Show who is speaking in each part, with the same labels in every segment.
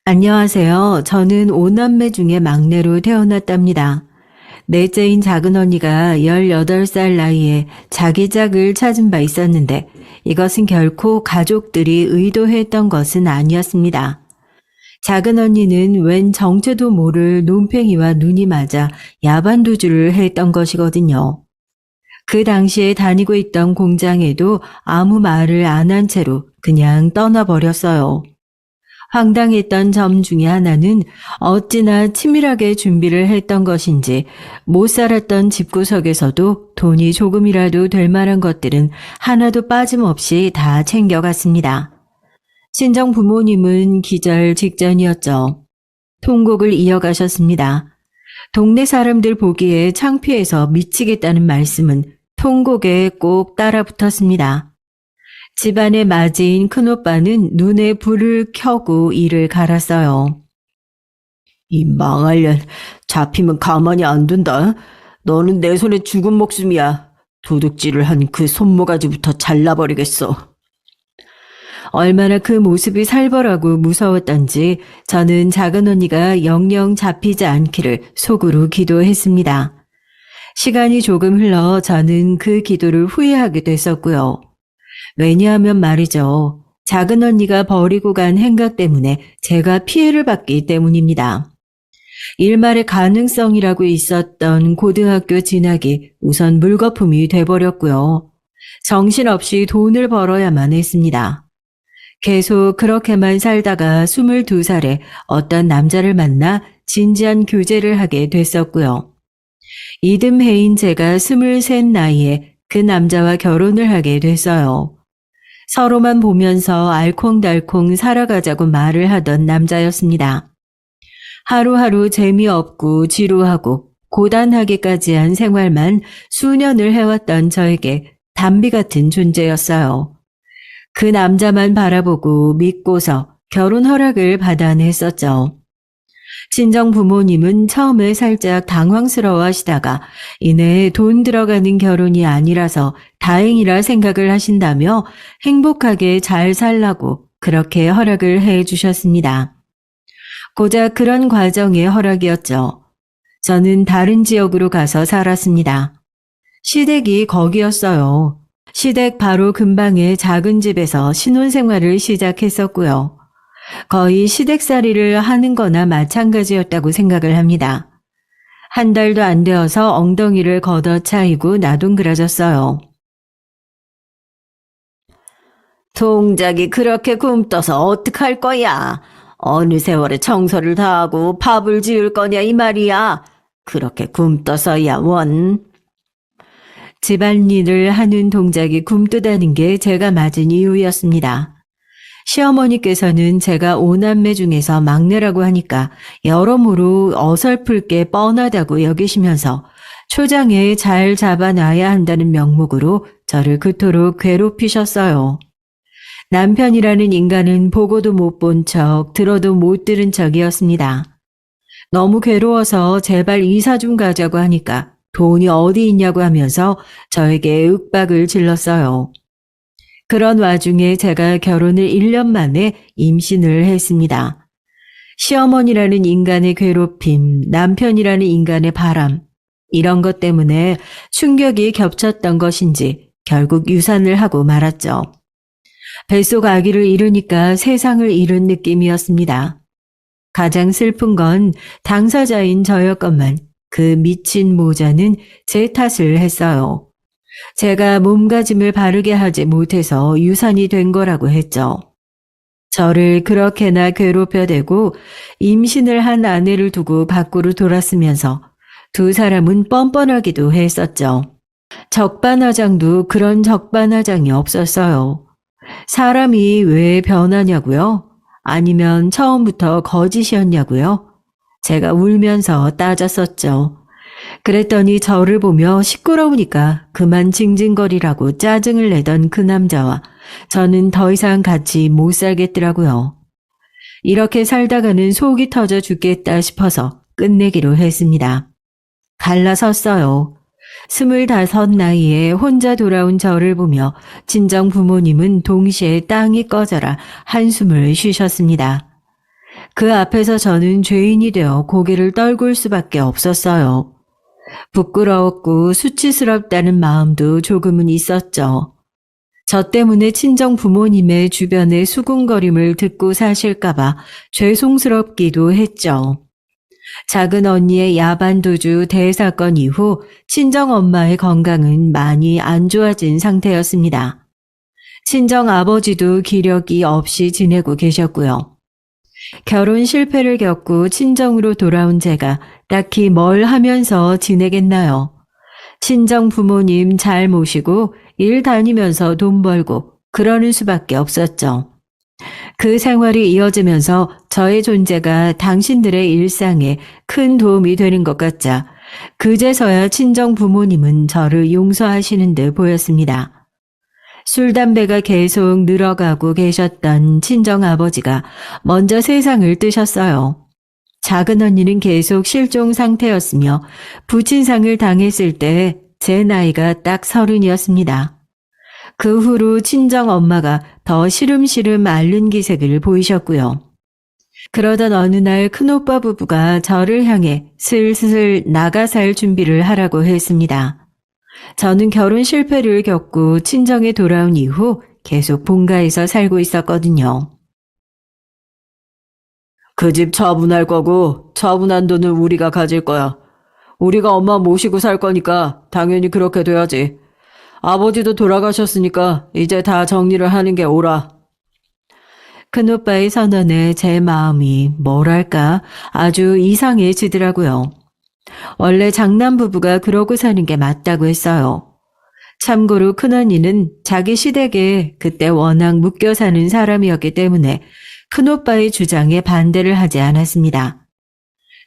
Speaker 1: 안녕하세요. 저는 5남매 중에 막내로 태어났답니다. 넷째인 작은 언니가 18살 나이에 자기 짝을 찾은 바 있었는데 이것은 결코 가족들이 의도했던 것은 아니었습니다. 작은 언니는 웬 정체도 모를 논팽이와 눈이 맞아 야반도주를 했던 것이거든요. 그 당시에 다니고 있던 공장에도 아무 말을 안 한 채로 그냥 떠나버렸어요. 황당했던 점 중에 하나는 어찌나 치밀하게 준비를 했던 것인지 못 살았던 집구석에서도 돈이 조금이라도 될 만한 것들은 하나도 빠짐없이 다 챙겨갔습니다. 친정 부모님은 기절 직전이었죠. 통곡을 이어가셨습니다. 동네 사람들 보기에 창피해서 미치겠다는 말씀은 통곡에 꼭 따라붙었습니다. 집안의 맞이인 큰오빠는 눈에 불을 켜고 이를 갈았어요. 이 망할년, 잡히면 가만히 안 둔다. 너는 내 손에 죽은 목숨이야. 도둑질을 한 그 손모가지부터 잘라버리겠어. 얼마나 그 모습이 살벌하고 무서웠던지 저는 작은 언니가 영영 잡히지 않기를 속으로 기도했습니다. 시간이 조금 흘러 저는 그 기도를 후회하게 됐었고요. 왜냐하면 말이죠. 작은 언니가 버리고 간 행각 때문에 제가 피해를 받기 때문입니다. 일말의 가능성이라고 있었던 고등학교 진학이 우선 물거품이 돼버렸고요. 정신없이 돈을 벌어야만 했습니다. 계속 그렇게만 살다가 22살에 어떤 남자를 만나 진지한 교제를 하게 됐었고요. 이듬해인 제가 23 나이에 그 남자와 결혼을 하게 됐어요. 서로만 보면서 알콩달콩 살아가자고 말을 하던 남자였습니다. 하루하루 재미없고 지루하고 고단하기까지 한 생활만 수년을 해왔던 저에게 담비 같은 존재였어요. 그 남자만 바라보고 믿고서 결혼 허락을 받아냈었죠. 친정 부모님은 처음에 살짝 당황스러워 하시다가 이내 돈 들어가는 결혼이 아니라서 다행이라 생각을 하신다며 행복하게 잘 살라고 그렇게 허락을 해 주셨습니다. 고작 그런 과정의 허락이었죠. 저는 다른 지역으로 가서 살았습니다. 시댁이 거기였어요. 시댁 바로 근방의 작은 집에서 신혼생활을 시작했었고요. 거의 시댁살이를 하는 거나 마찬가지였다고 생각을 합니다. 한 달도 안 되어서 엉덩이를 걷어차이고 나동그라졌어요. 동작이 그렇게 굼떠서 어떡할 거야? 어느 세월에 청소를 다 하고 밥을 지을 거냐 이 말이야. 그렇게 굼떠서야 원. 집안일을 하는 동작이 굼뜨다는 게 제가 맞은 이유였습니다. 시어머니께서는 제가 5남매 중에서 막내라고 하니까 여러모로 어설플 게 뻔하다고 여기시면서 초장에 잘 잡아놔야 한다는 명목으로 저를 그토록 괴롭히셨어요. 남편이라는 인간은 보고도 못 본 척, 들어도 못 들은 척이었습니다. 너무 괴로워서 제발 이사 좀 가자고 하니까 돈이 어디 있냐고 하면서 저에게 윽박을 질렀어요. 그런 와중에 제가 결혼을 1년 만에 임신을 했습니다. 시어머니라는 인간의 괴롭힘, 남편이라는 인간의 바람, 이런 것 때문에 충격이 겹쳤던 것인지 결국 유산을 하고 말았죠. 뱃속 아기를 잃으니까 세상을 잃은 느낌이었습니다. 가장 슬픈 건 당사자인 저였건만 그 미친 모자는 제 탓을 했어요. 제가 몸가짐을 바르게 하지 못해서 유산이 된 거라고 했죠. 저를 그렇게나 괴롭혀대고 임신을 한 아내를 두고 밖으로 돌았으면서 두 사람은 뻔뻔하기도 했었죠. 적반하장도 그런 적반하장이 없었어요. 사람이 왜 변하냐고요? 아니면 처음부터 거짓이었냐고요? 제가 울면서 따졌었죠. 그랬더니 저를 보며 시끄러우니까 그만 징징거리라고 짜증을 내던 그 남자와 저는 더 이상 같이 못 살겠더라고요. 이렇게 살다가는 속이 터져 죽겠다 싶어서 끝내기로 했습니다. 갈라섰어요. 25 나이에 혼자 돌아온 저를 보며 친정 부모님은 동시에 땅이 꺼져라 한숨을 쉬셨습니다. 그 앞에서 저는 죄인이 되어 고개를 떨굴 수밖에 없었어요. 부끄러웠고 수치스럽다는 마음도 조금은 있었죠. 저 때문에 친정 부모님의 주변의 수군거림을 듣고 사실까봐 죄송스럽기도 했죠. 작은 언니의 야반도주 대사건 이후 친정 엄마의 건강은 많이 안 좋아진 상태였습니다. 친정 아버지도 기력이 없이 지내고 계셨고요. 결혼 실패를 겪고 친정으로 돌아온 제가 딱히 뭘 하면서 지내겠나요? 친정 부모님 잘 모시고 일 다니면서 돈 벌고 그러는 수밖에 없었죠. 그 생활이 이어지면서 저의 존재가 당신들의 일상에 큰 도움이 되는 것 같자 그제서야 친정 부모님은 저를 용서하시는 듯 보였습니다. 술, 담배가 계속 늘어가고 계셨던 친정 아버지가 먼저 세상을 뜨셨어요. 작은 언니는 계속 실종 상태였으며 부친상을 당했을 때 제 나이가 딱 30이었습니다. 그 후로 친정 엄마가 더 시름시름 앓는 기색을 보이셨고요. 그러던 어느 날 큰오빠 부부가 저를 향해 슬슬 나가 살 준비를 하라고 했습니다. 저는 결혼 실패를 겪고 친정에 돌아온 이후 계속 본가에서 살고 있었거든요. 그 집 처분할 거고 처분한 돈은 우리가 가질 거야. 우리가 엄마 모시고 살 거니까 당연히 그렇게 돼야지. 아버지도 돌아가셨으니까 이제 다 정리를 하는 게 옳아. 큰오빠의 선언에 제 마음이 뭐랄까 아주 이상해지더라고요. 원래 장남 부부가 그러고 사는 게 맞다고 했어요. 참고로 큰언니는 자기 시댁에 그때 워낙 묶여 사는 사람이었기 때문에 큰오빠의 주장에 반대를 하지 않았습니다.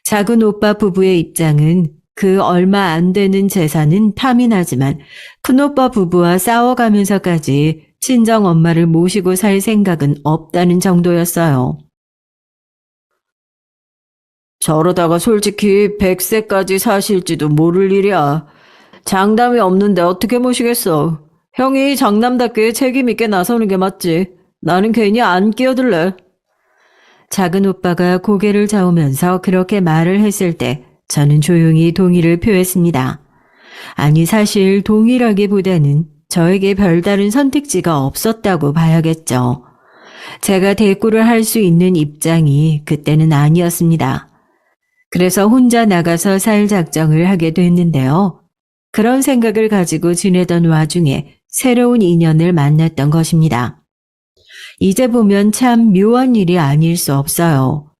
Speaker 1: 작은 오빠 부부의 입장은 그 얼마 안 되는 재산은 탐이 나지만 큰오빠 부부와 싸워가면서까지 친정 엄마를 모시고 살 생각은 없다는 정도였어요. 저러다가 솔직히 100세까지 사실지도 모를 일이야. 장담이 없는데 어떻게 모시겠어. 형이 장남답게 책임 있게 나서는 게 맞지. 나는 괜히 안 끼어들래. 작은 오빠가 고개를 저으면서 그렇게 말을 했을 때 저는 조용히 동의를 표했습니다. 아니 사실 동의라기보다는 저에게 별다른 선택지가 없었다고 봐야겠죠. 제가 대꾸를 할 수 있는 입장이 그때는 아니었습니다. 그래서 혼자 나가서 살 작정을 하게 됐는데요. 그런 생각을 가지고 지내던 와중에 새로운 인연을 만났던 것입니다. 이제 보면 참 묘한 일이 아닐 수 없어요.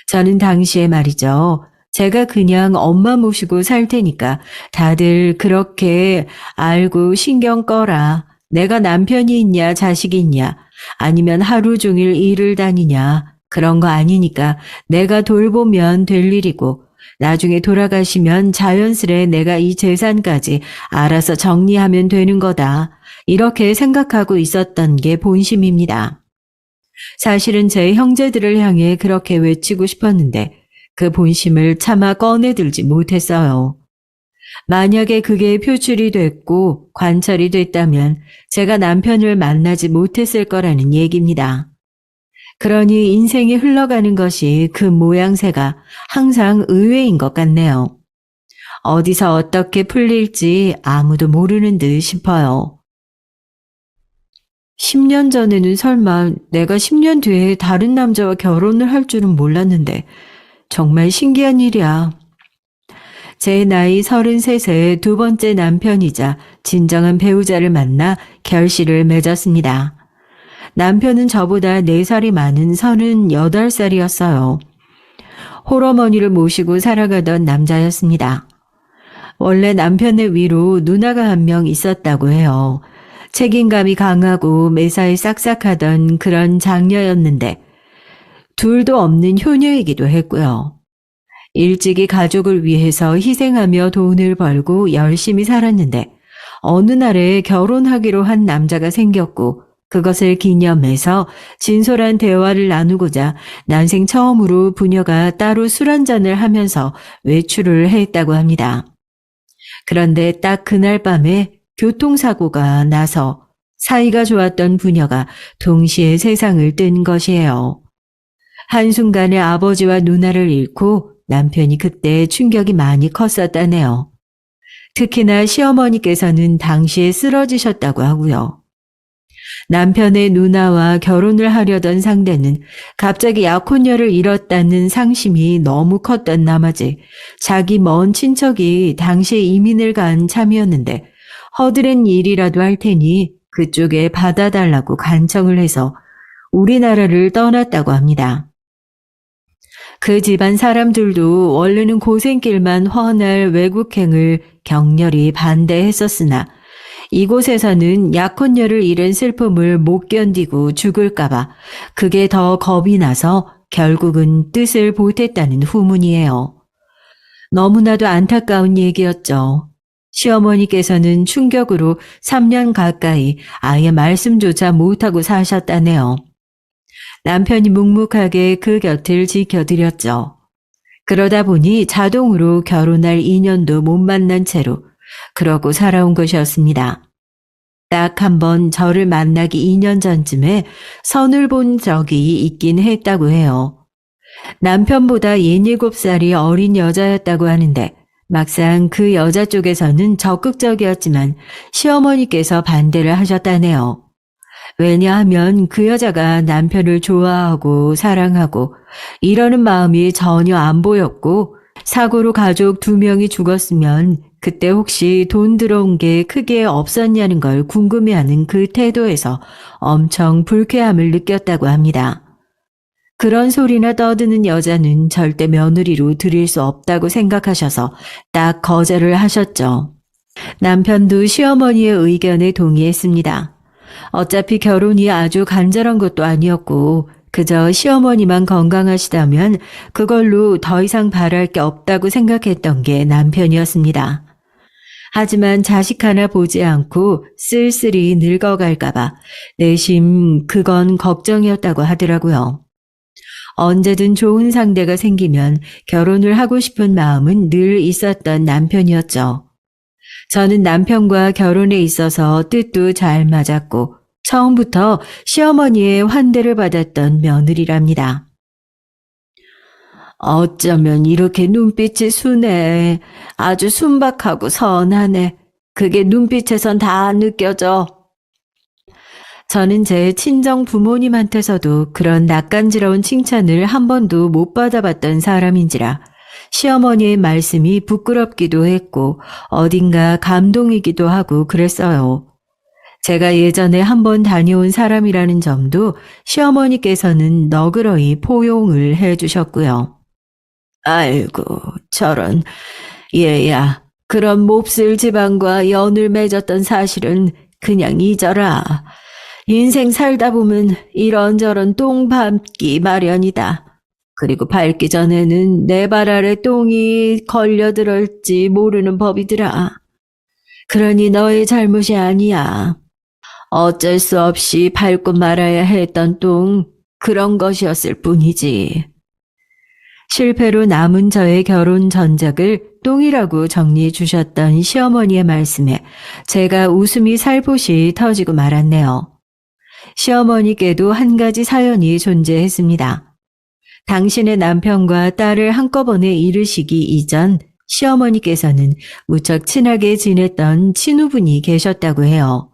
Speaker 1: 저는 당시에 말이죠. 제가 그냥 엄마 모시고 살 테니까 다들 그렇게 알고 신경 꺼라. 내가 남편이 있냐 자식이 있냐 아니면 하루 종일 일을 다니냐 그런 거 아니니까 내가 돌보면 될 일이고 나중에 돌아가시면 자연스레 내가 이 재산까지 알아서 정리하면 되는 거다. 이렇게 생각하고 있었던 게 본심입니다. 사실은 제 형제들을 향해 그렇게 외치고 싶었는데 그 본심을 차마 꺼내들지 못했어요. 만약에 그게 표출이 됐고 관철이 됐다면 제가 남편을 만나지 못했을 거라는 얘기입니다. 그러니 인생이 흘러가는 것이 그 모양새가 항상 의외인 것 같네요. 어디서 어떻게 풀릴지 아무도 모르는 듯 싶어요. 10년 전에는 설마 내가 10년 뒤에 다른 남자와 결혼을 할 줄은 몰랐는데 정말 신기한 일이야. 제 나이 33세 두 번째 남편이자 진정한 배우자를 만나 결실을 맺었습니다. 남편은 저보다 4살이 많은 38살이었어요. 홀어머니를 모시고 살아가던 남자였습니다. 원래 남편의 위로 누나가 한 명 있었다고 해요. 책임감이 강하고 매사에 싹싹하던 그런 장녀였는데 둘도 없는 효녀이기도 했고요. 일찍이 가족을 위해서 희생하며 돈을 벌고 열심히 살았는데 어느 날에 결혼하기로 한 남자가 생겼고 그것을 기념해서 진솔한 대화를 나누고자 난생 처음으로 부녀가 따로 술 한잔을 하면서 외출을 했다고 합니다. 그런데 딱 그날 밤에 교통사고가 나서 사이가 좋았던 부녀가 동시에 세상을 뜬 것이에요. 한순간에 아버지와 누나를 잃고 남편이 그때 충격이 많이 컸었다네요. 특히나 시어머니께서는 당시에 쓰러지셨다고 하고요. 남편의 누나와 결혼을 하려던 상대는 갑자기 약혼녀를 잃었다는 상심이 너무 컸던 나머지 자기 먼 친척이 당시에 이민을 간 참이었는데 허드렛 일이라도 할 테니 그쪽에 받아달라고 간청을 해서 우리나라를 떠났다고 합니다. 그 집안 사람들도 원래는 고생길만 훤할 외국행을 격렬히 반대했었으나 이곳에서는 약혼녀를 잃은 슬픔을 못 견디고 죽을까봐 그게 더 겁이 나서 결국은 뜻을 보탰다는 후문이에요. 너무나도 안타까운 얘기였죠. 시어머니께서는 충격으로 3년 가까이 아예 말씀조차 못하고 사셨다네요. 남편이 묵묵하게 그 곁을 지켜드렸죠. 그러다 보니 자동으로 결혼할 인연도 못 만난 채로 그러고 살아온 것이었습니다. 딱 한 번 저를 만나기 2년 전쯤에 선을 본 적이 있긴 했다고 해요. 남편보다 67살이 어린 여자였다고 하는데 막상 그 여자 쪽에서는 적극적이었지만 시어머니께서 반대를 하셨다네요. 왜냐하면 그 여자가 남편을 좋아하고 사랑하고 이러는 마음이 전혀 안 보였고 사고로 가족 2명이 죽었으면 그때 혹시 돈 들어온 게 크게 없었냐는 걸 궁금해하는 그 태도에서 엄청 불쾌함을 느꼈다고 합니다. 그런 소리나 떠드는 여자는 절대 며느리로 들일 수 없다고 생각하셔서 딱 거절을 하셨죠. 남편도 시어머니의 의견에 동의했습니다. 어차피 결혼이 아주 간절한 것도 아니었고 그저 시어머니만 건강하시다면 그걸로 더 이상 바랄 게 없다고 생각했던 게 남편이었습니다. 하지만 자식 하나 보지 않고 쓸쓸히 늙어갈까봐 내심 그건 걱정이었다고 하더라고요. 언제든 좋은 상대가 생기면 결혼을 하고 싶은 마음은 늘 있었던 남편이었죠. 저는 남편과 결혼에 있어서 뜻도 잘 맞았고 처음부터 시어머니의 환대를 받았던 며느리랍니다. 어쩌면 이렇게 눈빛이 순해. 아주 순박하고 선하네. 그게 눈빛에선 다 느껴져. 저는 제 친정 부모님한테서도 그런 낯간지러운 칭찬을 한 번도 못 받아봤던 사람인지라 시어머니의 말씀이 부끄럽기도 했고 어딘가 감동이기도 하고 그랬어요. 제가 예전에 한번 다녀온 사람이라는 점도 시어머니께서는 너그러이 포용을 해주셨고요. 아이고 저런 얘야 그런 몹쓸 집안과 연을 맺었던 사실은 그냥 잊어라. 인생 살다 보면 이런저런 똥 밟기 마련이다. 그리고 밟기 전에는 내 발 아래 똥이 걸려들었지 모르는 법이더라. 그러니 너의 잘못이 아니야. 어쩔 수 없이 밟고 말아야 했던 똥, 그런 것이었을 뿐이지. 실패로 남은 저의 결혼 전적을 똥이라고 정리해 주셨던 시어머니의 말씀에 제가 웃음이 살포시 터지고 말았네요. 시어머니께도 한 가지 사연이 존재했습니다. 당신의 남편과 딸을 한꺼번에 잃으시기 이전 시어머니께서는 무척 친하게 지냈던 친후분이 계셨다고 해요.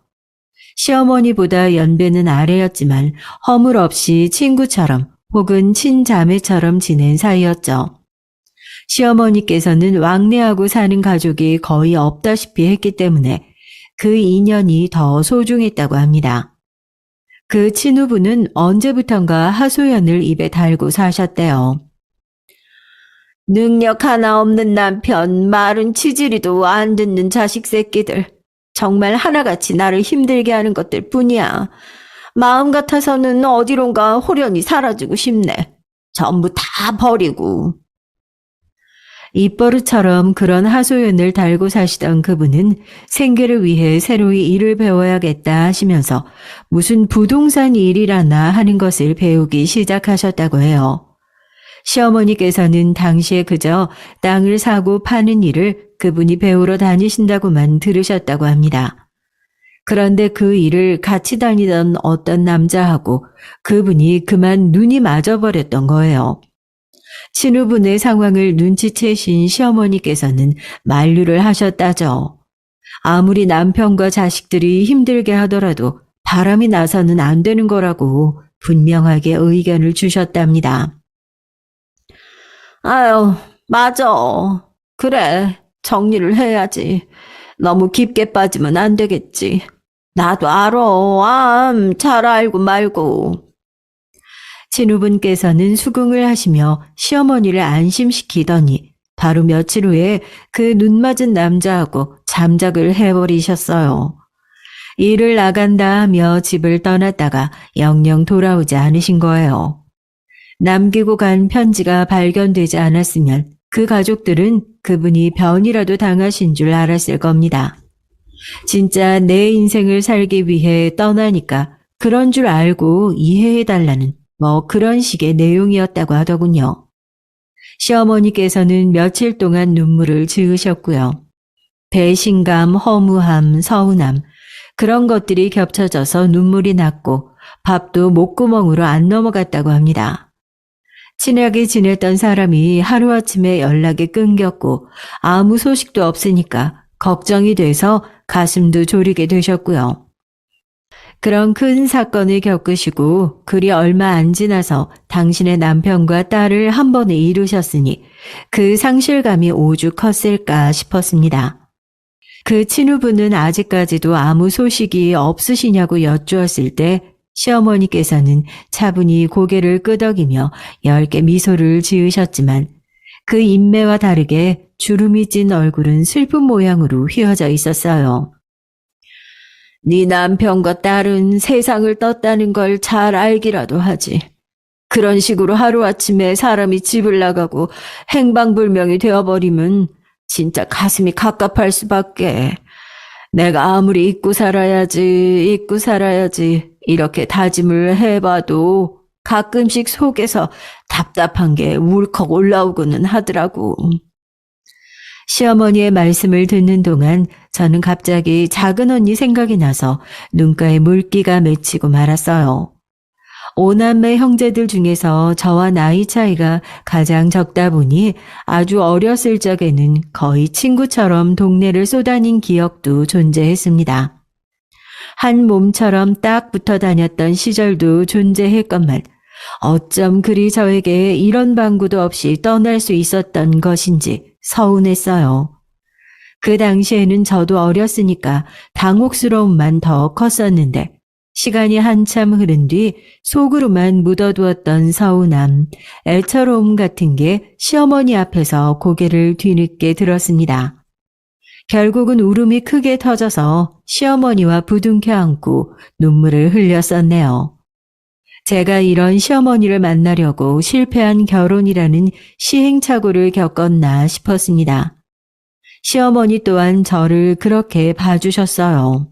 Speaker 1: 시어머니보다 연배는 아래였지만 허물 없이 친구처럼 혹은 친자매처럼 지낸 사이였죠. 시어머니께서는 왕래하고 사는 가족이 거의 없다시피 했기 때문에 그 인연이 더 소중했다고 합니다. 그 친후부는 언제부턴가 하소연을 입에 달고 사셨대요. 능력 하나 없는 남편, 말은 치지리도 안 듣는 자식 새끼들. 정말 하나같이 나를 힘들게 하는 것들 뿐이야. 마음 같아서는 어디론가 호련히 사라지고 싶네. 전부 다 버리고. 입버릇처럼 그런 하소연을 달고 사시던 그분은 생계를 위해 새로이 일을 배워야겠다 하시면서 무슨 부동산 일이라나 하는 것을 배우기 시작하셨다고 해요. 시어머니께서는 당시에 그저 땅을 사고 파는 일을 그분이 배우러 다니신다고만 들으셨다고 합니다. 그런데 그 일을 같이 다니던 어떤 남자하고 그분이 그만 눈이 맞아버렸던 거예요. 신우분의 상황을 눈치채신 시어머니께서는 만류를 하셨다죠. 아무리 남편과 자식들이 힘들게 하더라도 바람이 나서는 안 되는 거라고 분명하게 의견을 주셨답니다. 아유, 맞아. 그래, 정리를 해야지. 너무 깊게 빠지면 안 되겠지. 나도 알아. 잘 알고 말고. 친후분께서는 수긍을 하시며 시어머니를 안심시키더니 바로 며칠 후에 그 눈 맞은 남자하고 잠적을 해버리셨어요. 일을 나간다 하며 집을 떠났다가 영영 돌아오지 않으신 거예요. 남기고 간 편지가 발견되지 않았으면 그 가족들은 그분이 변이라도 당하신 줄 알았을 겁니다. 진짜 내 인생을 살기 위해 떠나니까 그런 줄 알고 이해해달라는 그런 식의 내용이었다고 하더군요. 시어머니께서는 며칠 동안 눈물을 지으셨고요. 배신감, 허무함, 서운함 그런 것들이 겹쳐져서 눈물이 났고 밥도 목구멍으로 안 넘어갔다고 합니다. 친하게 지냈던 사람이 하루아침에 연락이 끊겼고 아무 소식도 없으니까 걱정이 돼서 가슴도 졸이게 되셨고요. 그런 큰 사건을 겪으시고 그리 얼마 안 지나서 당신의 남편과 딸을 한 번에 잃으셨으니 그 상실감이 오죽 컸을까 싶었습니다. 그 친후분은 아직까지도 아무 소식이 없으시냐고 여쭈었을 때 시어머니께서는 차분히 고개를 끄덕이며 엷게 미소를 지으셨지만 그 인매와 다르게 주름이 찐 얼굴은 슬픈 모양으로 휘어져 있었어요. 네 남편과 딸은 세상을 떴다는 걸 잘 알기라도 하지. 그런 식으로 하루아침에 사람이 집을 나가고 행방불명이 되어버리면 진짜 가슴이 갑갑할 수밖에. 내가 아무리 잊고 살아야지 이렇게 다짐을 해봐도 가끔씩 속에서 답답한 게 울컥 올라오고는 하더라고. 시어머니의 말씀을 듣는 동안 저는 갑자기 작은 언니 생각이 나서 눈가에 물기가 맺히고 말았어요. 오남매 형제들 중에서 저와 나이 차이가 가장 적다 보니 아주 어렸을 적에는 거의 친구처럼 동네를 쏘다닌 기억도 존재했습니다. 한 몸처럼 딱 붙어 다녔던 시절도 존재했건만 어쩜 그리 저에게 이런 방구도 없이 떠날 수 있었던 것인지 서운했어요. 그 당시에는 저도 어렸으니까 당혹스러움만 더 컸었는데 시간이 한참 흐른 뒤 속으로만 묻어두었던 서운함, 애처로움 같은 게 시어머니 앞에서 고개를 뒤늦게 들었습니다. 결국은 울음이 크게 터져서 시어머니와 부둥켜 안고 눈물을 흘렸었네요. 제가 이런 시어머니를 만나려고 실패한 결혼이라는 시행착오를 겪었나 싶었습니다. 시어머니 또한 저를 그렇게 봐주셨어요.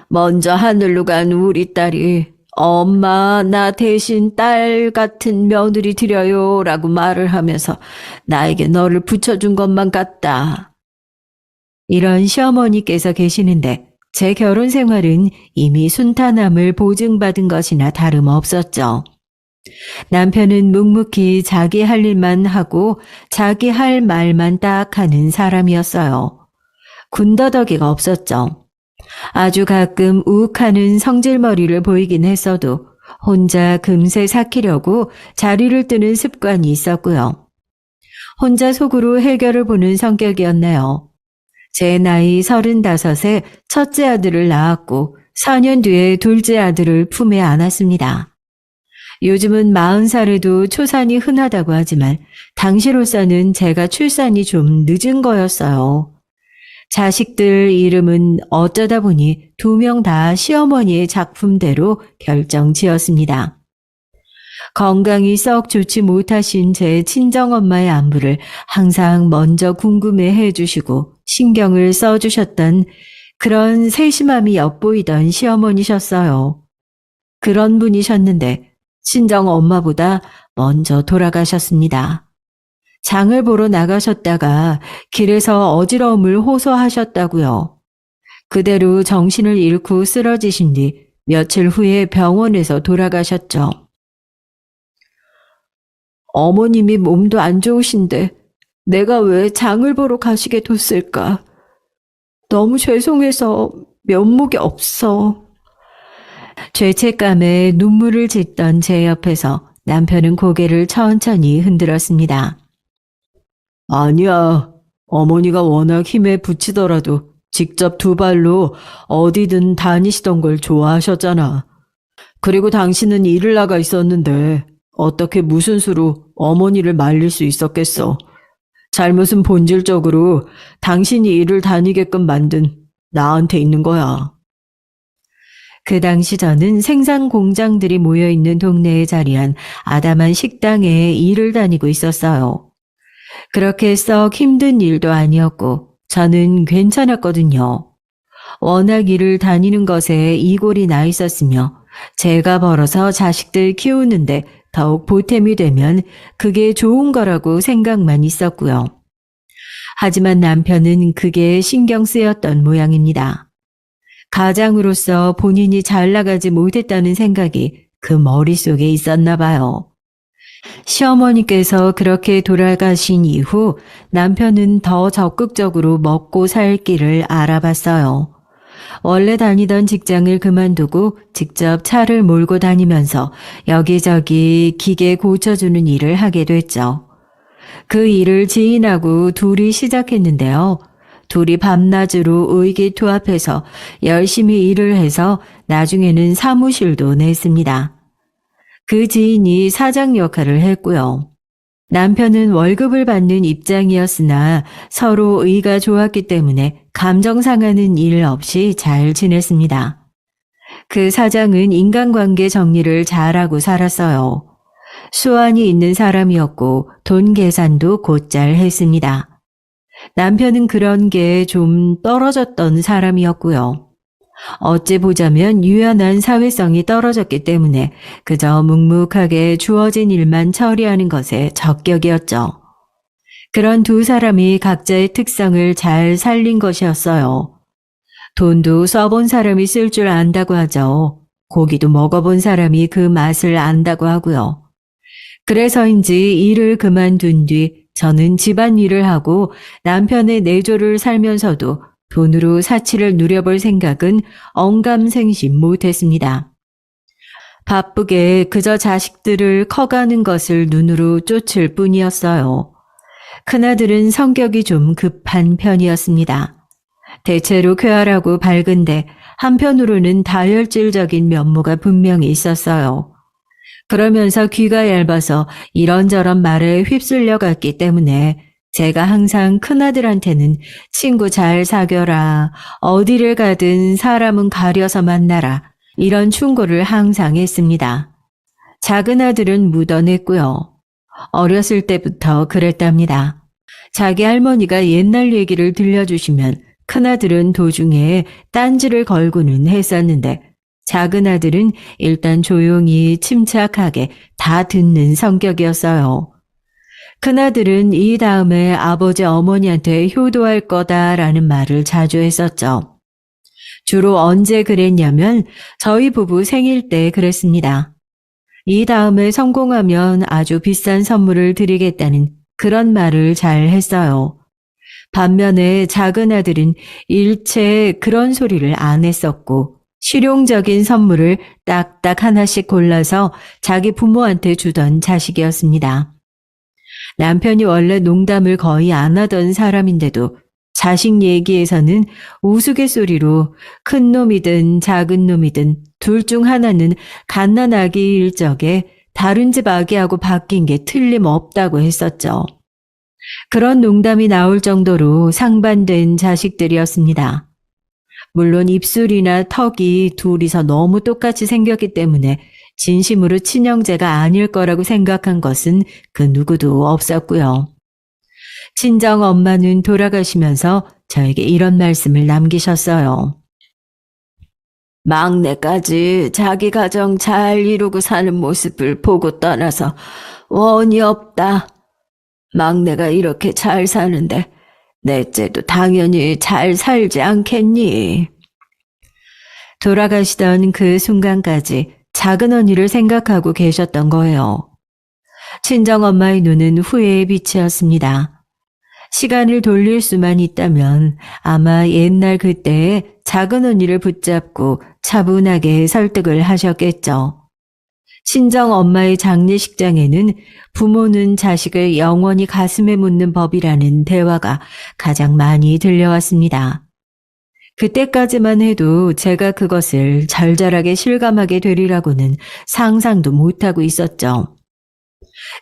Speaker 1: 먼저 하늘로 간 우리 딸이 엄마 나 대신 딸 같은 며느리 드려요 라고 말을 하면서 나에게 너를 붙여준 것만 같다. 이런 시어머니께서 계시는데 제 결혼 생활은 이미 순탄함을 보증받은 것이나 다름없었죠. 남편은 묵묵히 자기 할 일만 하고 자기 할 말만 딱 하는 사람이었어요. 군더더기가 없었죠. 아주 가끔 우욱하는 성질머리를 보이긴 했어도 혼자 금세 삭히려고 자리를 뜨는 습관이 있었고요. 혼자 속으로 해결을 보는 성격이었네요. 제 나이 35에 첫째 아들을 낳았고 4년 뒤에 둘째 아들을 품에 안았습니다. 요즘은 40살에도 초산이 흔하다고 하지만 당시로서는 제가 출산이 좀 늦은 거였어요. 자식들 이름은 어쩌다 보니 2명 다 시어머니의 작품대로 결정 지었습니다. 건강이 썩 좋지 못하신 제 친정엄마의 안부를 항상 먼저 궁금해해 주시고 신경을 써주셨던 그런 세심함이 엿보이던 시어머니셨어요. 그런 분이셨는데 친정엄마보다 먼저 돌아가셨습니다. 장을 보러 나가셨다가 길에서 어지러움을 호소하셨다고요. 그대로 정신을 잃고 쓰러지신 뒤 며칠 후에 병원에서 돌아가셨죠. 어머님이 몸도 안 좋으신데 내가 왜 장을 보러 가시게 뒀을까? 너무 죄송해서 면목이 없어. 죄책감에 눈물을 짓던 제 옆에서 남편은 고개를 천천히 흔들었습니다. 아니야. 어머니가 워낙 힘에 부치더라도 직접 두 발로 어디든 다니시던 걸 좋아하셨잖아. 그리고 당신은 일을 나가 있었는데 어떻게 무슨 수로 어머니를 말릴 수 있었겠어. 잘못은 본질적으로 당신이 일을 다니게끔 만든 나한테 있는 거야. 그 당시 저는 생산 공장들이 모여있는 동네에 자리한 아담한 식당에 일을 다니고 있었어요. 그렇게 썩 힘든 일도 아니었고 저는 괜찮았거든요. 워낙 일을 다니는 것에 이골이 나 있었으며 제가 벌어서 자식들 키우는데 더욱 보탬이 되면 그게 좋은 거라고 생각만 있었고요. 하지만 남편은 그게 신경 쓰였던 모양입니다. 가장으로서 본인이 잘 나가지 못했다는 생각이 그 머릿속에 있었나 봐요. 시어머니께서 그렇게 돌아가신 이후 남편은 더 적극적으로 먹고 살 길을 알아봤어요. 원래 다니던 직장을 그만두고 직접 차를 몰고 다니면서 여기저기 기계 고쳐주는 일을 하게 됐죠. 그 일을 지인하고 둘이 시작했는데요. 둘이 밤낮으로 의기투합해서 열심히 일을 해서 나중에는 사무실도 냈습니다. 그 지인이 사장 역할을 했고요. 남편은 월급을 받는 입장이었으나 서로 의가 좋았기 때문에 감정 상하는 일 없이 잘 지냈습니다. 그 사장은 인간관계 정리를 잘하고 살았어요. 수완이 있는 사람이었고 돈 계산도 곧잘 했습니다. 남편은 그런 게 좀 떨어졌던 사람이었고요. 어찌 보자면 유연한 사회성이 떨어졌기 때문에 그저 묵묵하게 주어진 일만 처리하는 것에 적격이었죠. 그런 두 사람이 각자의 특성을 잘 살린 것이었어요. 돈도 써본 사람이 쓸 줄 안다고 하죠. 고기도 먹어본 사람이 그 맛을 안다고 하고요. 그래서인지 일을 그만둔 뒤 저는 집안일을 하고 남편의 내조를 살면서도 돈으로 사치를 누려볼 생각은 언감생심 못했습니다. 바쁘게 그저 자식들을 커가는 것을 눈으로 쫓을 뿐이었어요. 큰아들은 성격이 좀 급한 편이었습니다. 대체로 쾌활하고 밝은데 한편으로는 다혈질적인 면모가 분명히 있었어요. 그러면서 귀가 얇아서 이런저런 말에 휩쓸려 갔기 때문에 제가 항상 큰아들한테는 친구 잘 사겨라, 어디를 가든 사람은 가려서 만나라, 이런 충고를 항상 했습니다. 작은아들은 묻어냈고요. 어렸을 때부터 그랬답니다. 자기 할머니가 옛날 얘기를 들려주시면 큰아들은 도중에 딴지를 걸고는 했었는데 작은아들은 일단 조용히 침착하게 다 듣는 성격이었어요. 큰아들은 이 다음에 아버지 어머니한테 효도할 거다라는 말을 자주 했었죠. 주로 언제 그랬냐면 저희 부부 생일 때 그랬습니다. 이 다음에 성공하면 아주 비싼 선물을 드리겠다는 그런 말을 잘 했어요. 반면에 작은아들은 일체 그런 소리를 안 했었고 실용적인 선물을 딱딱 하나씩 골라서 자기 부모한테 주던 자식이었습니다. 남편이 원래 농담을 거의 안 하던 사람인데도 자식 얘기에서는 우스갯소리로 큰 놈이든 작은 놈이든 둘 중 하나는 갓난아기일 적에 다른 집 아기하고 바뀐 게 틀림없다고 했었죠. 그런 농담이 나올 정도로 상반된 자식들이었습니다. 물론 입술이나 턱이 둘이서 너무 똑같이 생겼기 때문에 진심으로 친형제가 아닐 거라고 생각한 것은 그 누구도 없었고요. 친정 엄마는 돌아가시면서 저에게 이런 말씀을 남기셨어요. 막내까지 자기 가정 잘 이루고 사는 모습을 보고 떠나서 원이 없다. 막내가 이렇게 잘 사는데 넷째도 당연히 잘 살지 않겠니? 돌아가시던 그 순간까지 작은 언니를 생각하고 계셨던 거예요. 친정엄마의 눈은 후회의 빛이었습니다. 시간을 돌릴 수만 있다면 아마 옛날 그때의 작은 언니를 붙잡고 차분하게 설득을 하셨겠죠. 친정 엄마의 장례식장에는 부모는 자식을 영원히 가슴에 묻는 법이라는 대화가 가장 많이 들려왔습니다. 그때까지만 해도 제가 그것을 절절하게 실감하게 되리라고는 상상도 못하고 있었죠.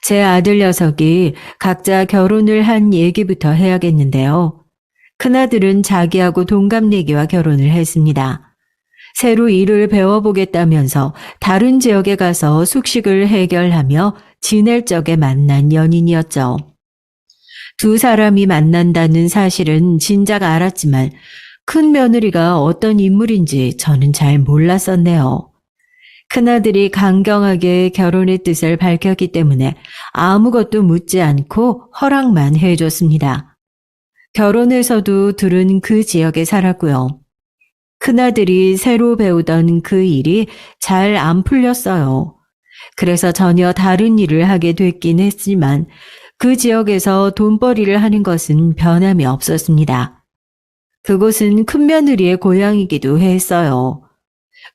Speaker 1: 제 아들 녀석이 각자 결혼을 한 얘기부터 해야겠는데요. 큰아들은 자기하고 동갑내기와 결혼을 했습니다. 새로 일을 배워보겠다면서 다른 지역에 가서 숙식을 해결하며 지낼 적에 만난 연인이었죠. 두 사람이 만난다는 사실은 진작 알았지만 큰 며느리가 어떤 인물인지 저는 잘 몰랐었네요. 큰아들이 강경하게 결혼의 뜻을 밝혔기 때문에 아무것도 묻지 않고 허락만 해줬습니다. 결혼해서도 둘은 그 지역에 살았고요. 큰아들이 새로 배우던 그 일이 잘 안 풀렸어요. 그래서 전혀 다른 일을 하게 됐긴 했지만 그 지역에서 돈벌이를 하는 것은 변함이 없었습니다. 그곳은 큰며느리의 고향이기도 했어요.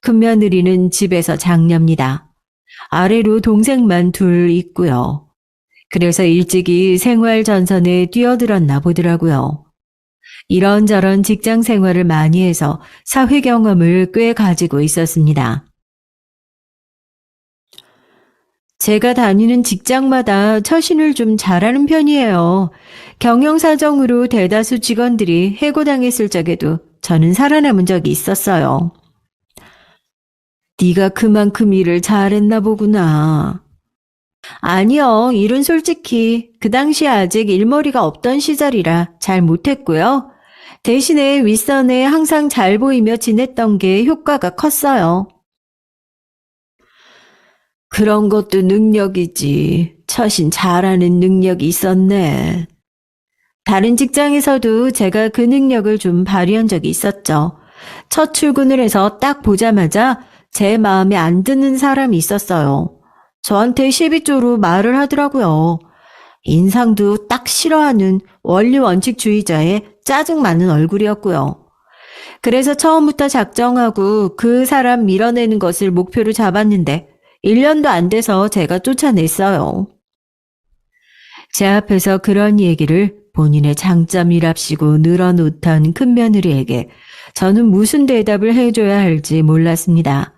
Speaker 1: 큰며느리는 집에서 장녀입니다. 아래로 동생만 둘 있고요. 그래서 일찍이 생활 전선에 뛰어들었나 보더라고요. 이런저런 직장 생활을 많이 해서 사회 경험을 꽤 가지고 있었습니다. 제가 다니는 직장마다 처신을 좀 잘하는 편이에요. 경영사정으로 대다수 직원들이 해고당했을 적에도 저는 살아남은 적이 있었어요. 네가 그만큼 일을 잘했나 보구나. 아니요, 일은 솔직히 그 당시에 아직 일머리가 없던 시절이라 잘 못했고요. 대신에 윗선에 항상 잘 보이며 지냈던 게 효과가 컸어요. 그런 것도 능력이지. 처신 잘하는 능력이 있었네. 다른 직장에서도 제가 그 능력을 좀 발휘한 적이 있었죠. 첫 출근을 해서 딱 보자마자 제 마음에 안 드는 사람이 있었어요. 저한테 시비조로 말을 하더라고요. 인상도 딱 싫어하는 원리 원칙주의자의 짜증 많은 얼굴이었고요. 그래서 처음부터 작정하고 그 사람 밀어내는 것을 목표로 잡았는데 1년도 안 돼서 제가 쫓아냈어요. 제 앞에서 그런 얘기를 본인의 장점이랍시고 늘어놓던 큰며느리에게 저는 무슨 대답을 해줘야 할지 몰랐습니다.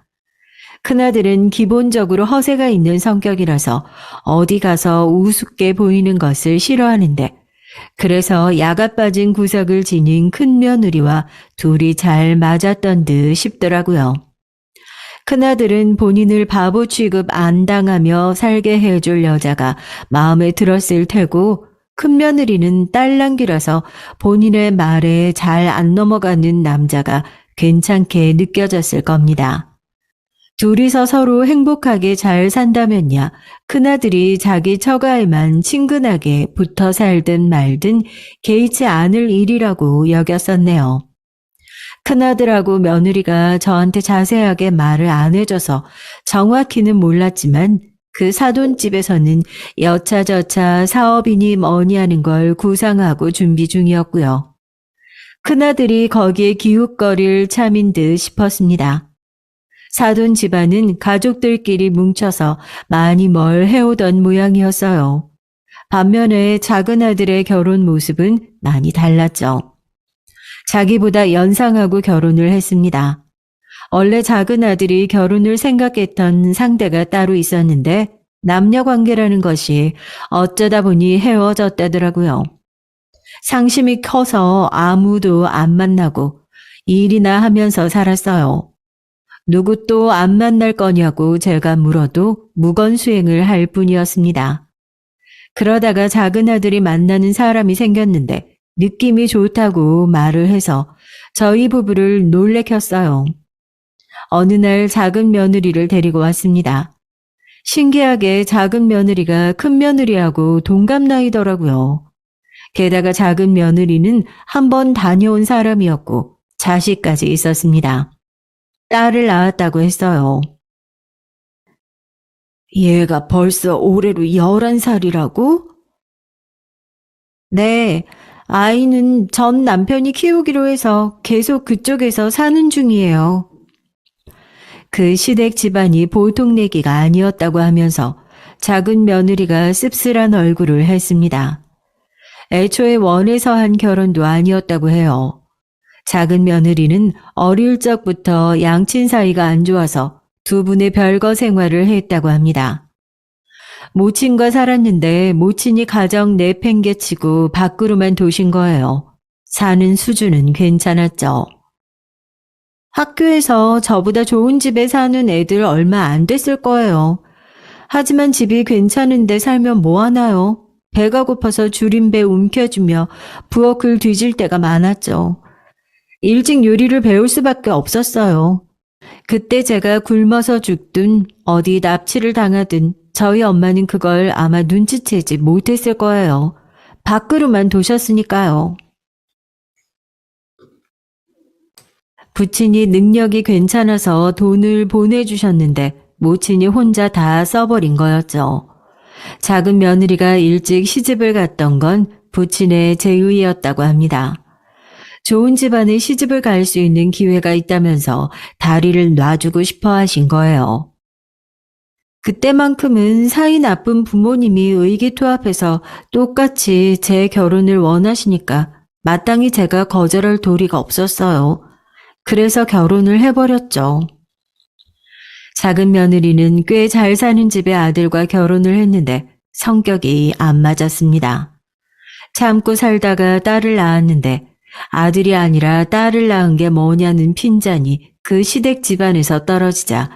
Speaker 1: 큰아들은 기본적으로 허세가 있는 성격이라서 어디 가서 우습게 보이는 것을 싫어하는데 그래서 야가 빠진 구석을 지닌 큰며느리와 둘이 잘 맞았던 듯 싶더라고요. 큰아들은 본인을 바보 취급 안 당하며 살게 해줄 여자가 마음에 들었을 테고 큰며느리는 딸랑귀라서 본인의 말에 잘 안 넘어가는 남자가 괜찮게 느껴졌을 겁니다. 둘이서 서로 행복하게 잘 산다면야 큰아들이 자기 처가에만 친근하게 붙어 살든 말든 개의치 않을 일이라고 여겼었네요. 큰아들하고 며느리가 저한테 자세하게 말을 안 해줘서 정확히는 몰랐지만 그 사돈집에서는 여차저차 사업이니 뭐니 하는 걸 구상하고 준비 중이었고요. 큰아들이 거기에 기웃거릴 참인 듯 싶었습니다. 사돈 집안은 가족들끼리 뭉쳐서 많이 뭘 해오던 모양이었어요. 반면에 작은 아들의 결혼 모습은 많이 달랐죠. 자기보다 연상하고 결혼을 했습니다. 원래 작은 아들이 결혼을 생각했던 상대가 따로 있었는데 남녀 관계라는 것이 어쩌다 보니 헤어졌다더라고요. 상심이 커서 아무도 안 만나고 일이나 하면서 살았어요. 누구 또 안 만날 거냐고 제가 물어도 무건수행을 할 뿐이었습니다. 그러다가 작은 아들이 만나는 사람이 생겼는데 느낌이 좋다고 말을 해서 저희 부부를 놀래켰어요. 어느 날 작은 며느리를 데리고 왔습니다. 신기하게 작은 며느리가 큰 며느리하고 동갑 나이더라고요. 게다가 작은 며느리는 한 번 다녀온 사람이었고 자식까지 있었습니다. 딸을 낳았다고 했어요. 얘가 벌써 올해로 11살이라고? 네, 아이는 전 남편이 키우기로 해서 계속 그쪽에서 사는 중이에요. 그 시댁 집안이 보통 내기가 아니었다고 하면서 작은 며느리가 씁쓸한 얼굴을 했습니다. 애초에 원해서 한 결혼도 아니었다고 해요. 작은 며느리는 어릴 적부터 양친 사이가 안 좋아서 두 분의 별거 생활을 했다고 합니다. 모친과 살았는데 모친이 가정 내팽개치고 밖으로만 도신 거예요. 사는 수준은 괜찮았죠. 학교에서 저보다 좋은 집에 사는 애들 얼마 안 됐을 거예요. 하지만 집이 괜찮은데 살면 뭐 하나요? 배가 고파서 줄임배 움켜쥐며 부엌을 뒤질 때가 많았죠. 일찍 요리를 배울 수밖에 없었어요. 그때 제가 굶어서 죽든 어디 납치를 당하든 저희 엄마는 그걸 아마 눈치채지 못했을 거예요. 밖으로만 도셨으니까요. 부친이 능력이 괜찮아서 돈을 보내주셨는데 모친이 혼자 다 써버린 거였죠. 작은 며느리가 일찍 시집을 갔던 건 부친의 제의였다고 합니다. 좋은 집안에 시집을 갈 수 있는 기회가 있다면서 다리를 놔주고 싶어 하신 거예요. 그때만큼은 사이 나쁜 부모님이 의기투합해서 똑같이 제 결혼을 원하시니까 마땅히 제가 거절할 도리가 없었어요. 그래서 결혼을 해버렸죠. 작은 며느리는 꽤 잘 사는 집의 아들과 결혼을 했는데 성격이 안 맞았습니다. 참고 살다가 딸을 낳았는데 아들이 아니라 딸을 낳은 게 뭐냐는 핀잔이 그 시댁 집안에서 떨어지자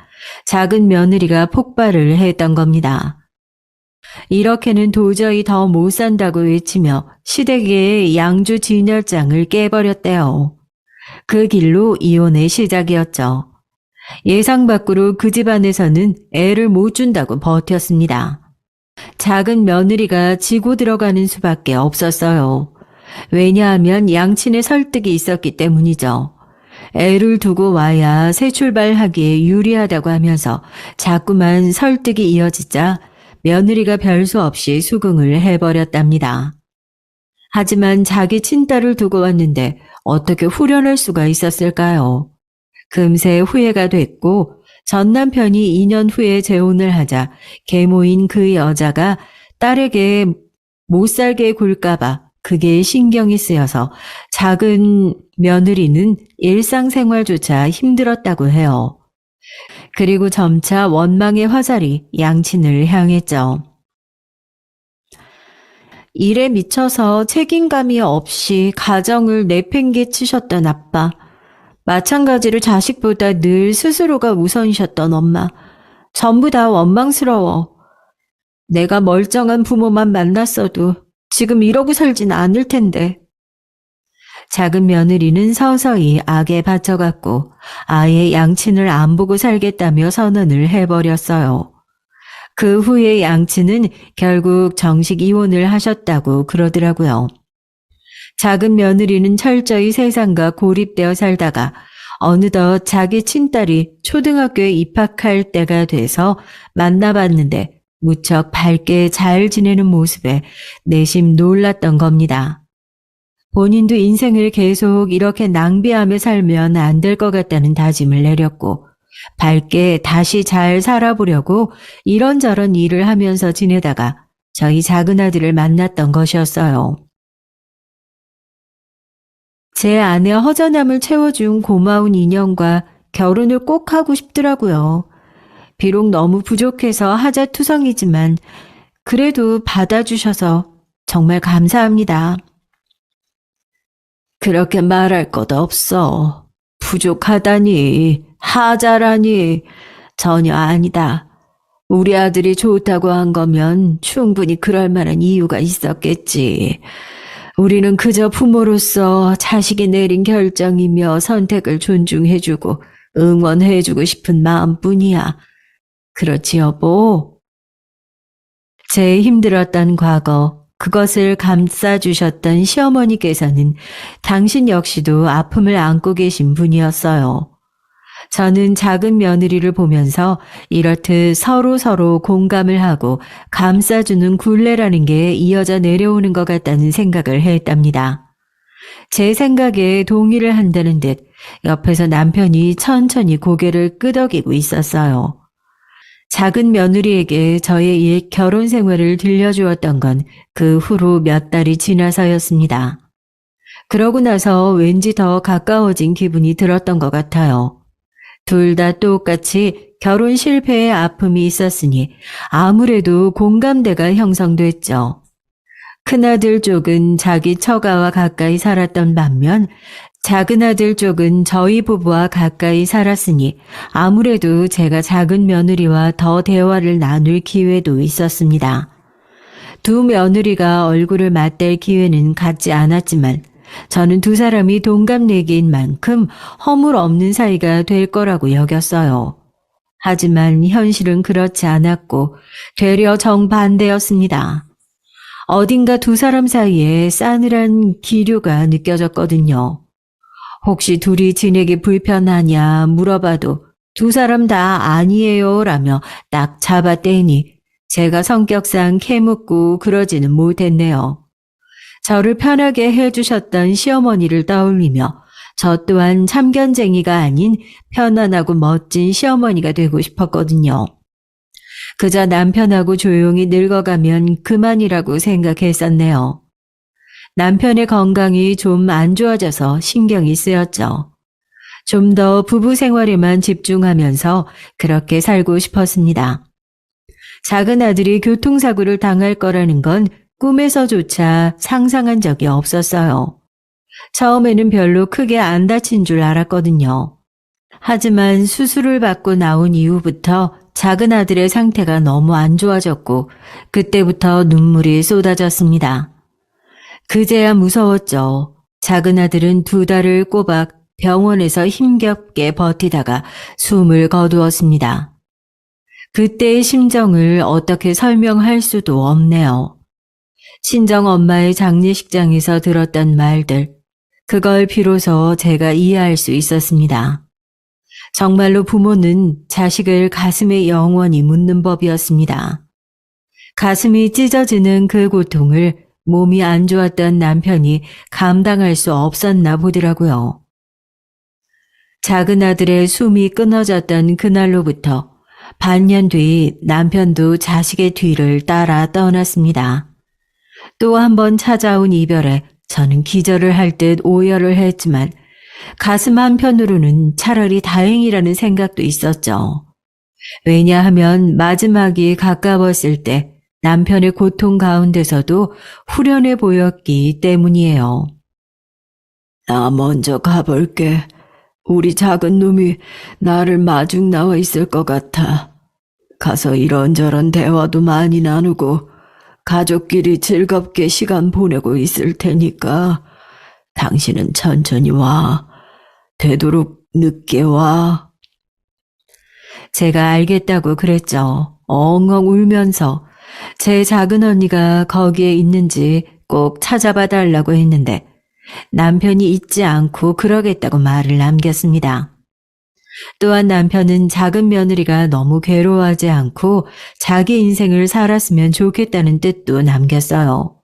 Speaker 1: 작은 며느리가 폭발을 했던 겁니다. 이렇게는 도저히 더 못 산다고 외치며 시댁의 양주 진열장을 깨버렸대요. 그 길로 이혼의 시작이었죠. 예상 밖으로 그 집안에서는 애를 못 준다고 버텼습니다. 작은 며느리가 지고 들어가는 수밖에 없었어요. 왜냐하면 양친의 설득이 있었기 때문이죠. 애를 두고 와야 새 출발하기에 유리하다고 하면서 자꾸만 설득이 이어지자 며느리가 별수 없이 수긍을 해버렸답니다. 하지만 자기 친딸을 두고 왔는데 어떻게 후련할 수가 있었을까요? 금세 후회가 됐고 전 남편이 2년 후에 재혼을 하자 계모인 그 여자가 딸에게 못 살게 굴까봐 그게 신경이 쓰여서 작은 며느리는 일상생활조차 힘들었다고 해요. 그리고 점차 원망의 화살이 양친을 향했죠. 일에 미쳐서 책임감이 없이 가정을 내팽개치셨던 아빠. 마찬가지로 자식보다 늘 스스로가 우선이셨던 엄마. 전부 다 원망스러워. 내가 멀쩡한 부모만 만났어도 지금 이러고 살진 않을 텐데. 작은 며느리는 서서히 악에 받쳐갔고 아예 양친을 안 보고 살겠다며 선언을 해버렸어요. 그 후에 양친은 결국 정식 이혼을 하셨다고 그러더라고요. 작은 며느리는 철저히 세상과 고립되어 살다가 어느덧 자기 친딸이 초등학교에 입학할 때가 돼서 만나봤는데 무척 밝게 잘 지내는 모습에 내심 놀랐던 겁니다. 본인도 인생을 계속 이렇게 낭비하며 살면 안 될 것 같다는 다짐을 내렸고 밝게 다시 잘 살아보려고 이런저런 일을 하면서 지내다가 저희 작은 아들을 만났던 것이었어요. 제 안에 허전함을 채워준 고마운 인연과 결혼을 꼭 하고 싶더라고요. 비록 너무 부족해서 하자투성이지만 그래도 받아주셔서 정말 감사합니다. 그렇게 말할 것 없어. 부족하다니, 하자라니, 전혀 아니다. 우리 아들이 좋다고 한 거면 충분히 그럴 만한 이유가 있었겠지. 우리는 그저 부모로서 자식이 내린 결정이며 선택을 존중해주고 응원해주고 싶은 마음뿐이야. 그렇지 여보? 제 힘들었던 과거, 그것을 감싸주셨던 시어머니께서는 당신 역시도 아픔을 안고 계신 분이었어요. 저는 작은 며느리를 보면서 이렇듯 서로 공감을 하고 감싸주는 굴레라는 게 이어져 내려오는 것 같다는 생각을 했답니다. 제 생각에 동의를 한다는 듯 옆에서 남편이 천천히 고개를 끄덕이고 있었어요. 작은 며느리에게 저의 옛 결혼 생활을 들려주었던 건 그 후로 몇 달이 지나서였습니다. 그러고 나서 왠지 더 가까워진 기분이 들었던 것 같아요. 둘 다 똑같이 결혼 실패의 아픔이 있었으니 아무래도 공감대가 형성됐죠. 큰아들 쪽은 자기 처가와 가까이 살았던 반면 작은아들 쪽은 저희 부부와 가까이 살았으니 아무래도 제가 작은 며느리와 더 대화를 나눌 기회도 있었습니다. 두 며느리가 얼굴을 맞댈 기회는 갖지 않았지만 저는 두 사람이 동갑내기인 만큼 허물 없는 사이가 될 거라고 여겼어요. 하지만 현실은 그렇지 않았고 되려 정반대였습니다. 어딘가 두 사람 사이에 싸늘한 기류가 느껴졌거든요. 혹시 둘이 지내기 불편하냐 물어봐도 두 사람 다 아니에요 라며 딱 잡아떼니 제가 성격상 캐묻고 그러지는 못했네요. 저를 편하게 해주셨던 시어머니를 떠올리며 저 또한 참견쟁이가 아닌 편안하고 멋진 시어머니가 되고 싶었거든요. 그저 남편하고 조용히 늙어가면 그만이라고 생각했었네요. 남편의 건강이 좀 안 좋아져서 신경이 쓰였죠. 좀 더 부부 생활에만 집중하면서 그렇게 살고 싶었습니다. 작은 아들이 교통사고를 당할 거라는 건 꿈에서조차 상상한 적이 없었어요. 처음에는 별로 크게 안 다친 줄 알았거든요. 하지만 수술을 받고 나온 이후부터 작은 아들의 상태가 너무 안 좋아졌고 그때부터 눈물이 쏟아졌습니다. 그제야 무서웠죠. 작은 아들은 2달을 꼬박 병원에서 힘겹게 버티다가 숨을 거두었습니다. 그때의 심정을 어떻게 설명할 수도 없네요. 친정 엄마의 장례식장에서 들었던 말들, 그걸 비로소 제가 이해할 수 있었습니다. 정말로 부모는 자식을 가슴에 영원히 묻는 법이었습니다. 가슴이 찢어지는 그 고통을 몸이 안 좋았던 남편이 감당할 수 없었나 보더라고요. 작은 아들의 숨이 끊어졌던 그날로부터 반년 뒤 남편도 자식의 뒤를 따라 떠났습니다. 또 한 번 찾아온 이별에 저는 기절을 할 듯 오열을 했지만 가슴 한편으로는 차라리 다행이라는 생각도 있었죠. 왜냐하면 마지막이 가까웠을 때 남편의 고통 가운데서도 후련해 보였기 때문이에요. 나 먼저 가볼게. 우리 작은 놈이 나를 마중 나와 있을 것 같아. 가서 이런저런 대화도 많이 나누고 가족끼리 즐겁게 시간 보내고 있을 테니까 당신은 천천히 와. 되도록 늦게 와. 제가 알겠다고 그랬죠. 엉엉 울면서 제 작은 언니가 거기에 있는지 꼭 찾아봐 달라고 했는데 남편이 잊지 않고 그러겠다고 말을 남겼습니다. 또한 남편은 작은 며느리가 너무 괴로워하지 않고 자기 인생을 살았으면 좋겠다는 뜻도 남겼어요.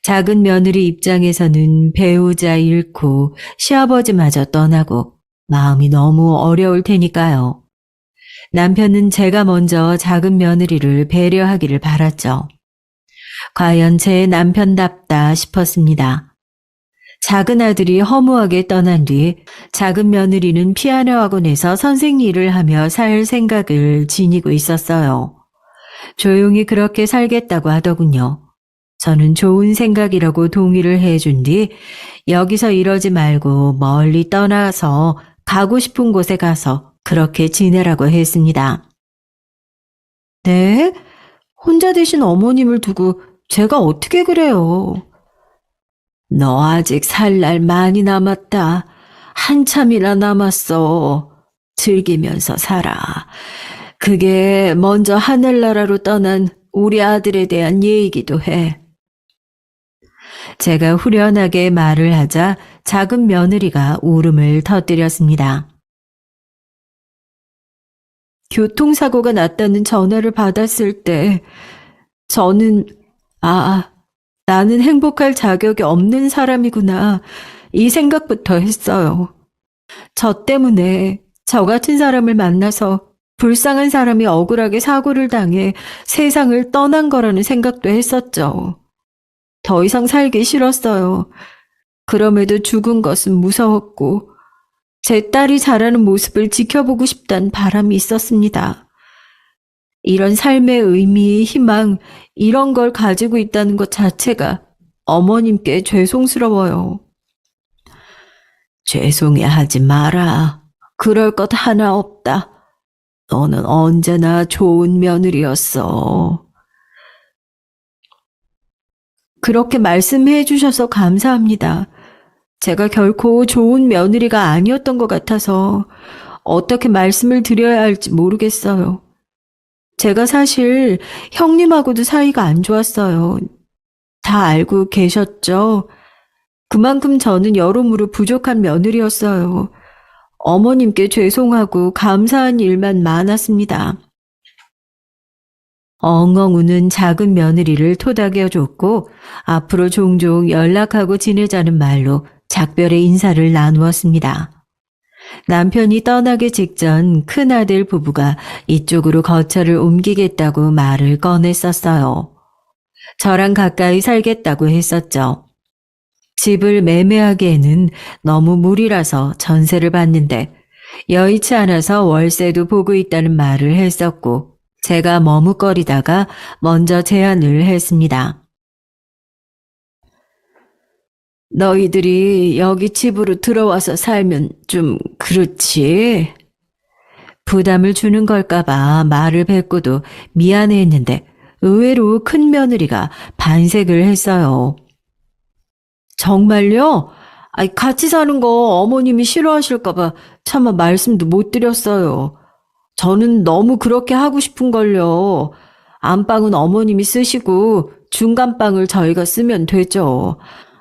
Speaker 1: 작은 며느리 입장에서는 배우자 잃고 시아버지마저 떠나고 마음이 너무 어려울 테니까요. 남편은 제가 먼저 작은 며느리를 배려하기를 바랐죠. 과연 제 남편답다 싶었습니다. 작은 아들이 허무하게 떠난 뒤 작은 며느리는 피아노 학원에서 선생 일을 하며 살 생각을 지니고 있었어요. 조용히 그렇게 살겠다고 하더군요. 저는 좋은 생각이라고 동의를 해준 뒤 여기서 이러지 말고 멀리 떠나서 가고 싶은 곳에 가서 그렇게 지내라고 했습니다. 네? 혼자 되신 어머님을 두고 제가 어떻게 그래요? 너 아직 살 날 많이 남았다. 한참이나 남았어. 즐기면서 살아. 그게 먼저 하늘나라로 떠난 우리 아들에 대한 예의이기도 해. 제가 후련하게 말을 하자 작은 며느리가 울음을 터뜨렸습니다. 교통사고가 났다는 전화를 받았을 때 저는 나는 행복할 자격이 없는 사람이구나 이 생각부터 했어요. 저 때문에 저 같은 사람을 만나서 불쌍한 사람이 억울하게 사고를 당해 세상을 떠난 거라는 생각도 했었죠. 더 이상 살기 싫었어요. 그럼에도 죽은 것은 무서웠고 제 딸이 자라는 모습을 지켜보고 싶다는 바람이 있었습니다. 이런 삶의 의미, 희망, 이런 걸 가지고 있다는 것 자체가 어머님께 죄송스러워요. 죄송해 하지 마라. 그럴 것 하나 없다. 너는 언제나 좋은 며느리였어. 그렇게 말씀해 주셔서 감사합니다. 제가 결코 좋은 며느리가 아니었던 것 같아서 어떻게 말씀을 드려야 할지 모르겠어요. 제가 사실 형님하고도 사이가 안 좋았어요. 다 알고 계셨죠? 그만큼 저는 여러모로 부족한 며느리였어요. 어머님께 죄송하고 감사한 일만 많았습니다. 엉엉 우는 작은 며느리를 토닥여줬고 앞으로 종종 연락하고 지내자는 말로 작별의 인사를 나누었습니다. 남편이 떠나기 직전 큰아들 부부가 이쪽으로 거처를 옮기겠다고 말을 꺼냈었어요. 저랑 가까이 살겠다고 했었죠. 집을 매매하기에는 너무 무리라서 전세를 받는데 여의치 않아서 월세도 보고 있다는 말을 했었고 제가 머뭇거리다가 먼저 제안을 했습니다. 너희들이 여기 집으로 들어와서 살면 좀 그렇지. 부담을 주는 걸까봐 말을 뱉고도 미안해했는데 의외로 큰 며느리가 반색을 했어요. 정말요? 같이 사는 거 어머님이 싫어하실까봐 차마 말씀도 못 드렸어요. 저는 너무 그렇게 하고 싶은걸요. 안방은 어머님이 쓰시고 중간방을 저희가 쓰면 되죠.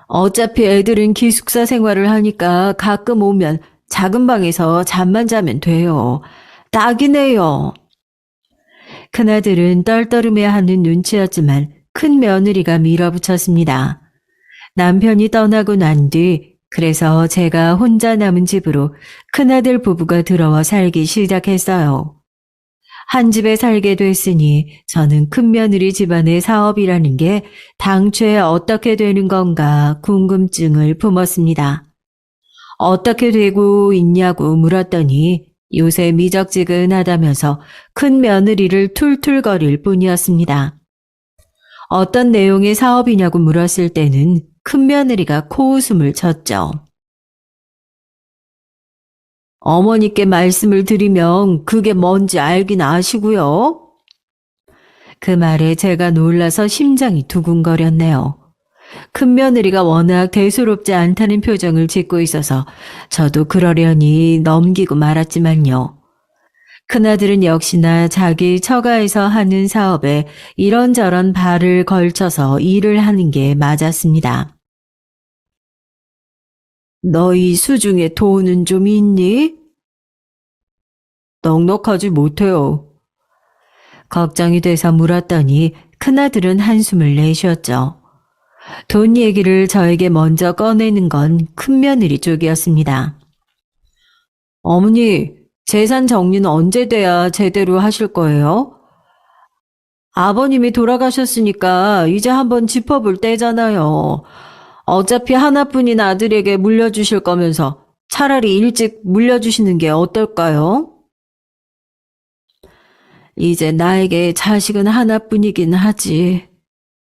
Speaker 1: 어차피 애들은 기숙사 생활을 하니까 가끔 오면 작은 방에서 잠만 자면 돼요. 딱이네요. 큰아들은 떨떠름해하는 눈치였지만 큰 며느리가 밀어붙였습니다. 남편이 떠나고 난 뒤 그래서 제가 혼자 남은 집으로 큰아들 부부가 들어와 살기 시작했어요. 한 집에 살게 됐으니 저는 큰며느리 집안의 사업이라는 게 당초에 어떻게 되는 건가 궁금증을 품었습니다. 어떻게 되고 있냐고 물었더니 요새 미적지근하다면서 큰며느리를 툴툴거릴 뿐이었습니다. 어떤 내용의 사업이냐고 물었을 때는 큰며느리가 코웃음을 쳤죠. 어머니께 말씀을 드리면 그게 뭔지 알긴 아시고요. 그 말에 제가 놀라서 심장이 두근거렸네요. 큰며느리가 워낙 대수롭지 않다는 표정을 짓고 있어서 저도 그러려니 넘기고 말았지만요. 큰아들은 역시나 자기 처가에서 하는 사업에 이런저런 발을 걸쳐서 일을 하는 게 맞았습니다. 너희 수중에 돈은 좀 있니? 넉넉하지 못해요. 걱정이 돼서 물었더니 큰아들은 한숨을 내쉬었죠. 돈 얘기를 저에게 먼저 꺼내는 건 큰며느리 쪽이었습니다. 어머니, 재산 정리는 언제 돼야 제대로 하실 거예요? 아버님이 돌아가셨으니까 이제 한번 짚어볼 때잖아요. 어차피 하나뿐인 아들에게 물려주실 거면서 차라리 일찍 물려주시는 게 어떨까요? 이제 나에게 자식은 하나뿐이긴 하지.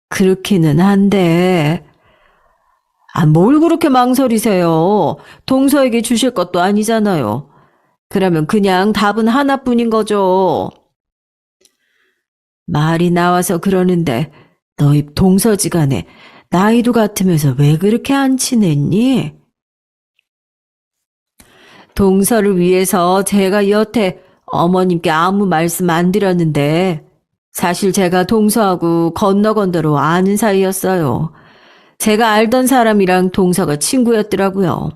Speaker 1: 그렇기는 한데. 뭘 그렇게 망설이세요? 동서에게 주실 것도 아니잖아요. 그러면 그냥 답은 하나뿐인 거죠. 말이 나와서 그러는데 너희 동서지간에 나이도 같으면서 왜 그렇게 안 친했니? 동서를 위해서 제가 여태 어머님께 아무 말씀 안 드렸는데 사실 제가 동서하고 건너건너로 아는 사이였어요. 제가 알던 사람이랑 동서가 친구였더라고요.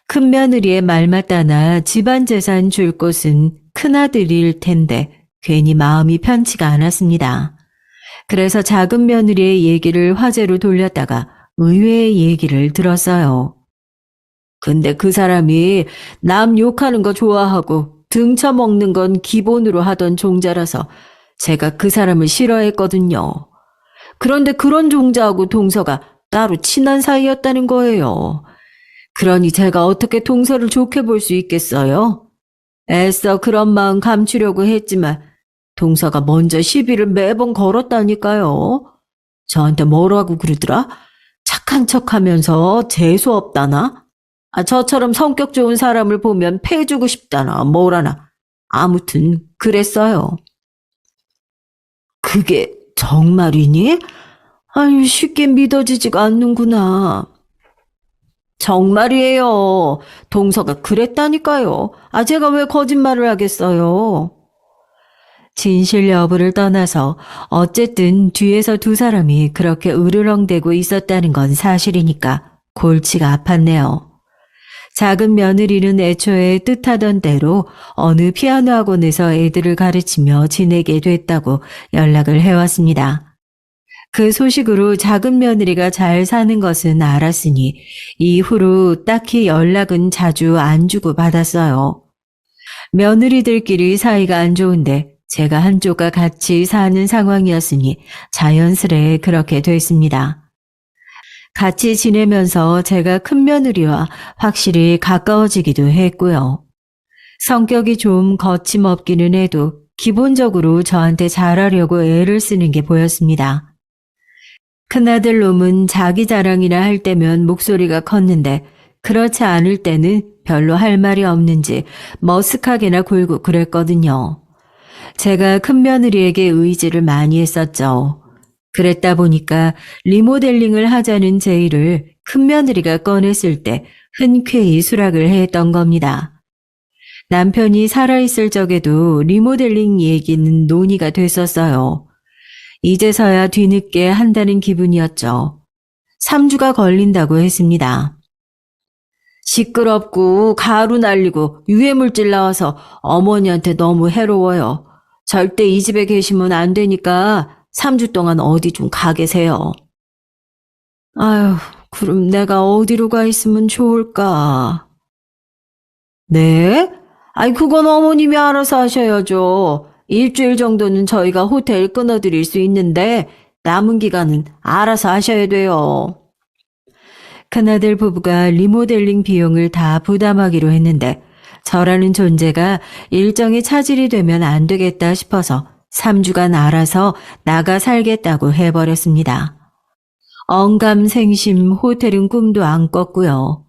Speaker 1: 큰며느리의 말 맞다나 집안 재산 줄 곳은 큰아들일 텐데 괜히 마음이 편치가 않았습니다. 그래서 작은 며느리의 얘기를 화제로 돌렸다가 의외의 얘기를 들었어요. 근데 그 사람이 남 욕하는 거 좋아하고 등쳐먹는 건 기본으로 하던 종자라서 제가 그 사람을 싫어했거든요. 그런데 그런 종자하고 동서가 따로 친한 사이였다는 거예요. 그러니 제가 어떻게 동서를 좋게 볼 수 있겠어요? 애써 그런 마음 감추려고 했지만 동서가 먼저 시비를 매번 걸었다니까요. 저한테 뭐라고 그러더라? 착한 척하면서 재수없다나? 저처럼 성격 좋은 사람을 보면 패주고 싶다나 뭐라나. 아무튼 그랬어요. 그게 정말이니? 아유, 쉽게 믿어지지가 않는구나. 정말이에요. 동서가 그랬다니까요. 제가 왜 거짓말을 하겠어요? 진실 여부를 떠나서 어쨌든 뒤에서 두 사람이 그렇게 으르렁대고 있었다는 건 사실이니까 골치가 아팠네요. 작은 며느리는 애초에 뜻하던 대로 어느 피아노 학원에서 애들을 가르치며 지내게 됐다고 연락을 해왔습니다. 그 소식으로 작은 며느리가 잘 사는 것은 알았으니 이후로 딱히 연락은 자주 안 주고 받았어요. 며느리들끼리 사이가 안 좋은데 제가 한쪽과 같이 사는 상황이었으니 자연스레 그렇게 됐습니다. 같이 지내면서 제가 큰 며느리와 확실히 가까워지기도 했고요. 성격이 좀 거침없기는 해도 기본적으로 저한테 잘하려고 애를 쓰는 게 보였습니다. 큰아들 놈은 자기 자랑이나 할 때면 목소리가 컸는데 그렇지 않을 때는 별로 할 말이 없는지 머쓱하게나 굴고 그랬거든요. 제가 큰며느리에게 의지를 많이 했었죠. 그랬다 보니까 리모델링을 하자는 제의를 큰며느리가 꺼냈을 때 흔쾌히 수락을 했던 겁니다. 남편이 살아있을 적에도 리모델링 얘기는 논의가 됐었어요. 이제서야 뒤늦게 한다는 기분이었죠. 3주가 걸린다고 했습니다. 시끄럽고 가루 날리고 유해물질 나와서 어머니한테 너무 해로워요. 절대 이 집에 계시면 안 되니까 3주 동안 어디 좀 가 계세요. 아휴, 그럼 내가 어디로 가 있으면 좋을까? 네? 그건 어머님이 알아서 하셔야죠. 일주일 정도는 저희가 호텔 끊어드릴 수 있는데 남은 기간은 알아서 하셔야 돼요. 큰아들 부부가 리모델링 비용을 다 부담하기로 했는데 저라는 존재가 일정이 차질이 되면 안 되겠다 싶어서 3주간 알아서 나가 살겠다고 해버렸습니다. 언감생심 호텔은 꿈도 안 꿨고요.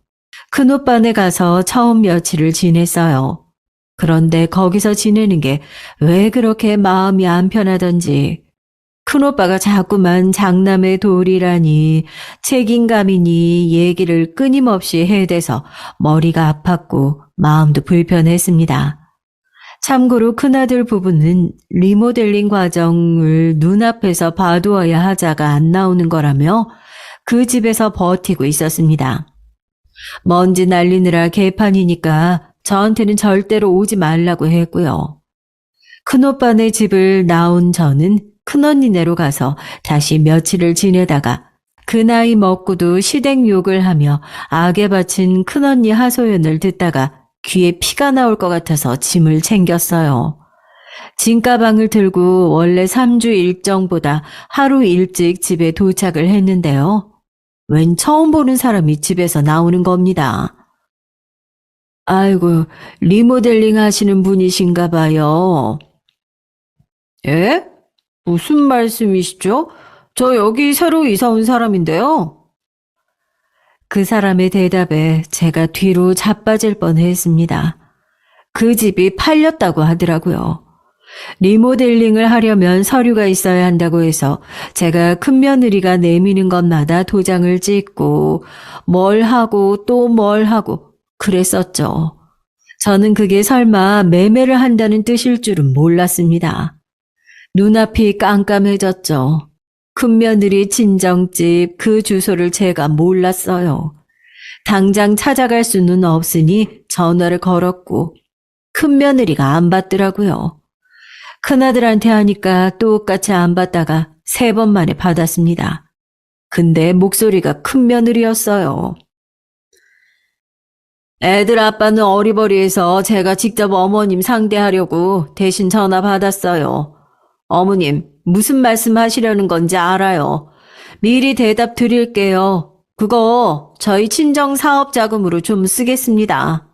Speaker 1: 큰오빠네 가서 처음 며칠을 지냈어요. 그런데 거기서 지내는 게 왜 그렇게 마음이 안 편하던지 큰오빠가 자꾸만 장남의 도리라니 책임감이니 얘기를 끊임없이 해대서 머리가 아팠고 마음도 불편했습니다. 참고로 큰아들 부부는 리모델링 과정을 눈앞에서 봐두어야 하자가 안 나오는 거라며 그 집에서 버티고 있었습니다. 먼지 날리느라 개판이니까 저한테는 절대로 오지 말라고 했고요. 큰오빠네 집을 나온 저는 큰언니네로 가서 다시 며칠을 지내다가 그 나이 먹고도 시댁 욕을 하며 악에 바친 큰언니 하소연을 듣다가 귀에 피가 나올 것 같아서 짐을 챙겼어요. 짐가방을 들고 원래 3주 일정보다 하루 일찍 집에 도착을 했는데요. 웬 처음 보는 사람이 집에서 나오는 겁니다. 아이고, 리모델링 하시는 분이신가 봐요. 예? 무슨 말씀이시죠? 저 여기 새로 이사 온 사람인데요. 그 사람의 대답에 제가 뒤로 자빠질 뻔했습니다. 그 집이 팔렸다고 하더라고요. 리모델링을 하려면 서류가 있어야 한다고 해서 제가 큰며느리가 내미는 것마다 도장을 찍고 뭘 하고 또 뭘 하고 그랬었죠. 저는 그게 설마 매매를 한다는 뜻일 줄은 몰랐습니다. 눈앞이 깜깜해졌죠. 큰며느리 친정집 그 주소를 제가 몰랐어요. 당장 찾아갈 수는 없으니 전화를 걸었고 큰 며느리가 안 받더라고요. 큰아들한테 하니까 똑같이 안 받다가 3번 만에 받았습니다. 근데 목소리가 큰 며느리였어요. 애들 아빠는 어리버리해서 제가 직접 어머님 상대하려고 대신 전화 받았어요. 어머님, 무슨 말씀 하시려는 건지 알아요. 미리 대답 드릴게요. 그거 저희 친정 사업 자금으로 좀 쓰겠습니다.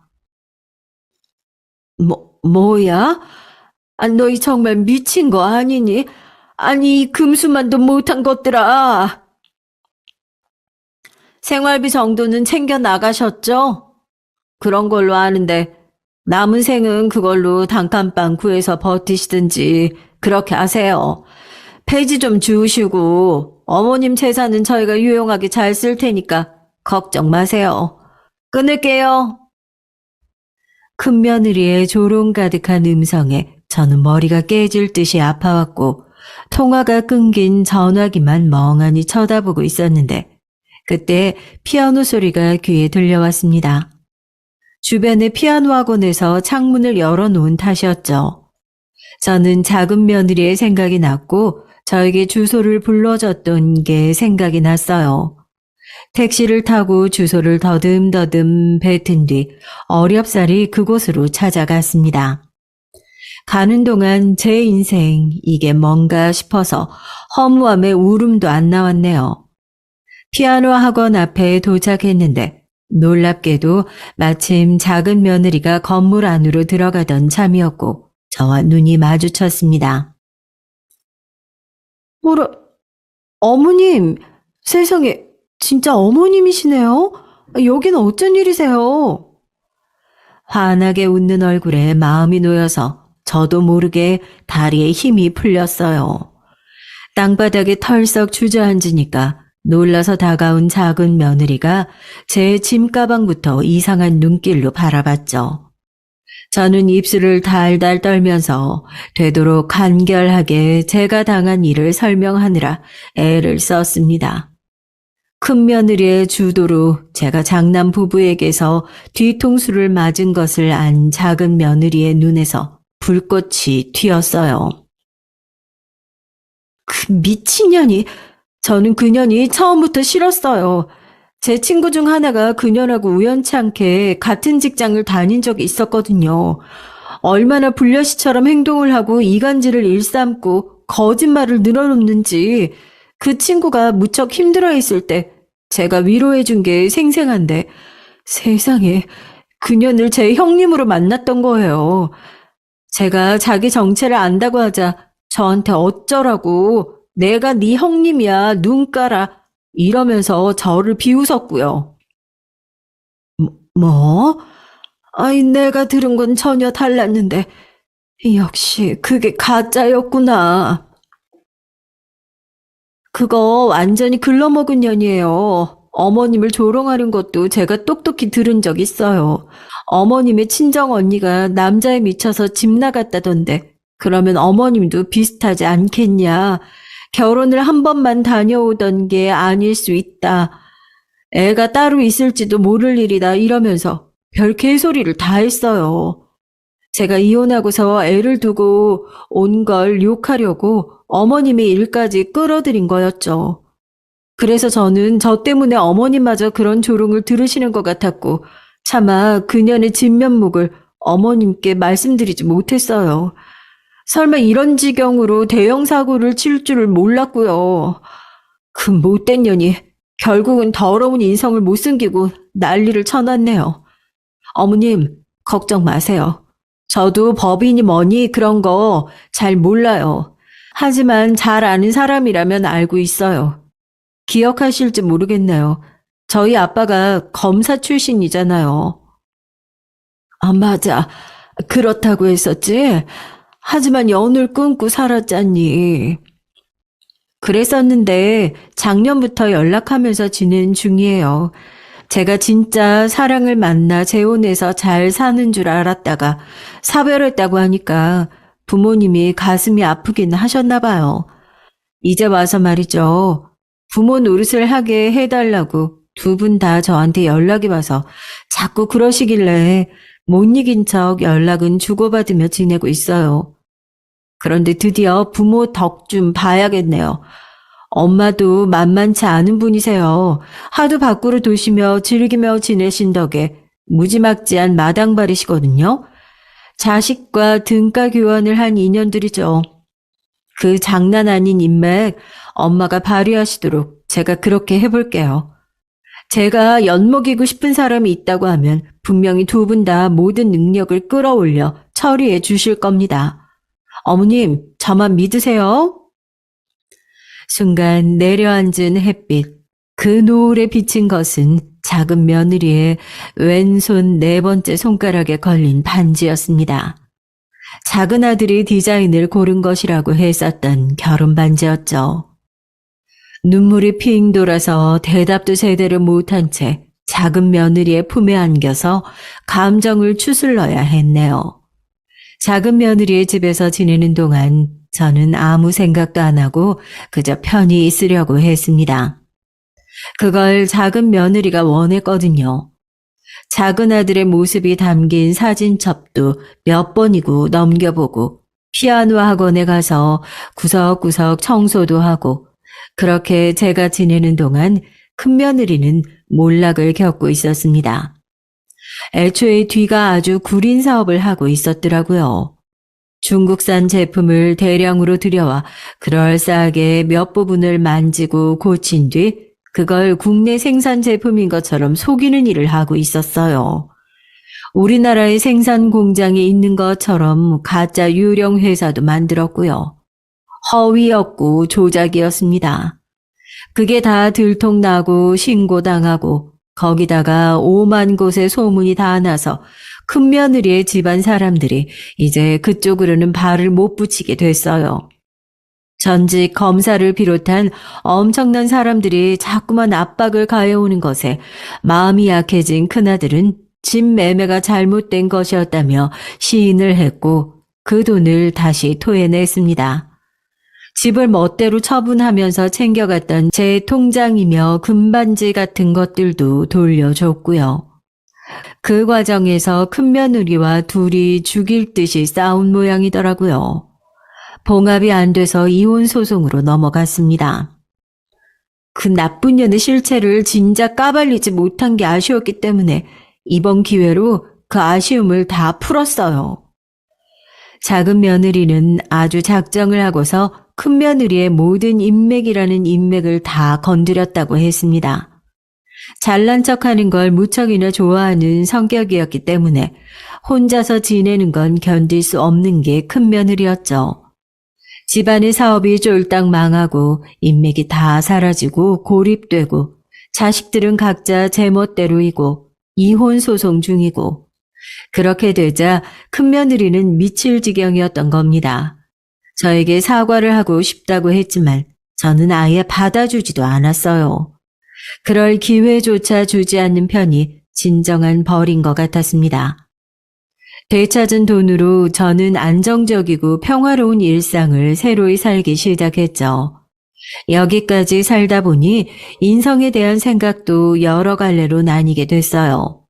Speaker 1: 뭐야? 아, 너희 정말 미친 거 아니니? 아니, 이 금수만도 못한 것들아. 생활비 정도는 챙겨 나가셨죠? 그런 걸로 아는데 남은 생은 그걸로 단칸방 구해서 버티시든지 그렇게 하세요. 폐지 좀 주우시고 어머님 재산은 저희가 유용하게 잘 쓸 테니까 걱정 마세요. 끊을게요. 큰며느리의 조롱 가득한 음성에 저는 머리가 깨질 듯이 아파왔고 통화가 끊긴 전화기만 멍하니 쳐다보고 있었는데 그때 피아노 소리가 귀에 들려왔습니다. 주변의 피아노 학원에서 창문을 열어놓은 탓이었죠. 저는 작은 며느리의 생각이 났고 저에게 주소를 불러줬던 게 생각이 났어요. 택시를 타고 주소를 더듬더듬 뱉은 뒤 어렵사리 그곳으로 찾아갔습니다. 가는 동안 제 인생 이게 뭔가 싶어서 허무함에 울음도 안 나왔네요. 피아노 학원 앞에 도착했는데 놀랍게도 마침 작은 며느리가 건물 안으로 들어가던 참이었고 저와 눈이 마주쳤습니다. 뭐라, 어머님, 세상에 진짜 어머님이시네요? 여기는 어쩐 일이세요? 환하게 웃는 얼굴에 마음이 놓여서 저도 모르게 다리에 힘이 풀렸어요. 땅바닥에 털썩 주저앉으니까 놀라서 다가온 작은 며느리가 제 짐가방부터 이상한 눈길로 바라봤죠. 저는 입술을 달달 떨면서 되도록 간결하게 제가 당한 일을 설명하느라 애를 썼습니다. 큰 며느리의 주도로 제가 장남 부부에게서 뒤통수를 맞은 것을 안 작은 며느리의 눈에서 불꽃이 튀었어요. 그 미친년이, 저는 그년이 처음부터 싫었어요. 제 친구 중 하나가 그년하고 우연치 않게 같은 직장을 다닌 적이 있었거든요. 얼마나 불려시처럼 행동을 하고 이간질을 일삼고 거짓말을 늘어놓는지 그 친구가 무척 힘들어 있을 때 제가 위로해 준 게 생생한데 세상에 그년을 제 형님으로 만났던 거예요. 제가 자기 정체를 안다고 하자 저한테 어쩌라고 내가 네 형님이야 눈 깔아 이러면서 저를 비웃었고요. 뭐? 아이 내가 들은 건 전혀 달랐는데 역시 그게 가짜였구나. 그거 완전히 글러먹은 년이에요. 어머님을 조롱하는 것도 제가 똑똑히 들은 적 있어요. 어머님의 친정 언니가 남자에 미쳐서 집 나갔다던데 그러면 어머님도 비슷하지 않겠냐. 결혼을 한 번만 다녀오던 게 아닐 수 있다. 애가 따로 있을지도 모를 일이다 이러면서 별 개소리를 다 했어요. 제가 이혼하고서 애를 두고 온 걸 욕하려고 어머님의 일까지 끌어들인 거였죠. 그래서 저는 저 때문에 어머님마저 그런 조롱을 들으시는 것 같았고 차마 그년의 진면목을 어머님께 말씀드리지 못했어요. 설마 이런 지경으로 대형 사고를 칠 줄을 몰랐고요. 그 못된 년이 결국은 더러운 인성을 못 숨기고 난리를 쳐놨네요. 어머님, 걱정 마세요. 저도 법이니 뭐니 그런 거 잘 몰라요. 하지만 잘 아는 사람이라면 알고 있어요. 기억하실지 모르겠네요. 저희 아빠가 검사 출신이잖아요. 아, 맞아. 그렇다고 했었지. 하지만 연을 끊고 살았잖니. 그랬었는데 작년부터 연락하면서 지낸 중이에요. 제가 진짜 사랑을 만나 재혼해서 잘 사는 줄 알았다가 사별했다고 하니까 부모님이 가슴이 아프긴 하셨나 봐요. 이제 와서 말이죠. 부모 노릇을 하게 해달라고 두 분 다 저한테 연락이 와서 자꾸 그러시길래 못 이긴 척 연락은 주고받으며 지내고 있어요. 그런데 드디어 부모 덕 좀 봐야겠네요. 엄마도 만만치 않은 분이세요. 하도 밖으로 도시며 즐기며 지내신 덕에 무지막지한 마당발이시거든요. 자식과 등가 교환을 한 인연들이죠. 그 장난 아닌 인맥 엄마가 발휘하시도록 제가 그렇게 해볼게요. 제가 엿먹이고 싶은 사람이 있다고 하면 분명히 두 분 다 모든 능력을 끌어올려 처리해 주실 겁니다. 어머님, 저만 믿으세요. 순간 내려앉은 햇빛, 그 노을에 비친 것은 작은 며느리의 왼손 네 번째 손가락에 걸린 반지였습니다. 작은 아들이 디자인을 고른 것이라고 했었던 결혼 반지였죠. 눈물이 핑 돌아서 대답도 제대로 못한 채 작은 며느리의 품에 안겨서 감정을 추슬러야 했네요. 작은 며느리의 집에서 지내는 동안 저는 아무 생각도 안 하고 그저 편히 있으려고 했습니다. 그걸 작은 며느리가 원했거든요. 작은 아들의 모습이 담긴 사진첩도 몇 번이고 넘겨보고 피아노 학원에 가서 구석구석 청소도 하고 그렇게 제가 지내는 동안 큰며느리는 몰락을 겪고 있었습니다. 애초에 뒤가 아주 구린 사업을 하고 있었더라고요. 중국산 제품을 대량으로 들여와 그럴싸하게 몇 부분을 만지고 고친 뒤 그걸 국내 생산 제품인 것처럼 속이는 일을 하고 있었어요. 우리나라에 생산 공장이 있는 것처럼 가짜 유령 회사도 만들었고요. 허위였고 조작이었습니다. 그게 다 들통나고 신고당하고 거기다가 5만 곳의 소문이 다 나서 큰며느리의 집안 사람들이 이제 그쪽으로는 발을 못 붙이게 됐어요. 전직 검사를 비롯한 엄청난 사람들이 자꾸만 압박을 가해오는 것에 마음이 약해진 큰아들은 집 매매가 잘못된 것이었다며 시인을 했고 그 돈을 다시 토해냈습니다. 집을 멋대로 처분하면서 챙겨갔던 제 통장이며 금반지 같은 것들도 돌려줬고요. 그 과정에서 큰며느리와 둘이 죽일 듯이 싸운 모양이더라고요. 봉합이 안 돼서 이혼 소송으로 넘어갔습니다. 그 나쁜 년의 실체를 진작 까발리지 못한 게 아쉬웠기 때문에 이번 기회로 그 아쉬움을 다 풀었어요. 작은 며느리는 아주 작정을 하고서 큰며느리의 모든 인맥이라는 인맥을 다 건드렸다고 했습니다. 잘난 척하는 걸 무척이나 좋아하는 성격이었기 때문에 혼자서 지내는 건 견딜 수 없는 게 큰며느리였죠. 집안의 사업이 쫄딱 망하고 인맥이 다 사라지고 고립되고 자식들은 각자 제멋대로이고 이혼 소송 중이고 그렇게 되자 큰며느리는 미칠 지경이었던 겁니다. 저에게 사과를 하고 싶다고 했지만 저는 아예 받아주지도 않았어요. 그럴 기회조차 주지 않는 편이 진정한 벌인 것 같았습니다. 되찾은 돈으로 저는 안정적이고 평화로운 일상을 새로이 살기 시작했죠. 여기까지 살다 보니 인성에 대한 생각도 여러 갈래로 나뉘게 됐어요.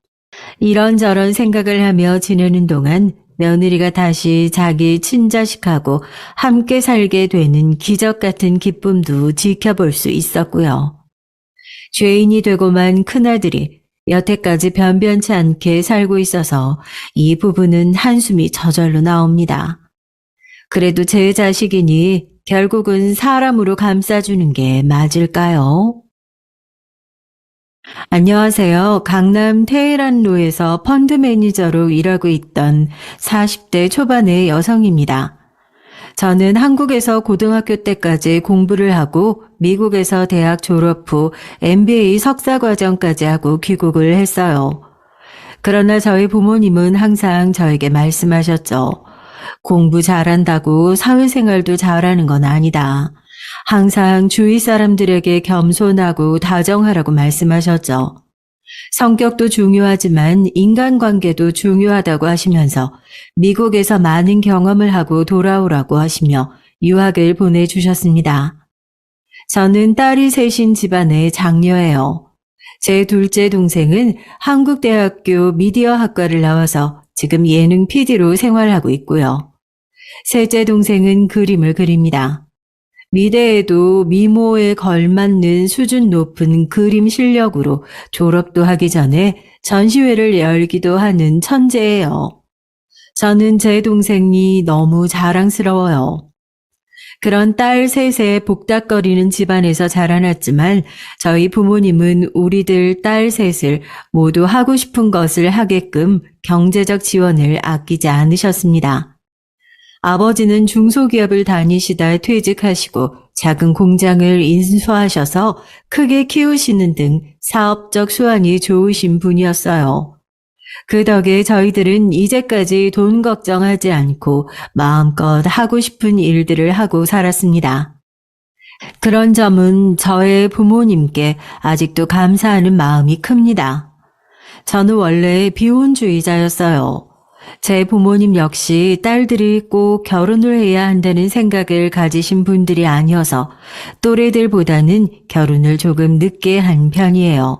Speaker 1: 이런저런 생각을 하며 지내는 동안 며느리가 다시 자기 친자식하고 함께 살게 되는 기적 같은 기쁨도 지켜볼 수 있었고요. 죄인이 되고만 큰아들이 여태까지 변변치 않게 살고 있어서 이 부분은 한숨이 저절로 나옵니다. 그래도 제 자식이니 결국은 사람으로 감싸주는 게 맞을까요? 안녕하세요. 강남 테헤란로에서 펀드 매니저로 일하고 있던 40대 초반의 여성입니다. 저는 한국에서 고등학교 때까지 공부를 하고 미국에서 대학 졸업 후 MBA 석사 과정까지 하고 귀국을 했어요. 그러나 저희 부모님은 항상 저에게 말씀하셨죠. 공부 잘한다고 사회생활도 잘하는 건 아니다. 항상 주위 사람들에게 겸손하고 다정하라고 말씀하셨죠. 성격도 중요하지만 인간관계도 중요하다고 하시면서 미국에서 많은 경험을 하고 돌아오라고 하시며 유학을 보내주셨습니다. 저는 딸이 셋인 집안의 장녀예요. 제 둘째 동생은 한국대학교 미디어학과를 나와서 지금 예능 PD로 생활하고 있고요. 셋째 동생은 그림을 그립니다. 미대에도 미모에 걸맞는 수준 높은 그림 실력으로 졸업도 하기 전에 전시회를 열기도 하는 천재예요. 저는 제 동생이 너무 자랑스러워요. 그런 딸 셋에 복닥거리는 집안에서 자라났지만 저희 부모님은 우리들 딸 셋을 모두 하고 싶은 것을 하게끔 경제적 지원을 아끼지 않으셨습니다. 아버지는 중소기업을 다니시다 퇴직하시고 작은 공장을 인수하셔서 크게 키우시는 등 사업적 수완이 좋으신 분이었어요. 그 덕에 저희들은 이제까지 돈 걱정하지 않고 마음껏 하고 싶은 일들을 하고 살았습니다. 그런 점은 저의 부모님께 아직도 감사하는 마음이 큽니다. 저는 원래 비혼주의자였어요. 제 부모님 역시 딸들이 꼭 결혼을 해야 한다는 생각을 가지신 분들이 아니어서 또래들보다는 결혼을 조금 늦게 한 편이에요.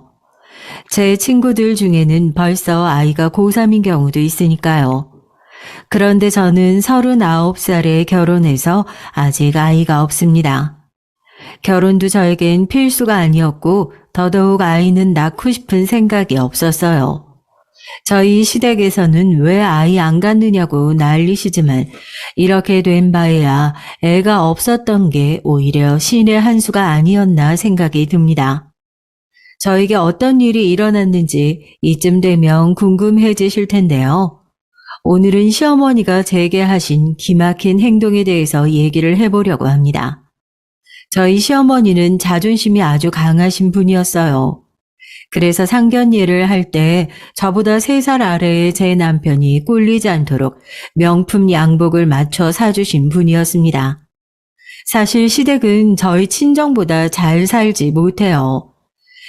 Speaker 1: 제 친구들 중에는 벌써 아이가 고3인 경우도 있으니까요. 그런데 저는 39살에 결혼해서 아직 아이가 없습니다. 결혼도 저에겐 필수가 아니었고 더더욱 아이는 낳고 싶은 생각이 없었어요. 저희 시댁에서는 왜 아이 안 갖느냐고 난리시지만 이렇게 된 바에야 애가 없었던 게 오히려 신의 한 수가 아니었나 생각이 듭니다. 저에게 어떤 일이 일어났는지 이쯤 되면 궁금해지실 텐데요. 오늘은 시어머니가 제게 하신 기막힌 행동에 대해서 얘기를 해보려고 합니다. 저희 시어머니는 자존심이 아주 강하신 분이었어요. 그래서 상견례를 할 때 저보다 3살 아래의 제 남편이 꿀리지 않도록 명품 양복을 맞춰 사주신 분이었습니다. 사실 시댁은 저희 친정보다 잘 살지 못해요.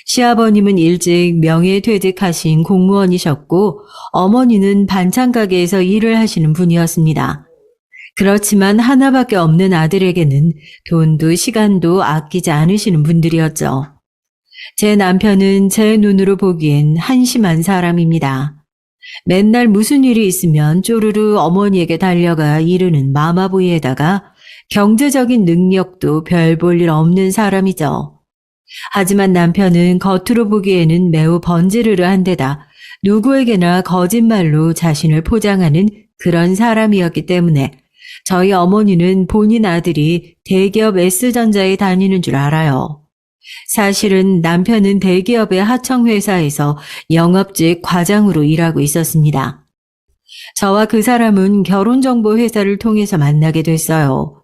Speaker 1: 시아버님은 일찍 명예퇴직하신 공무원이셨고 어머니는 반찬 가게에서 일을 하시는 분이었습니다. 그렇지만 하나밖에 없는 아들에게는 돈도 시간도 아끼지 않으시는 분들이었죠. 제 남편은 제 눈으로 보기엔 한심한 사람입니다. 맨날 무슨 일이 있으면 쪼르르 어머니에게 달려가 이르는 마마보이에다가 경제적인 능력도 별 볼 일 없는 사람이죠. 하지만 남편은 겉으로 보기에는 매우 번지르르한 데다 누구에게나 거짓말로 자신을 포장하는 그런 사람이었기 때문에 저희 어머니는 본인 아들이 대기업 S전자에 다니는 줄 알아요. 사실은 남편은 대기업의 하청회사에서 영업직 과장으로 일하고 있었습니다. 저와 그 사람은 결혼정보회사를 통해서 만나게 됐어요.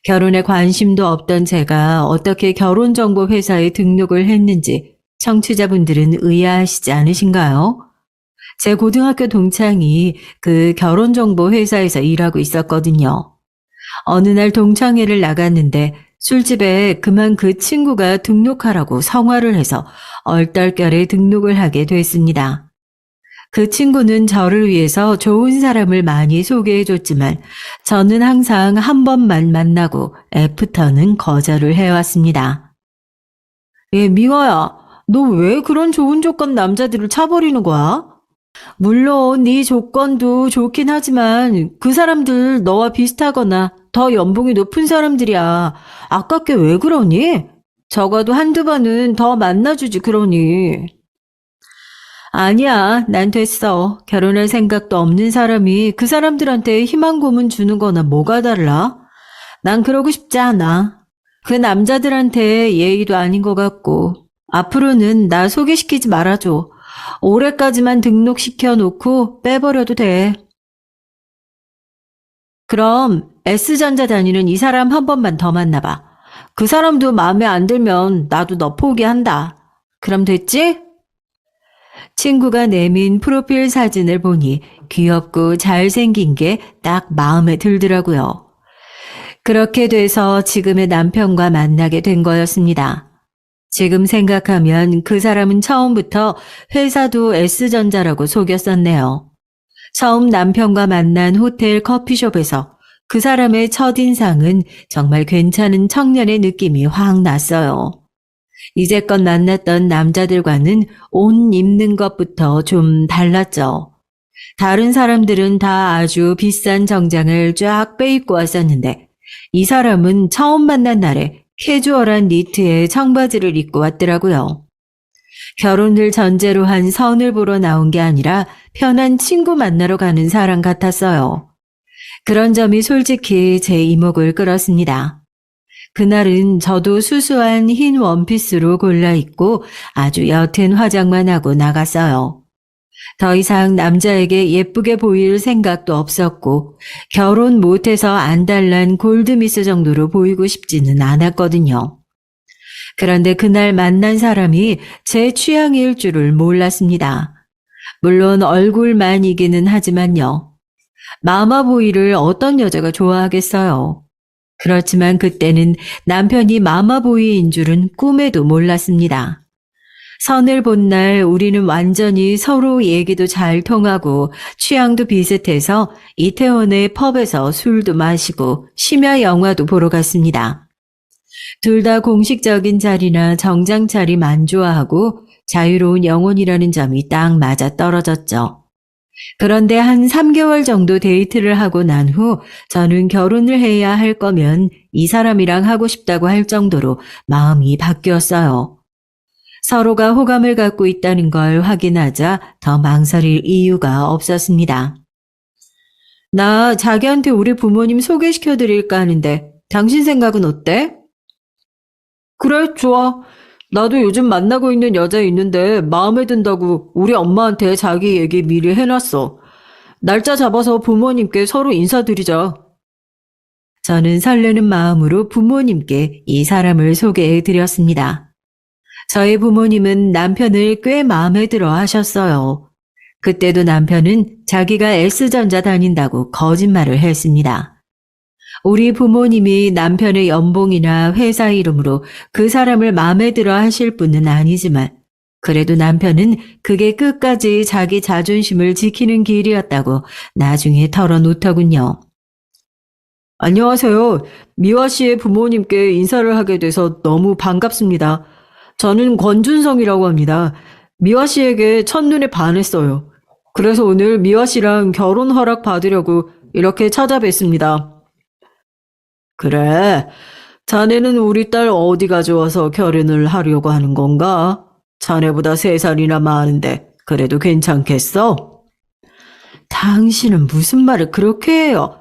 Speaker 1: 결혼에 관심도 없던 제가 어떻게 결혼정보회사에 등록을 했는지 청취자분들은 의아하시지 않으신가요? 제 고등학교 동창이 그 결혼정보회사에서 일하고 있었거든요. 어느 날 동창회를 나갔는데 술집에 그만 그 친구가 등록하라고 성화를 해서 얼떨결에 등록을 하게 됐습니다. 그 친구는 저를 위해서 좋은 사람을 많이 소개해줬지만 저는 항상 한 번만 만나고 애프터는 거절을 해왔습니다. 미화야, 너 왜 그런 좋은 조건 남자들을 차버리는 거야? 물론 네 조건도 좋긴 하지만 그 사람들 너와 비슷하거나 더 연봉이 높은 사람들이야. 아깝게 왜 그러니? 적어도 한두 번은 더 만나주지 그러니. 아니야, 난 됐어. 결혼할 생각도 없는 사람이 그 사람들한테 희망 고문 주는 거나 뭐가 달라? 난 그러고 싶지 않아. 그 남자들한테 예의도 아닌 것 같고. 앞으로는 나 소개시키지 말아줘. 올해까지만 등록시켜 놓고 빼버려도 돼. 그럼 S전자 다니는 이 사람 한 번만 더 만나봐. 그 사람도 마음에 안 들면 나도 너 포기한다. 그럼 됐지? 친구가 내민 프로필 사진을 보니 귀엽고 잘생긴 게 딱 마음에 들더라고요. 그렇게 돼서 지금의 남편과 만나게 된 거였습니다. 지금 생각하면 그 사람은 처음부터 회사도 S전자라고 속였었네요. 처음 남편과 만난 호텔 커피숍에서 그 사람의 첫인상은 정말 괜찮은 청년의 느낌이 확 났어요. 이제껏 만났던 남자들과는 옷 입는 것부터 좀 달랐죠. 다른 사람들은 다 아주 비싼 정장을 쫙 빼입고 왔었는데 이 사람은 처음 만난 날에 캐주얼한 니트에 청바지를 입고 왔더라고요. 결혼을 전제로 한 선을 보러 나온 게 아니라 편한 친구 만나러 가는 사람 같았어요. 그런 점이 솔직히 제 이목을 끌었습니다. 그날은 저도 수수한 흰 원피스로 골라 입고 아주 옅은 화장만 하고 나갔어요. 더 이상 남자에게 예쁘게 보일 생각도 없었고 결혼 못해서 안달난 골드미스 정도로 보이고 싶지는 않았거든요. 그런데 그날 만난 사람이 제 취향일 줄을 몰랐습니다. 물론 얼굴만이기는 하지만요. 마마보이를 어떤 여자가 좋아하겠어요. 그렇지만 그때는 남편이 마마보이인 줄은 꿈에도 몰랐습니다. 선을 본 날 우리는 완전히 서로 얘기도 잘 통하고 취향도 비슷해서 이태원의 펍에서 술도 마시고 심야 영화도 보러 갔습니다. 둘 다 공식적인 자리나 정장 차림 안 좋아하고 자유로운 영혼이라는 점이 딱 맞아 떨어졌죠. 그런데 한 3개월 정도 데이트를 하고 난 후 저는 결혼을 해야 할 거면 이 사람이랑 하고 싶다고 할 정도로 마음이 바뀌었어요. 서로가 호감을 갖고 있다는 걸 확인하자 더 망설일 이유가 없었습니다. 나 자기한테 우리 부모님 소개시켜 드릴까 하는데 당신 생각은 어때? 그래, 좋아. 나도 요즘 만나고 있는 여자 있는데 마음에 든다고 우리 엄마한테 자기 얘기 미리 해놨어. 날짜 잡아서 부모님께 서로 인사드리자. 저는 설레는 마음으로 부모님께 이 사람을 소개해 드렸습니다. 저희 부모님은 남편을 꽤 마음에 들어 하셨어요. 그때도 남편은 자기가 S전자 다닌다고 거짓말을 했습니다. 우리 부모님이 남편의 연봉이나 회사 이름으로 그 사람을 마음에 들어 하실 분은 아니지만 그래도 남편은 그게 끝까지 자기 자존심을 지키는 길이었다고 나중에 털어놓더군요. 안녕하세요. 미화 씨의 부모님께 인사를 하게 돼서 너무 반갑습니다. 저는 권준성이라고 합니다. 미화 씨에게 첫눈에 반했어요. 그래서 오늘 미화 씨랑 결혼 허락 받으려고 이렇게 찾아뵀습니다. 그래, 자네는 우리 딸 어디 가져와서 결혼을 하려고 하는 건가? 자네보다 3살이나 많은데 그래도 괜찮겠어? 당신은 무슨 말을 그렇게 해요?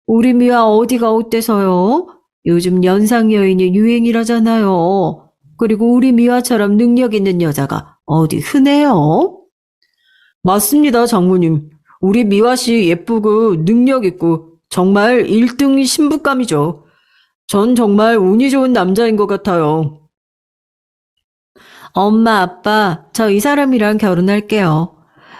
Speaker 1: 우리 미화 어디가 어때서요? 요즘 연상 여인이 유행이라잖아요. 그리고 우리 미화처럼 능력 있는 여자가 어디 흔해요? 맞습니다, 장모님. 우리 미화 씨 예쁘고 능력 있고 정말 1등 신부감이죠. 전 정말 운이 좋은 남자인 것 같아요. 엄마, 아빠, 저 이 사람이랑 결혼할게요.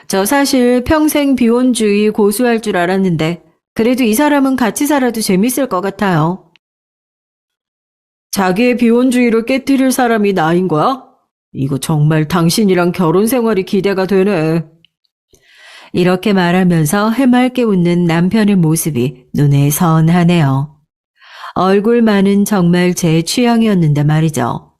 Speaker 1: 저 사실 평생 비혼주의 고수할 줄 알았는데 그래도 이 사람은 같이 살아도 재밌을 것 같아요. 자기의 비혼주의를 깨뜨릴 사람이 나인 거야? 이거 정말 당신이랑 결혼 생활이 기대가 되네. 이렇게 말하면서 해맑게 웃는 남편의 모습이 눈에 선하네요. 얼굴만은 정말 제 취향이었는데 말이죠.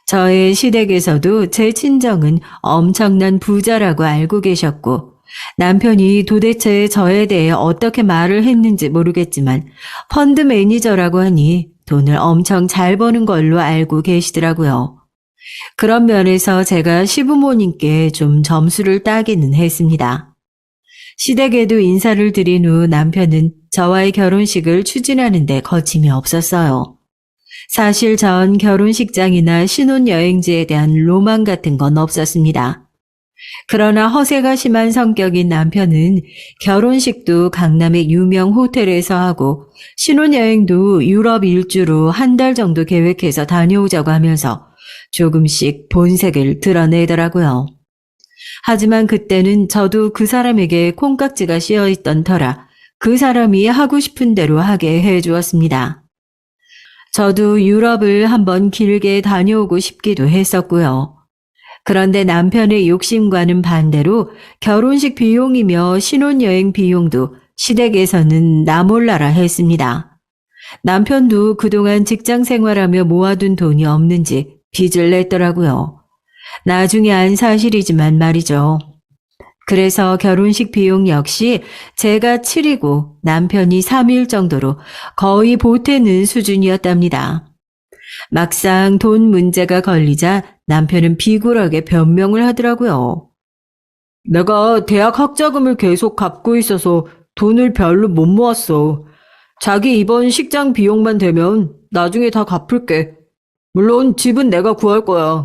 Speaker 1: 저의 시댁에서도 제 친정은 엄청난 부자라고 알고 계셨고 남편이 도대체 저에 대해 어떻게 말을 했는지 모르겠지만 펀드 매니저라고 하니 돈을 엄청 잘 버는 걸로 알고 계시더라고요. 그런 면에서 제가 시부모님께 좀 점수를 따기는 했습니다. 시댁에도 인사를 드린 후 남편은 저와의 결혼식을 추진하는 데 거침이 없었어요. 사실 전 결혼식장이나 신혼여행지에 대한 로망 같은 건 없었습니다. 그러나 허세가 심한 성격인 남편은 결혼식도 강남의 유명 호텔에서 하고 신혼여행도 유럽 일주로 한 달 정도 계획해서 다녀오자고 하면서 조금씩 본색을 드러내더라고요. 하지만 그때는 저도 그 사람에게 콩깍지가 씌어있던 터라 그 사람이 하고 싶은 대로 하게 해주었습니다. 저도 유럽을 한번 길게 다녀오고 싶기도 했었고요. 그런데 남편의 욕심과는 반대로 결혼식 비용이며 신혼여행 비용도 시댁에서는 나 몰라라 했습니다. 남편도 그동안 직장 생활하며 모아둔 돈이 없는지 빚을 냈더라고요. 나중에 안 사실이지만 말이죠. 그래서 결혼식 비용 역시 제가 치르고 남편이 3일 정도로 거의 보태는 수준이었답니다. 막상 돈 문제가 걸리자 남편은 비굴하게 변명을 하더라고요. 내가 대학 학자금을 계속 갚고 있어서 돈을 별로 못 모았어. 자기 이번 식장 비용만 되면 나중에 다 갚을게. 물론 집은 내가 구할 거야.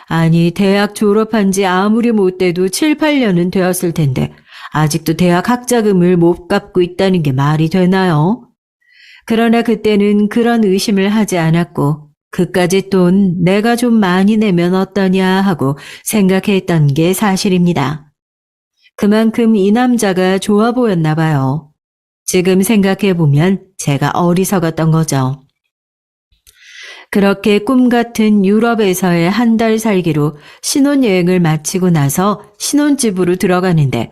Speaker 1: 아니, 대학 졸업한 지 아무리 못돼도 7, 8년은 되었을 텐데 아직도 대학 학자금을 못 갚고 있다는 게 말이 되나요? 그러나 그때는 그런 의심을 하지 않았고 그까짓 돈 내가 좀 많이 내면 어떠냐 하고 생각했던 게 사실입니다. 그만큼 이 남자가 좋아 보였나 봐요. 지금 생각해보면 제가 어리석었던 거죠. 그렇게 꿈 같은 유럽에서의 한 달 살기로 신혼여행을 마치고 나서 신혼집으로 들어가는데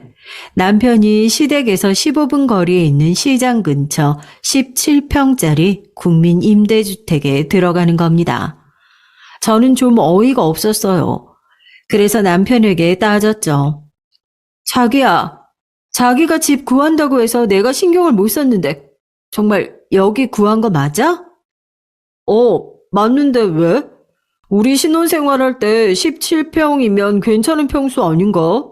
Speaker 1: 남편이 시댁에서 15분 거리에 있는 시장 근처 17평짜리 국민 임대주택에 들어가는 겁니다. 저는 좀 어이가 없었어요. 그래서 남편에게 따졌죠. 자기야, 자기가 집 구한다고 해서 내가 신경을 못 썼는데 정말 여기 구한 거 맞아? 맞는데 왜? 우리 신혼생활할 때 17평이면 괜찮은 평수 아닌가?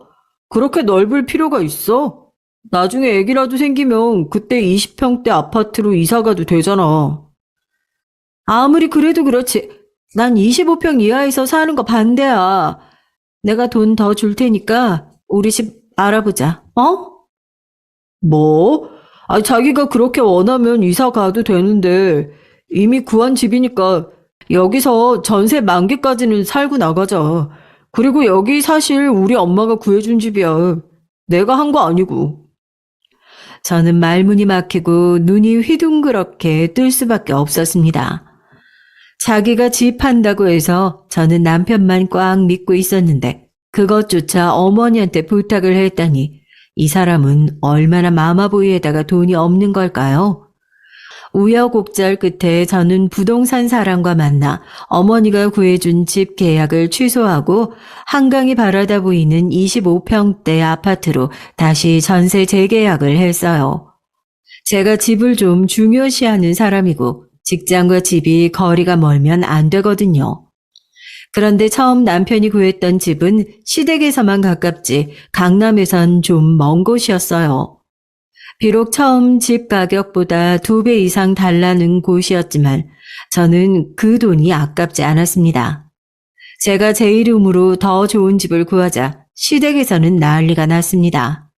Speaker 1: 그렇게 넓을 필요가 있어? 나중에 애기라도 생기면 그때 20평대 아파트로 이사가도 되잖아. 아무리 그래도 그렇지. 난 25평 이하에서 사는 거 반대야. 내가 돈 더 줄 테니까 우리 집 알아보자. 뭐? 자기가 그렇게 원하면 이사 가도 되는데 이미 구한 집이니까 여기서 전세 만기까지는 살고 나가자. 그리고 여기 사실 우리 엄마가 구해준 집이야. 내가 한 거 아니고. 저는 말문이 막히고 눈이 휘둥그렇게 뜰 수밖에 없었습니다. 자기가 집 한다고 해서 저는 남편만 꽉 믿고 있었는데 그것조차 어머니한테 부탁을 했다니 이 사람은 얼마나 마마보이에다가 돈이 없는 걸까요? 우여곡절 끝에 저는 부동산 사람과 만나 어머니가 구해준 집 계약을 취소하고 한강이 바라다 보이는 25평대 아파트로 다시 전세 재계약을 했어요. 제가 집을 좀 중요시하는 사람이고 직장과 집이 거리가 멀면 안 되거든요. 그런데 처음 남편이 구했던 집은 시댁에서만 가깝지 강남에선 좀 먼 곳이었어요. 비록 처음 집 가격보다 2배 이상 달라는 곳이었지만 저는 그 돈이 아깝지 않았습니다. 제가 제 이름으로 더 좋은 집을 구하자 시댁에서는 난리가 났습니다.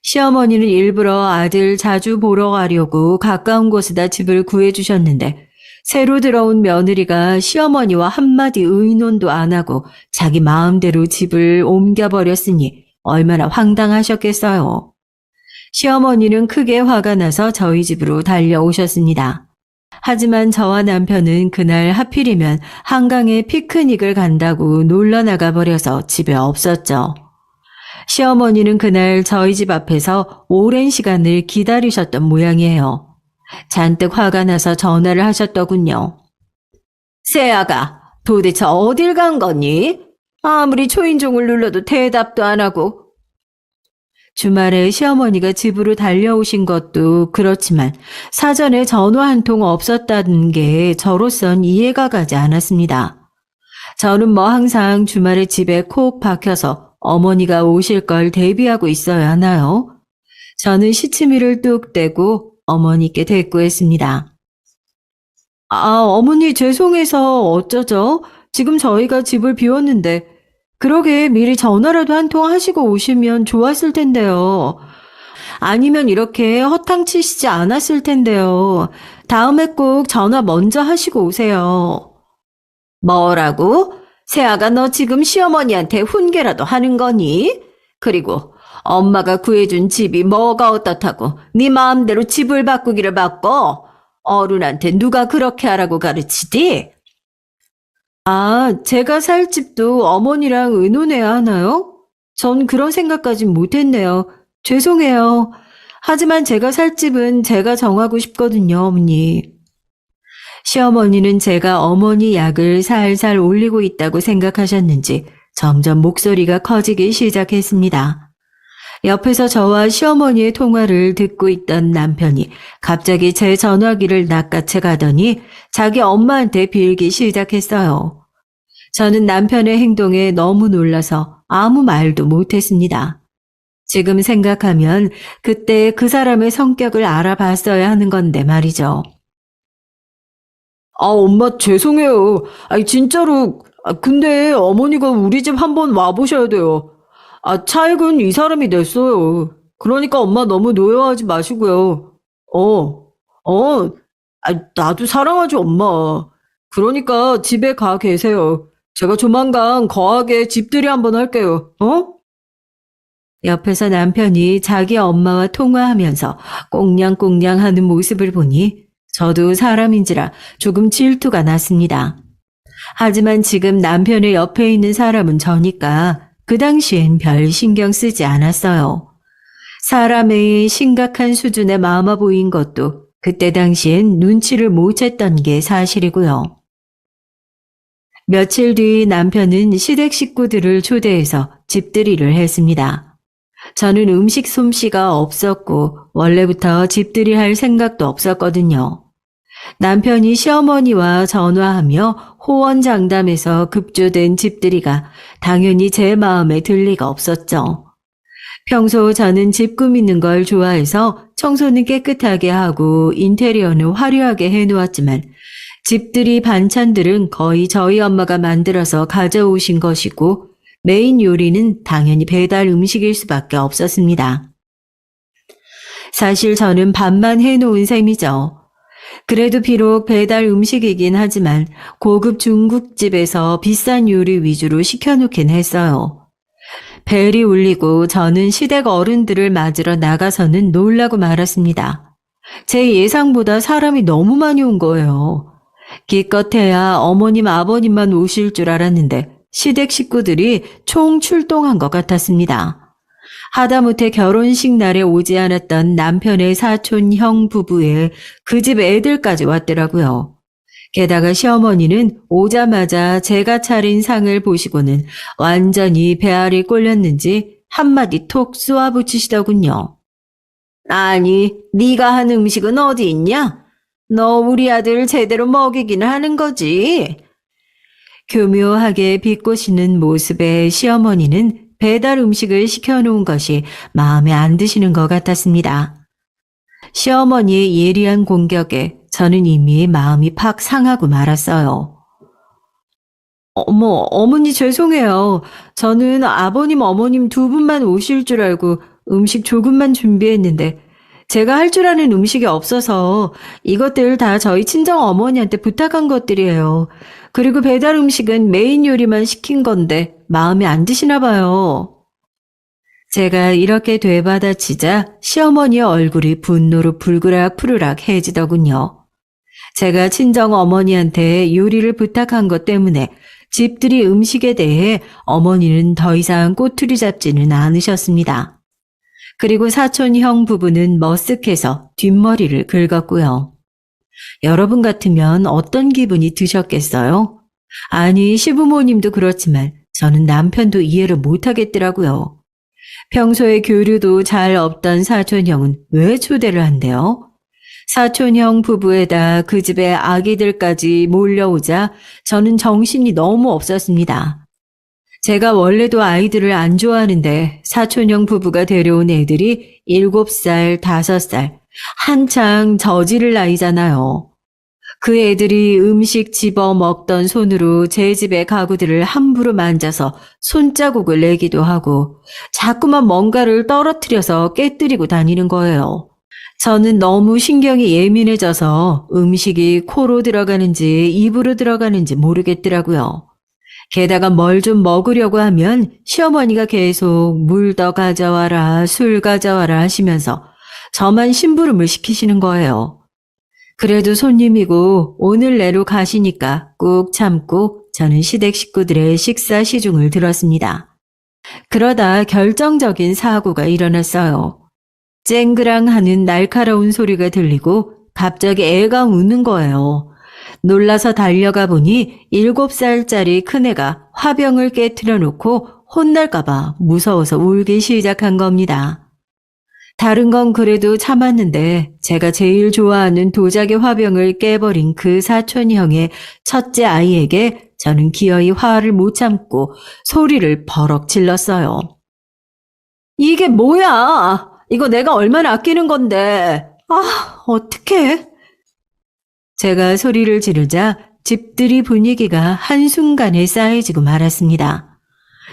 Speaker 1: 시어머니는 일부러 아들 자주 보러 가려고 가까운 곳에다 집을 구해주셨는데 새로 들어온 며느리가 시어머니와 한마디 의논도 안 하고 자기 마음대로 집을 옮겨버렸으니 얼마나 황당하셨겠어요. 시어머니는 크게 화가 나서 저희 집으로 달려오셨습니다. 하지만 저와 남편은 그날 하필이면 한강에 피크닉을 간다고 놀러 나가버려서 집에 없었죠. 시어머니는 그날 저희 집 앞에서 오랜 시간을 기다리셨던 모양이에요. 잔뜩 화가 나서 전화를 하셨더군요. 새아가 도대체 어딜 간 거니? 아무리 초인종을 눌러도 대답도 안 하고. 주말에 시어머니가 집으로 달려오신 것도 그렇지만 사전에 전화 한 통 없었다는 게 저로선 이해가 가지 않았습니다. 저는 뭐 항상 주말에 집에 콕 박혀서 어머니가 오실 걸 대비하고 있어야 하나요? 저는 시치미를 뚝 떼고 어머니께 대꾸했습니다. 어머니 죄송해서 어쩌죠? 지금 저희가 집을 비웠는데 그러게 미리 전화라도 한 통 하시고 오시면 좋았을 텐데요. 아니면 이렇게 허탕치시지 않았을 텐데요. 다음에 꼭 전화 먼저 하시고 오세요. 뭐라고? 새아가 너 지금 시어머니한테 훈계라도 하는 거니? 그리고 엄마가 구해준 집이 뭐가 어떻다고 네 마음대로 집을 바꾸기를 바꿔? 어른한테 누가 그렇게 하라고 가르치디? 제가 살 집도 어머니랑 의논해야 하나요? 전 그런 생각까진 못했네요. 죄송해요. 하지만 제가 살 집은 제가 정하고 싶거든요, 어머니. 시어머니는 제가 어머니 약을 살살 올리고 있다고 생각하셨는지 점점 목소리가 커지기 시작했습니다. 옆에서 저와 시어머니의 통화를 듣고 있던 남편이 갑자기 제 전화기를 낚아채 가더니 자기 엄마한테 빌기 시작했어요. 저는 남편의 행동에 너무 놀라서 아무 말도 못했습니다. 지금 생각하면 그때 그 사람의 성격을 알아봤어야 하는 건데 말이죠. 엄마 죄송해요. 진짜로. 근데 어머니가 우리 집 한번 와보셔야 돼요. 차익은 이 사람이 냈어요. 그러니까 엄마 너무 노여워하지 마시고요. 어, 어, 나도 사랑하지, 엄마. 그러니까 집에 가 계세요. 제가 조만간 거하게 집들이 한번 할게요. 옆에서 남편이 자기 엄마와 통화하면서 꽁냥꽁냥 하는 모습을 보니 저도 사람인지라 조금 질투가 났습니다. 하지만 지금 남편의 옆에 있는 사람은 저니까 그 당시엔 별 신경 쓰지 않았어요. 사람의 심각한 수준의 마마 보인 것도 그때 당시엔 눈치를 못 챘던 게 사실이고요. 며칠 뒤 남편은 시댁 식구들을 초대해서 집들이를 했습니다. 저는 음식 솜씨가 없었고 원래부터 집들이 할 생각도 없었거든요. 남편이 시어머니와 전화하며 호언장담해서 급조된 집들이가 당연히 제 마음에 들 리가 없었죠. 평소 저는 집 꾸미는 걸 좋아해서 청소는 깨끗하게 하고 인테리어는 화려하게 해놓았지만 집들이 반찬들은 거의 저희 엄마가 만들어서 가져오신 것이고 메인 요리는 당연히 배달 음식일 수밖에 없었습니다. 사실 저는 밥만 해놓은 셈이죠. 그래도 비록 배달 음식이긴 하지만 고급 중국집에서 비싼 요리 위주로 시켜놓긴 했어요. 벨이 울리고 저는 시댁 어른들을 맞으러 나가서는 놀라고 말았습니다. 제 예상보다 사람이 너무 많이 온 거예요. 기껏해야 어머님 아버님만 오실 줄 알았는데 시댁 식구들이 총 출동한 것 같았습니다. 하다못해 결혼식 날에 오지 않았던 남편의 사촌 형 부부의 그 집 애들까지 왔더라고요. 게다가 시어머니는 오자마자 제가 차린 상을 보시고는 완전히 배알이 꼴렸는지 한마디 톡 쏘아붙이시더군요. 아니, 네가 한 음식은 어디 있냐? 너 우리 아들 제대로 먹이기는 하는 거지. 교묘하게 비꼬시는 모습에 시어머니는 배달 음식을 시켜놓은 것이 마음에 안 드시는 것 같았습니다. 시어머니의 예리한 공격에 저는 이미 마음이 팍 상하고 말았어요. 어머니 죄송해요. 저는 아버님, 어머님 두 분만 오실 줄 알고 음식 조금만 준비했는데 제가 할 줄 아는 음식이 없어서 이것들 다 저희 친정 어머니한테 부탁한 것들이에요. 그리고 배달 음식은 메인 요리만 시킨 건데 마음에 안 드시나 봐요. 제가 이렇게 되받아치자 시어머니의 얼굴이 분노로 불그락 해지더군요. 제가 친정 어머니한테 요리를 부탁한 것 때문에 집들이 음식에 대해 어머니는 더 이상 꼬투리 잡지는 않으셨습니다. 그리고 사촌 형 부부는 머쓱해서 뒷머리를 긁었고요. 여러분 같으면 어떤 기분이 드셨겠어요? 아니, 시부모님도 그렇지만 저는 남편도 이해를 못하겠더라고요. 평소에 교류도 잘 없던 사촌형은 왜 초대를 한대요? 사촌형 부부에다 그 집에 아기들까지 몰려오자 저는 정신이 너무 없었습니다. 제가 원래도 아이들을 안 좋아하는데 사촌형 부부가 데려온 애들이 7살, 5살, 한창 저지를 나이잖아요. 그 애들이 음식 집어 먹던 손으로 제 집의 가구들을 함부로 만져서 손자국을 내기도 하고 자꾸만 뭔가를 떨어뜨려서 깨뜨리고 다니는 거예요. 저는 너무 신경이 예민해져서 음식이 코로 들어가는지 입으로 들어가는지 모르겠더라고요. 게다가 뭘 좀 먹으려고 하면 시어머니가 계속 물 더 가져와라, 술 가져와라 하시면서 저만 심부름을 시키시는 거예요. 그래도 손님이고 오늘 내로 가시니까 꾹 참고 저는 시댁 식구들의 식사 시중을 들었습니다. 그러다 결정적인 사고가 일어났어요. 쨍그랑 하는 날카로운 소리가 들리고 갑자기 애가 우는 거예요. 놀라서 달려가 보니 7살짜리 큰애가 화병을 깨트려 놓고 혼날까봐 무서워서 울기 시작한 겁니다. 다른 건 그래도 참았는데 제가 제일 좋아하는 도자기 화병을 깨버린 그 사촌형의 첫째 아이에게 저는 기어이 화를 못 참고 소리를 버럭 질렀어요. 이게 뭐야? 이거 내가 얼마나 아끼는 건데. 아, 어떡해. 제가 소리를 지르자 집들이 분위기가 한순간에 쌓여지고 말았습니다.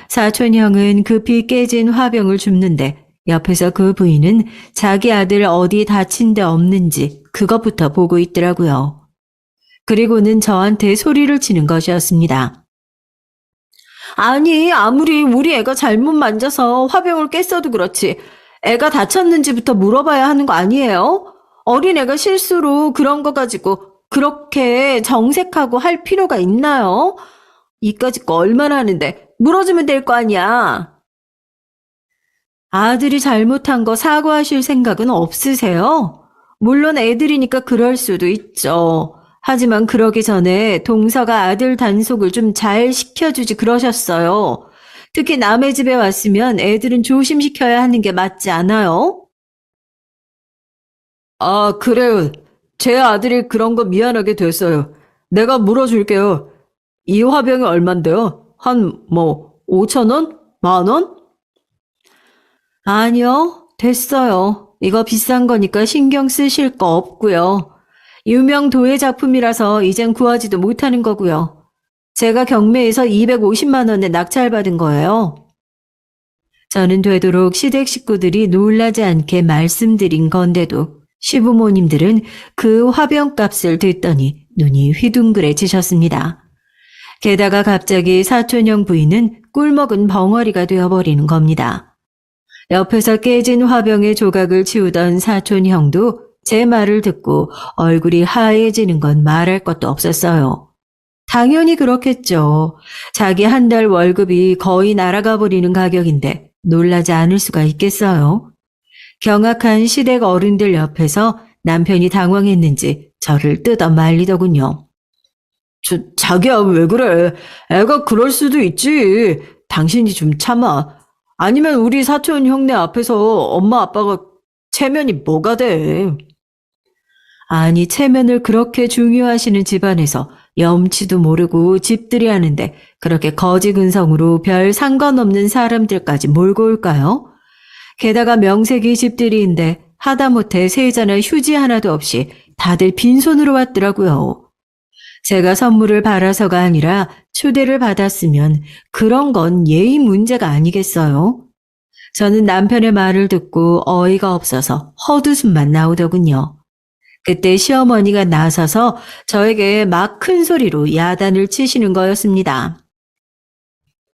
Speaker 1: 사촌형은 급히 깨진 화병을 줍는데 옆에서 그 부인은 자기 아들 어디 다친 데 없는지 그것부터 보고 있더라고요. 그리고는 저한테 소리를 치는 것이었습니다. 아니, 아무리 우리 애가 잘못 만져서 화병을 깼어도 그렇지. 애가 다쳤는지부터 물어봐야 하는 거 아니에요? 어린애가 실수로 그런 거 가지고 그렇게 정색하고 할 필요가 있나요? 이까짓 거 얼마나 하는데 물어주면 될 거 아니야. 아들이 잘못한 거 사과하실 생각은 없으세요? 물론 애들이니까 그럴 수도 있죠. 하지만 그러기 전에 동서가 아들 단속을 좀 잘 시켜주지 그러셨어요. 특히 남의 집에 왔으면 애들은 조심시켜야 하는 게 맞지 않아요? 아, 그래요. 제 아들이 그런 거 미안하게 됐어요. 내가 물어줄게요. 이 화병이 얼만데요? 5천 원? 만 원? 아니요, 됐어요. 이거 비싼 거니까 신경 쓰실 거 없고요. 유명 도예 작품이라서 이젠 구하지도 못하는 거고요. 제가 경매에서 250만 원에 낙찰받은 거예요. 저는 되도록 시댁 식구들이 놀라지 않게 말씀드린 건데도 시부모님들은 그 화병값을 듣더니 눈이 휘둥그레지셨습니다. 게다가 갑자기 사촌형 부인은 꿀먹은 벙어리가 되어버리는 겁니다. 옆에서 깨진 화병의 조각을 치우던 사촌형도 제 말을 듣고 얼굴이 하얘지는 건 말할 것도 없었어요. 당연히 그렇겠죠. 자기 한 달 월급이 거의 날아가 버리는 가격인데 놀라지 않을 수가 있겠어요. 경악한 시댁 어른들 옆에서 남편이 당황했는지 저를 뜯어 말리더군요. 자기야, 왜 그래? 애가 그럴 수도 있지. 당신이 좀 참아. 아니면 우리 사촌 형네 앞에서 엄마 아빠가 체면이 뭐가 돼? 아니, 체면을 그렇게 중요하시는 집안에서 염치도 모르고 집들이 하는데 그렇게 거지근성으로 별 상관없는 사람들까지 몰고 올까요? 게다가 명색이 집들이인데 하다못해 세자나 휴지 하나도 없이 다들 빈손으로 왔더라고요. 제가 선물을 바라서가 아니라 초대를 받았으면 그런 건 예의 문제가 아니겠어요? 저는 남편의 말을 듣고 어이가 없어서 헛웃음만 나오더군요. 그때 시어머니가 나서서 저에게 막 큰 소리로 야단을 치시는 거였습니다.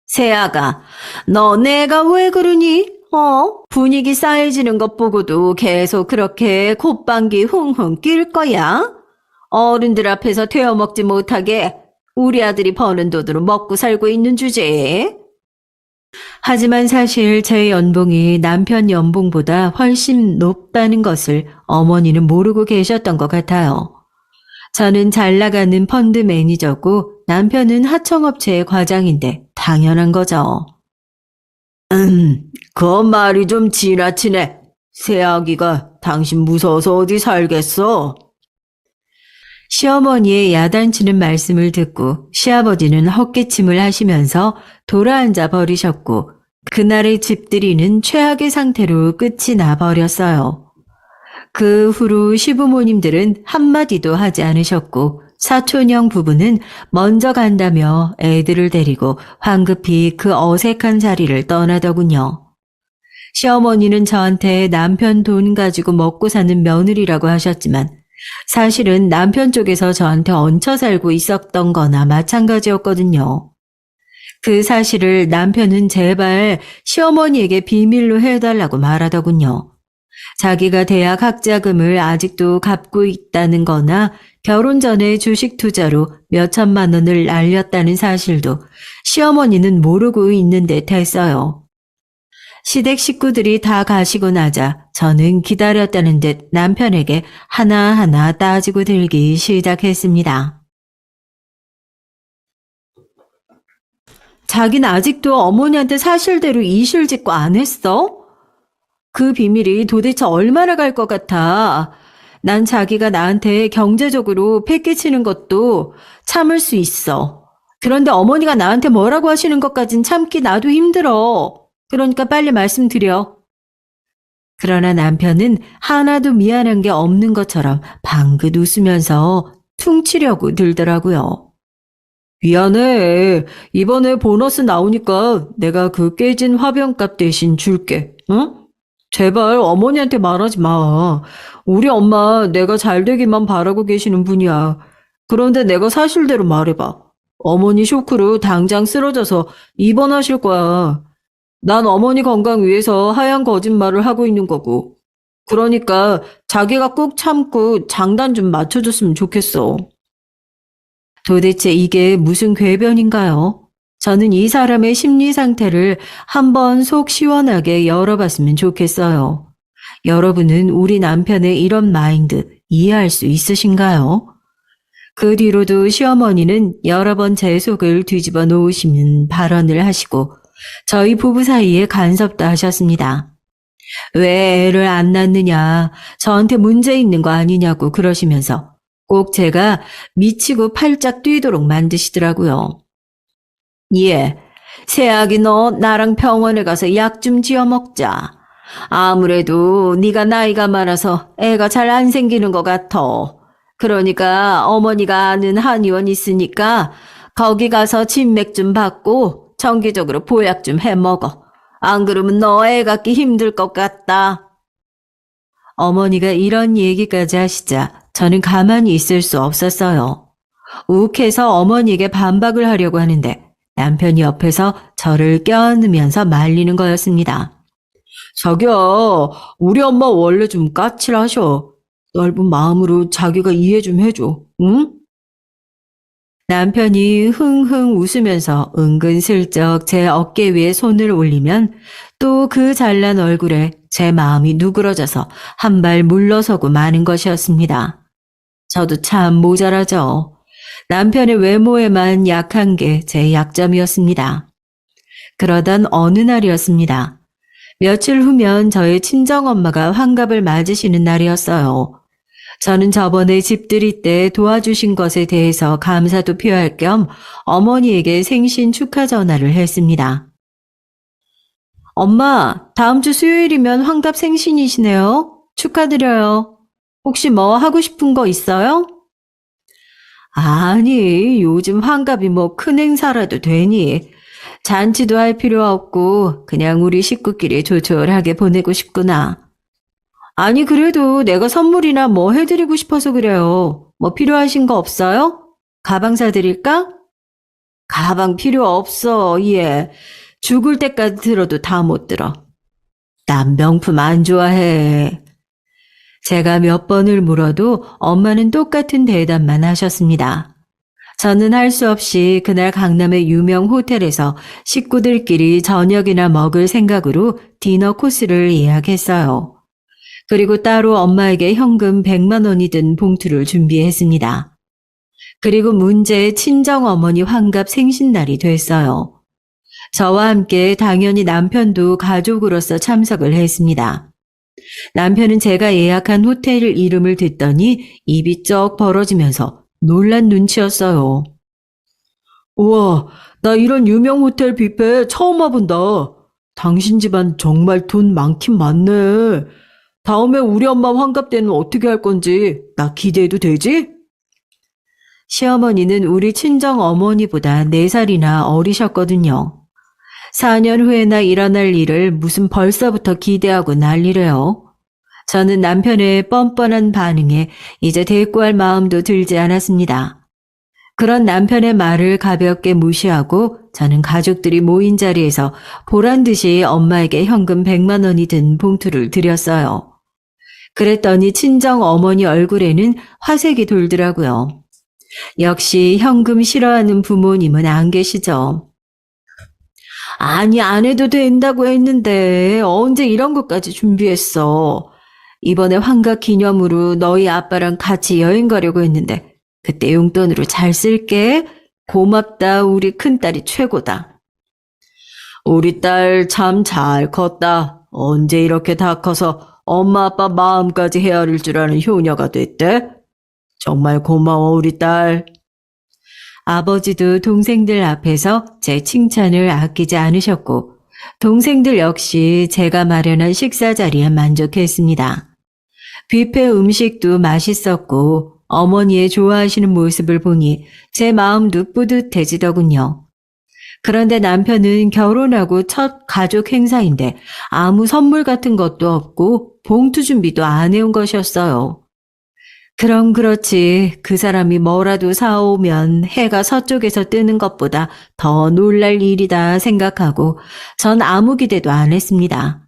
Speaker 1: 세아가, 너 내가 왜 그러니? 분위기 싸해지는 것 보고도 계속 그렇게 콧방귀 훙훙 낄 거야? 어른들 앞에서 되어먹지 못하게 우리 아들이 버는 돈으로 먹고 살고 있는 주제에. 하지만 사실 제 연봉이 남편 연봉보다 훨씬 높다는 것을 어머니는 모르고 계셨던 것 같아요. 저는 잘 나가는 펀드 매니저고 남편은 하청업체의 과장인데 당연한 거죠. 그 말이 좀 지나치네. 새아기가 당신 무서워서 어디 살겠어? 시어머니의 야단치는 말씀을 듣고 시아버지는 헛기침을 하시면서 돌아앉아 버리셨고 그날의 집들이는 최악의 상태로 끝이 나버렸어요. 그 후로 시부모님들은 한마디도 하지 않으셨고 사촌형 부부는 먼저 간다며 애들을 데리고 황급히 그 어색한 자리를 떠나더군요. 시어머니는 저한테 남편 돈 가지고 먹고 사는 며느리라고 하셨지만 사실은 남편 쪽에서 저한테 얹혀 살고 있었던 거나 마찬가지였거든요. 그 사실을 남편은 제발 시어머니에게 비밀로 해달라고 말하더군요. 자기가 대학 학자금을 아직도 갚고 있다는 거나 결혼 전에 주식 투자로 몇천만 원을 날렸다는 사실도 시어머니는 모르고 있는 듯 했어요. 시댁 식구들이 다 가시고 나자 저는 기다렸다는 듯 남편에게 하나하나 따지고 들기 시작했습니다. 자기는 아직도 어머니한테 사실대로 이실 짓고 안 했어? 그 비밀이 도대체 얼마나 갈 것 같아. 난 자기가 나한테 경제적으로 패기치는 것도 참을 수 있어. 그런데 어머니가 나한테 뭐라고 하시는 것까진 참기 나도 힘들어. 그러니까 빨리 말씀드려. 그러나 남편은 하나도 미안한 게 없는 것처럼 방긋 웃으면서 퉁치려고 들더라고요. 미안해. 이번에 보너스 나오니까 내가 그 깨진 화병값 대신 줄게. 응? 제발 어머니한테 말하지 마. 우리 엄마 내가 잘 되기만 바라고 계시는 분이야. 그런데 내가 사실대로 말해봐. 어머니 쇼크로 당장 쓰러져서 입원하실 거야. 난 어머니 건강 위해서 하얀 거짓말을 하고 있는 거고. 그러니까 자기가 꼭 참고 장단 좀 맞춰줬으면 좋겠어. 도대체 이게 무슨 궤변인가요? 저는 이 사람의 심리 상태를 한번 속 시원하게 열어봤으면 좋겠어요. 여러분은 우리 남편의 이런 마인드 이해할 수 있으신가요? 그 뒤로도 시어머니는 여러 번 제 속을 뒤집어 놓으시는 발언을 하시고 저희 부부 사이에 간섭도 하셨습니다. 왜 애를 안 낳느냐, 저한테 문제 있는 거 아니냐고 그러시면서 꼭 제가 미치고 팔짝 뛰도록 만드시더라고요. 예, 새아기 너 나랑 병원에 가서 약 좀 지어 먹자. 아무래도 네가 나이가 많아서 애가 잘 안 생기는 것 같아. 그러니까 어머니가 아는 한의원 있으니까 거기 가서 진맥 좀 받고 정기적으로 보약 좀 해 먹어. 안 그러면 너 애 갖기 힘들 것 같다. 어머니가 이런 얘기까지 하시자 저는 가만히 있을 수 없었어요. 욱해서 어머니에게 반박을 하려고 하는데 남편이 옆에서 저를 껴안으면서 말리는 거였습니다. 자기야, 우리 엄마 원래 좀 까칠하셔. 넓은 마음으로 자기가 이해 좀 해줘, 응? 남편이 흥흥 웃으면서 은근슬쩍 제 어깨 위에 손을 올리면 또 그 잘난 얼굴에 제 마음이 누그러져서 한 발 물러서고 마는 것이었습니다. 저도 참 모자라죠. 남편의 외모에만 약한 게 제 약점이었습니다. 그러던 어느 날이었습니다. 며칠 후면 저의 친정엄마가 환갑을 맞으시는 날이었어요. 저는 저번에 집들이 때 도와주신 것에 대해서 감사도 표할 겸 어머니에게 생신 축하 전화를 했습니다. 엄마, 다음 주 수요일이면 환갑 생신이시네요. 축하드려요. 혹시 뭐 하고 싶은 거 있어요? 아니, 요즘 환갑이 뭐 큰 행사라도 되니. 잔치도 할 필요 없고 그냥 우리 식구끼리 조촐하게 보내고 싶구나. 아니, 그래도 내가 선물이나 뭐 해드리고 싶어서 그래요. 뭐 필요하신 거 없어요? 가방 사드릴까? 가방 필요 없어, 얘. 죽을 때까지 들어도 다 못 들어. 난 명품 안 좋아해. 제가 몇 번을 물어도 엄마는 똑같은 대답만 하셨습니다. 저는 할 수 없이 그날 강남의 유명 호텔에서 식구들끼리 저녁이나 먹을 생각으로 디너 코스를 예약했어요. 그리고 따로 엄마에게 현금 100만 원이 든 봉투를 준비했습니다. 그리고 문제의 친정어머니 환갑 생신날이 됐어요. 저와 함께 당연히 남편도 가족으로서 참석을 했습니다. 남편은 제가 예약한 호텔 이름을 듣더니 입이 쩍 벌어지면서 놀란 눈치였어요. 우와, 나 이런 유명 호텔 뷔페 처음 와본다. 당신 집안 정말 돈 많긴 많네. 다음에 우리 엄마 환갑 때는 어떻게 할 건지 나 기대해도 되지? 시어머니는 우리 친정 어머니보다 4살이나 어리셨거든요. 4년 후에나 일어날 일을 무슨 벌써부터 기대하고 난리래요. 저는 남편의 뻔뻔한 반응에 이제 대꾸할 마음도 들지 않았습니다. 그런 남편의 말을 가볍게 무시하고 저는 가족들이 모인 자리에서 보란듯이 엄마에게 현금 100만 원이 든 봉투를 드렸어요. 그랬더니 친정 어머니 얼굴에는 화색이 돌더라고요. 역시 현금 싫어하는 부모님은 안 계시죠. 아니, 안 해도 된다고 했는데 언제 이런 것까지 준비했어. 이번에 환갑 기념으로 너희 아빠랑 같이 여행 가려고 했는데 그때 용돈으로 잘 쓸게. 고맙다, 우리 큰딸이 최고다. 우리 딸 참 잘 컸다. 언제 이렇게 다 커서 엄마 아빠 마음까지 헤아릴 줄 아는 효녀가 됐대? 정말 고마워, 우리 딸. 아버지도 동생들 앞에서 제 칭찬을 아끼지 않으셨고, 동생들 역시 제가 마련한 식사 자리에 만족했습니다. 뷔페 음식도 맛있었고, 어머니의 좋아하시는 모습을 보니 제 마음도 뿌듯해지더군요. 그런데 남편은 결혼하고 첫 가족 행사인데 아무 선물 같은 것도 없고 봉투 준비도 안 해온 것이었어요. 그럼 그렇지. 그 사람이 뭐라도 사오면 해가 서쪽에서 뜨는 것보다 더 놀랄 일이다 생각하고 전 아무 기대도 안 했습니다.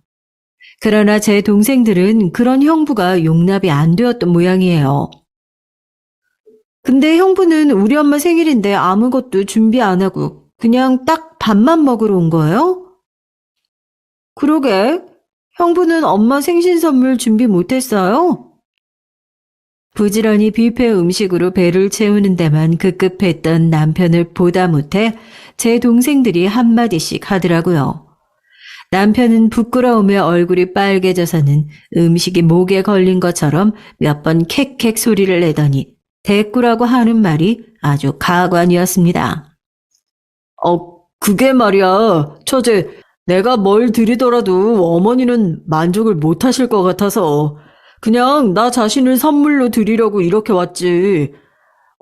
Speaker 1: 그러나 제 동생들은 그런 형부가 용납이 안 되었던 모양이에요. 근데 형부는 우리 엄마 생일인데 아무것도 준비 안 하고 그냥 딱 밥만 먹으러 온 거예요? 그러게. 형부는 엄마 생신 선물 준비 못했어요? 부지런히 뷔페 음식으로 배를 채우는 데만 급급했던 남편을 보다 못해 제 동생들이 한마디씩 하더라고요. 남편은 부끄러움에 얼굴이 빨개져서는 음식이 목에 걸린 것처럼 몇 번 캑캑 소리를 내더니 대꾸라고 하는 말이 아주 가관이었습니다. 그게 말이야. 처제, 내가 뭘 드리더라도 어머니는 만족을 못 하실 것 같아서 그냥 나 자신을 선물로 드리려고 이렇게 왔지.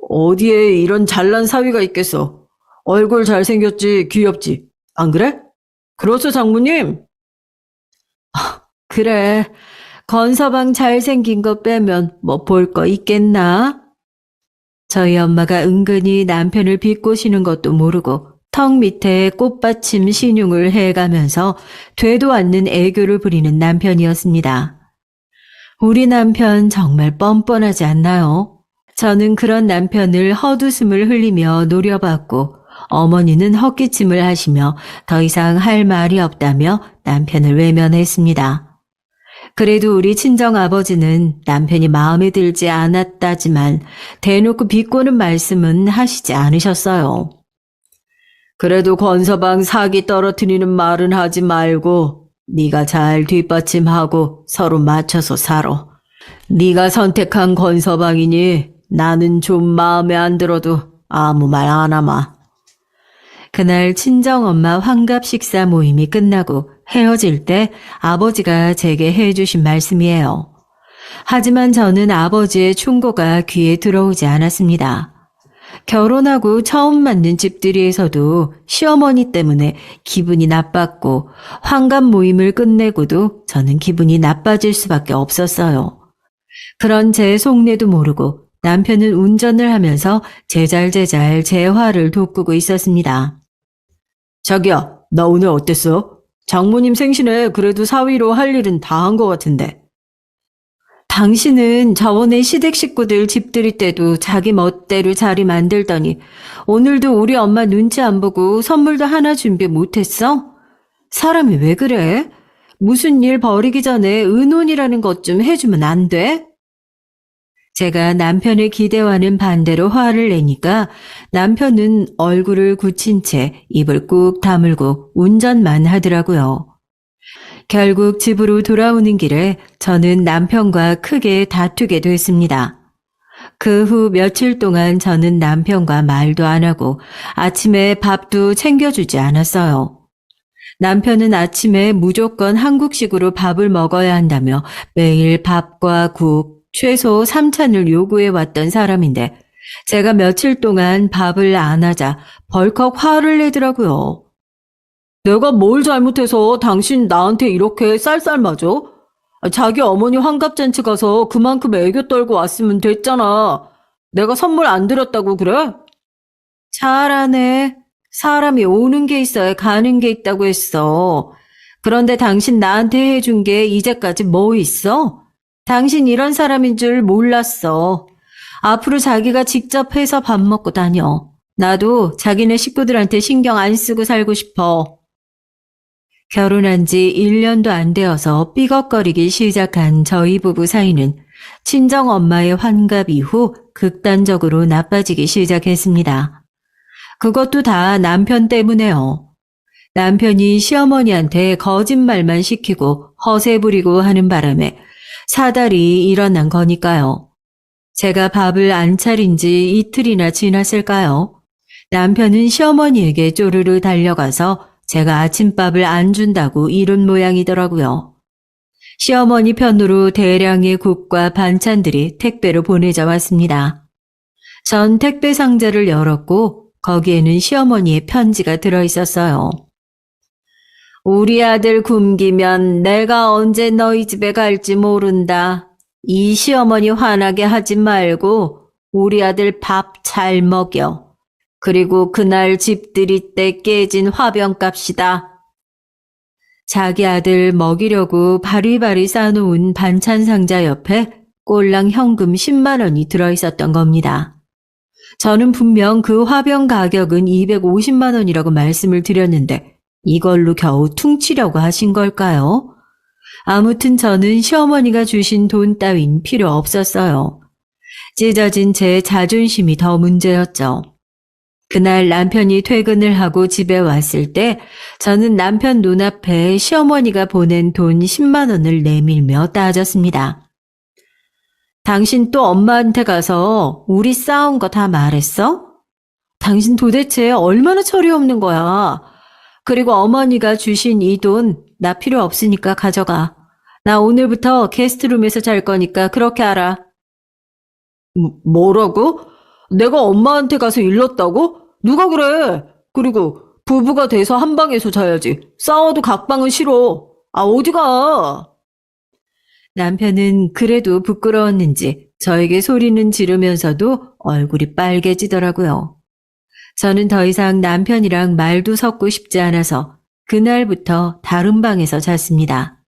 Speaker 1: 어디에 이런 잘난 사위가 있겠어. 얼굴 잘생겼지, 귀엽지. 안 그래? 그렇소, 장모님? 그래. 건서방 잘생긴 거 빼면 뭐 볼 거 있겠나? 저희 엄마가 은근히 남편을 비꼬시는 것도 모르고 턱 밑에 꽃받침 신용을 해가면서 되도 않는 애교를 부리는 남편이었습니다. 우리 남편 정말 뻔뻔하지 않나요? 저는 그런 남편을 헛웃음을 흘리며 노려봤고 어머니는 헛기침을 하시며 더 이상 할 말이 없다며 남편을 외면했습니다. 그래도 우리 친정아버지는 남편이 마음에 들지 않았다지만 대놓고 비꼬는 말씀은 하시지 않으셨어요. 그래도 권서방 사기 떨어뜨리는 말은 하지 말고 네가 잘 뒷받침하고 서로 맞춰서 살아. 네가 선택한 권서방이니 나는 좀 마음에 안 들어도 아무 말 안 하마. 그날 친정엄마 환갑 식사 모임이 끝나고 헤어질 때 아버지가 제게 해주신 말씀이에요. 하지만 저는 아버지의 충고가 귀에 들어오지 않았습니다. 결혼하고 처음 만난 집들이에서도 시어머니 때문에 기분이 나빴고 환갑 모임을 끝내고도 저는 기분이 나빠질 수밖에 없었어요. 그런 제 속내도 모르고 남편은 운전을 하면서 제잘제잘 제 화를 돋구고 있었습니다. 자기야, 나 오늘 어땠어? 장모님 생신에 그래도 사위로 할 일은 다 한 것 같은데. 당신은 저번에 시댁 식구들 집들이 때도 자기 멋대로 자리 만들더니 오늘도 우리 엄마 눈치 안 보고 선물도 하나 준비 못했어? 사람이 왜 그래? 무슨 일 벌이기 전에 의논이라는 것 좀 해주면 안 돼? 제가 남편의 기대와는 반대로 화를 내니까 남편은 얼굴을 굳힌 채 입을 꾹 다물고 운전만 하더라고요. 결국 집으로 돌아오는 길에 저는 남편과 크게 다투게 됐습니다. 그 후 며칠 동안 저는 남편과 말도 안 하고 아침에 밥도 챙겨주지 않았어요. 남편은 아침에 무조건 한국식으로 밥을 먹어야 한다며 매일 밥과 국, 최소 3찬을 요구해 왔던 사람인데 제가 며칠 동안 밥을 안 하자 벌컥 화를 내더라고요. 내가 뭘 잘못해서 당신 나한테 이렇게 쌀쌀맞어? 자기 어머니 환갑잔치 가서 그만큼 애교 떨고 왔으면 됐잖아. 내가 선물 안 드렸다고 그래? 잘하네. 사람이 오는 게 있어야 가는 게 있다고 했어. 그런데 당신 나한테 해준 게 이제까지 뭐 있어? 당신 이런 사람인 줄 몰랐어. 앞으로 자기가 직접 해서 밥 먹고 다녀. 나도 자기네 식구들한테 신경 안 쓰고 살고 싶어. 결혼한 지 1년도 안 되어서 삐걱거리기 시작한 저희 부부 사이는 친정엄마의 환갑 이후 극단적으로 나빠지기 시작했습니다. 그것도 다 남편 때문에요. 남편이 시어머니한테 거짓말만 시키고 허세 부리고 하는 바람에 사달이 일어난 거니까요. 제가 밥을 안 차린 지 이틀이나 지났을까요? 남편은 시어머니에게 쪼르르 달려가서 제가 아침밥을 안 준다고 이른 모양이더라고요. 시어머니 편으로 대량의 국과 반찬들이 택배로 보내져 왔습니다. 전 택배 상자를 열었고 거기에는 시어머니의 편지가 들어있었어요. 우리 아들 굶기면 내가 언제 너희 집에 갈지 모른다. 이 시어머니 화나게 하지 말고 우리 아들 밥 잘 먹여. 그리고 그날 집들이 때 깨진 화병값이다. 자기 아들 먹이려고 바리바리 싸놓은 반찬 상자 옆에 꼴랑 현금 10만 원이 들어있었던 겁니다. 저는 분명 그 화병 가격은 250만 원이라고 말씀을 드렸는데 이걸로 겨우 퉁치려고 하신 걸까요? 아무튼 저는 시어머니가 주신 돈 따윈 필요 없었어요. 찢어진 제 자존심이 더 문제였죠. 그날 남편이 퇴근을 하고 집에 왔을 때 저는 남편 눈앞에 시어머니가 보낸 돈 10만 원을 내밀며 따졌습니다. 당신 또 엄마한테 가서 우리 싸운 거 다 말했어? 당신 도대체 얼마나 철이 없는 거야? 그리고 어머니가 주신 이 돈 나 필요 없으니까 가져가. 나 오늘부터 게스트룸에서 잘 거니까 그렇게 알아. 뭐라고? 내가 엄마한테 가서 일렀다고? 누가 그래? 그리고 부부가 돼서 한 방에서 자야지. 싸워도 각방은 싫어. 아, 어디가? 남편은 그래도 부끄러웠는지 저에게 소리는 지르면서도 얼굴이 빨개지더라고요. 저는 더 이상 남편이랑 말도 섞고 싶지 않아서 그날부터 다른 방에서 잤습니다.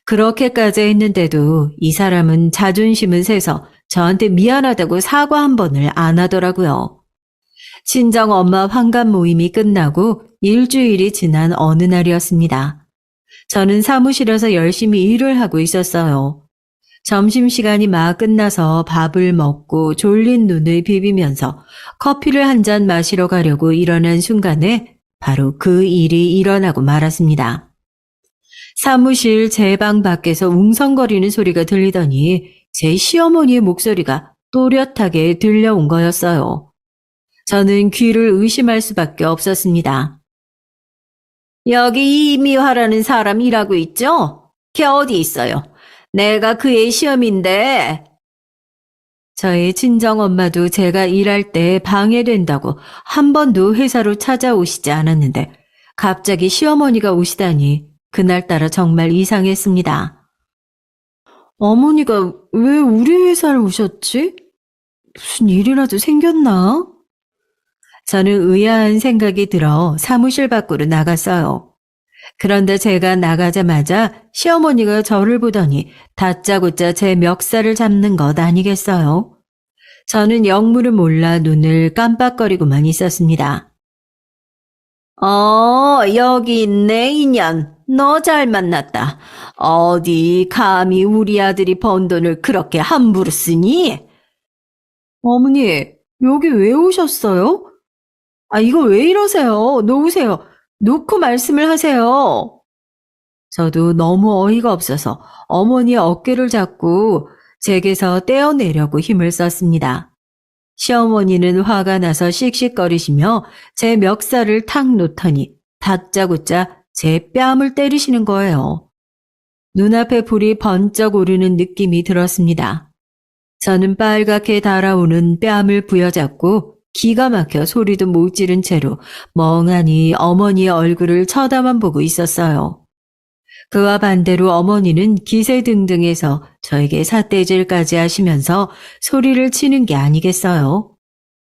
Speaker 1: 그렇게까지 했는데도 이 사람은 자존심은 세서 저한테 미안하다고 사과 한 번을 안 하더라고요. 친정 엄마 환갑 모임이 끝나고 일주일이 지난 어느 날이었습니다. 저는 사무실에서 열심히 일을 하고 있었어요. 점심시간이 막 끝나서 밥을 먹고 졸린 눈을 비비면서 커피를 한 잔 마시러 가려고 일어난 순간에 바로 그 일이 일어나고 말았습니다. 사무실 제 방 밖에서 웅성거리는 소리가 들리더니 제 시어머니의 목소리가 또렷하게 들려온 거였어요. 저는 귀를 의심할 수밖에 없었습니다. 여기 이미화라는 사람 일하고 있죠? 걔 어디 있어요? 내가 그의 시험인데. 저의 친정엄마도 제가 일할 때 방해된다고 한 번도 회사로 찾아오시지 않았는데 갑자기 시어머니가 오시다니 그날따라 정말 이상했습니다. 어머니가 왜 우리 회사를 오셨지? 무슨 일이라도 생겼나? 저는 의아한 생각이 들어 사무실 밖으로 나갔어요. 그런데 제가 나가자마자 시어머니가 저를 보더니 다짜고짜 제 멱살을 잡는 것 아니겠어요? 저는 영문을 몰라 눈을 깜빡거리고만 있었습니다. 여기 있네, 인연. 너 잘 만났다. 어디 감히 우리 아들이 번 돈을 그렇게 함부로 쓰니? 어머니, 여기 왜 오셨어요? 이거 왜 이러세요? 놓으세요. 놓고 말씀을 하세요. 저도 너무 어이가 없어서 어머니의 어깨를 잡고 제게서 떼어내려고 힘을 썼습니다. 시어머니는 화가 나서 씩씩거리시며 제 멱살을 탁 놓더니 다짜고짜 제 뺨을 때리시는 거예요. 눈앞에 불이 번쩍 오르는 느낌이 들었습니다. 저는 빨갛게 달아오는 뺨을 부여잡고 기가 막혀 소리도 못 지른 채로 멍하니 어머니의 얼굴을 쳐다만 보고 있었어요. 그와 반대로 어머니는 기세등등해서 저에게 삿대질까지 하시면서 소리를 치는 게 아니겠어요.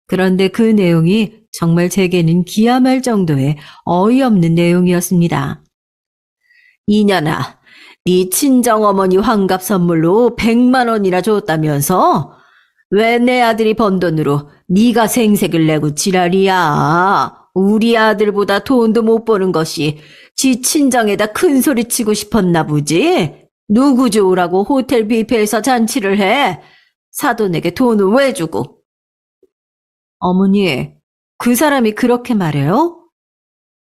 Speaker 1: 그런데 그 내용이 정말 제게는 기함할 정도의 어이없는 내용이었습니다. 이년아, 네 친정어머니 환갑 선물로 100만 원이나 줬다면서? 왜 내 아들이 번 돈으로 네가 생색을 내고 지랄이야. 우리 아들보다 돈도 못 버는 것이 지 친정에다 큰 소리 치고 싶었나 보지? 누구 좋으라고 호텔 뷔페에서 잔치를 해? 사돈에게 돈을 왜 주고? 어머니, 그 사람이 그렇게 말해요?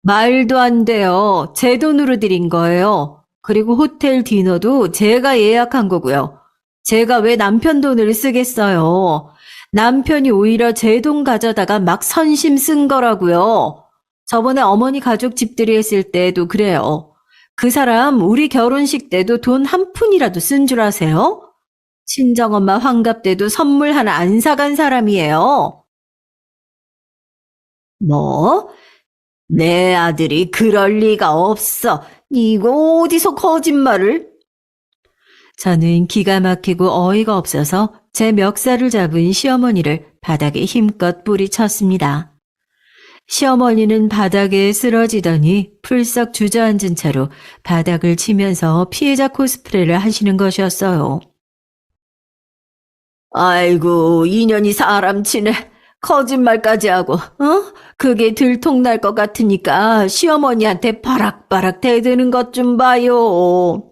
Speaker 1: 말도 안 돼요. 제 돈으로 드린 거예요. 그리고 호텔 디너도 제가 예약한 거고요. 제가 왜 남편 돈을 쓰겠어요? 남편이 오히려 제 돈 가져다가 막 선심 쓴 거라고요. 저번에 어머니 가족 집들이 했을 때도 그래요. 그 사람 우리 결혼식 때도 돈 한 푼이라도 쓴 줄 아세요? 친정엄마 환갑 때도 선물 하나 안 사간 사람이에요. 뭐? 내 아들이 그럴 리가 없어. 이거 어디서 거짓말을? 저는 기가 막히고 어이가 없어서 제 멱살을 잡은 시어머니를 바닥에 힘껏 뿌리쳤습니다. 시어머니는 바닥에 쓰러지더니 풀썩 주저앉은 채로 바닥을 치면서 피해자 코스프레를 하시는 것이었어요. 아이고, 인연이 사람 치네. 거짓말까지 하고, 그게 들통날 것 같으니까 시어머니한테 바락바락 대드는 것 좀 봐요.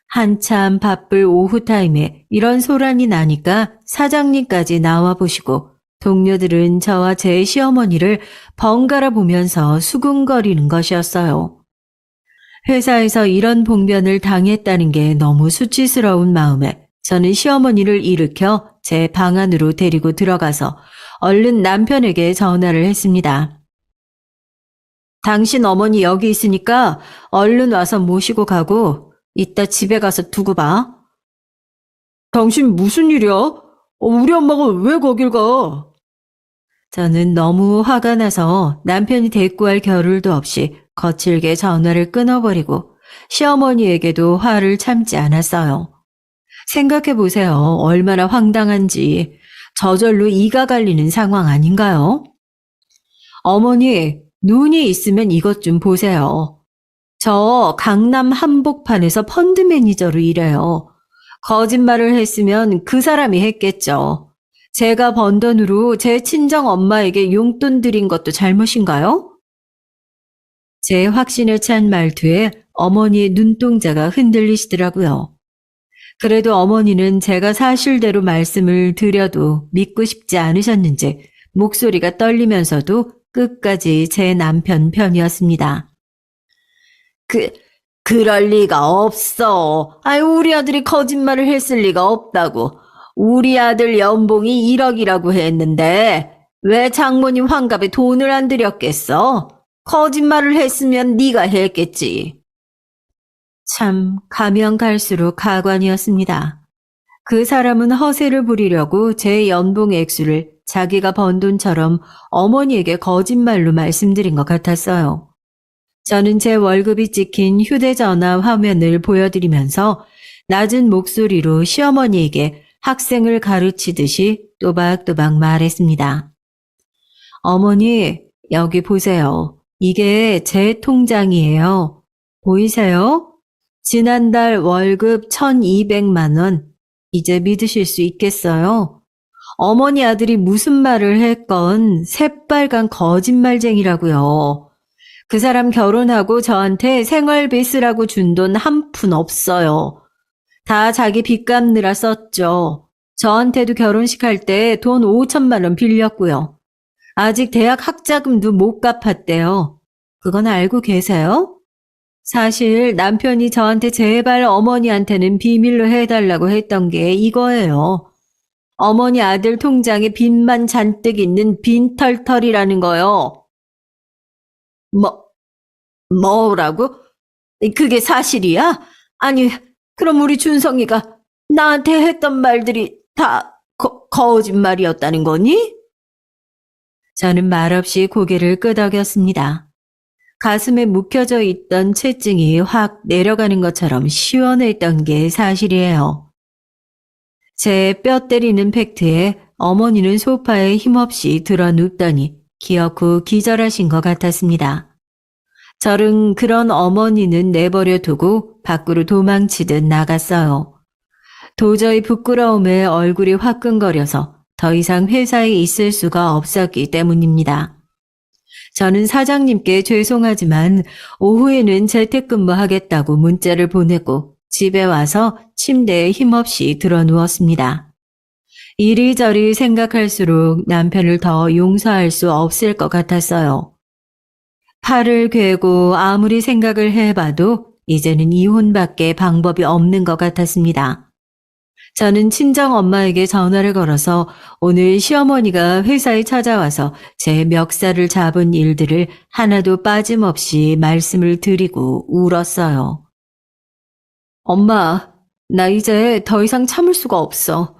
Speaker 1: 한참 바쁠 오후 타임에 이런 소란이 나니까 사장님까지 나와 보시고 동료들은 저와 제 시어머니를 번갈아 보면서 수군거리는 것이었어요. 회사에서 이런 봉변을 당했다는 게 너무 수치스러운 마음에 저는 시어머니를 일으켜 제 방 안으로 데리고 들어가서 얼른 남편에게 전화를 했습니다. 당신 어머니 여기 있으니까 얼른 와서 모시고 가고 이따 집에 가서 두고 봐. 당신 무슨 일이야? 우리 엄마가 왜 거길 가? 저는 너무 화가 나서 남편이 대꾸할 겨를도 없이 거칠게 전화를 끊어버리고 시어머니에게도 화를 참지 않았어요. 생각해보세요. 얼마나 황당한지. 저절로 이가 갈리는 상황 아닌가요? 어머니, 눈이 있으면 이것 좀 보세요. 저 강남 한복판에서 펀드 매니저로 일해요. 거짓말을 했으면 그 사람이 했겠죠. 제가 번 돈으로 제 친정 엄마에게 용돈 드린 것도 잘못인가요? 제 확신에 찬 말투에 어머니의 눈동자가 흔들리시더라고요. 그래도 어머니는 제가 사실대로 말씀을 드려도 믿고 싶지 않으셨는지 목소리가 떨리면서도 끝까지 제 남편 편이었습니다. 그럴 리가 없어. 우리 아들이 거짓말을 했을 리가 없다고. 우리 아들 연봉이 1억이라고 했는데 왜 장모님 환갑에 돈을 안 들였겠어? 거짓말을 했으면 네가 했겠지. 참 가면 갈수록 가관이었습니다. 그 사람은 허세를 부리려고 제 연봉 액수를 자기가 번 돈처럼 어머니에게 거짓말로 말씀드린 것 같았어요. 저는 제 월급이 찍힌 휴대전화 화면을 보여드리면서 낮은 목소리로 시어머니에게 학생을 가르치듯이 또박또박 말했습니다. 어머니, 여기 보세요. 이게 제 통장이에요. 보이세요? 지난달 월급 1,200만 원. 이제 믿으실 수 있겠어요? 어머니 아들이 무슨 말을 했건 새빨간 거짓말쟁이라고요. 그 사람 결혼하고 저한테 생활비 쓰라고 준 돈 한 푼 없어요. 다 자기 빚 갚느라 썼죠. 저한테도 결혼식 할 때 돈 5천만 원 빌렸고요. 아직 대학 학자금도 못 갚았대요. 그건 알고 계세요? 사실 남편이 저한테 제발 어머니한테는 비밀로 해달라고 했던 게 이거예요. 어머니 아들 통장에 빚만 잔뜩 있는 빈털털이라는 거요. 뭐라고? 그게 사실이야? 아니, 그럼 우리 준성이가 나한테 했던 말들이 다 거짓말이었다는 거니? 저는 말없이 고개를 끄덕였습니다. 가슴에 묵혀져 있던 채증이 확 내려가는 것처럼 시원했던 게 사실이에요. 제 뼈 때리는 팩트에 어머니는 소파에 힘없이 들어 눕더니 기억 후 기절하신 것 같았습니다. 저는 그런 어머니는 내버려 두고 밖으로 도망치듯 나갔어요. 도저히 부끄러움에 얼굴이 화끈거려서 더 이상 회사에 있을 수가 없었기 때문입니다. 저는 사장님께 죄송하지만 오후에는 재택근무하겠다고 문자를 보내고 집에 와서 침대에 힘없이 들어 누웠습니다. 이리저리 생각할수록 남편을 더 용서할 수 없을 것 같았어요. 팔을 괴고 아무리 생각을 해봐도 이제는 이혼밖에 방법이 없는 것 같았습니다. 저는 친정 엄마에게 전화를 걸어서 오늘 시어머니가 회사에 찾아와서 제 멱살을 잡은 일들을 하나도 빠짐없이 말씀을 드리고 울었어요. 엄마, 나 이제 더 이상 참을 수가 없어.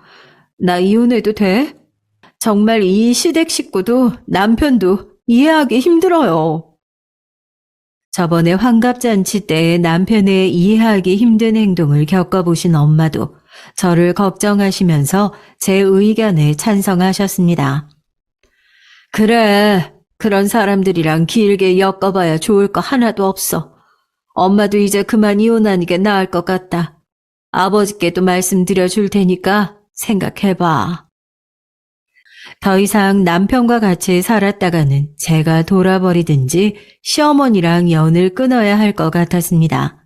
Speaker 1: 나 이혼해도 돼? 정말 이 시댁 식구도 남편도 이해하기 힘들어요. 저번에 환갑잔치 때 남편의 이해하기 힘든 행동을 겪어보신 엄마도 저를 걱정하시면서 제 의견에 찬성하셨습니다. 그래, 그런 사람들이랑 길게 엮어봐야 좋을 거 하나도 없어. 엄마도 이제 그만 이혼하는 게 나을 것 같다. 아버지께도 말씀드려 줄 테니까 생각해봐. 더 이상 남편과 같이 살았다가는 제가 돌아버리든지 시어머니랑 연을 끊어야 할 것 같았습니다.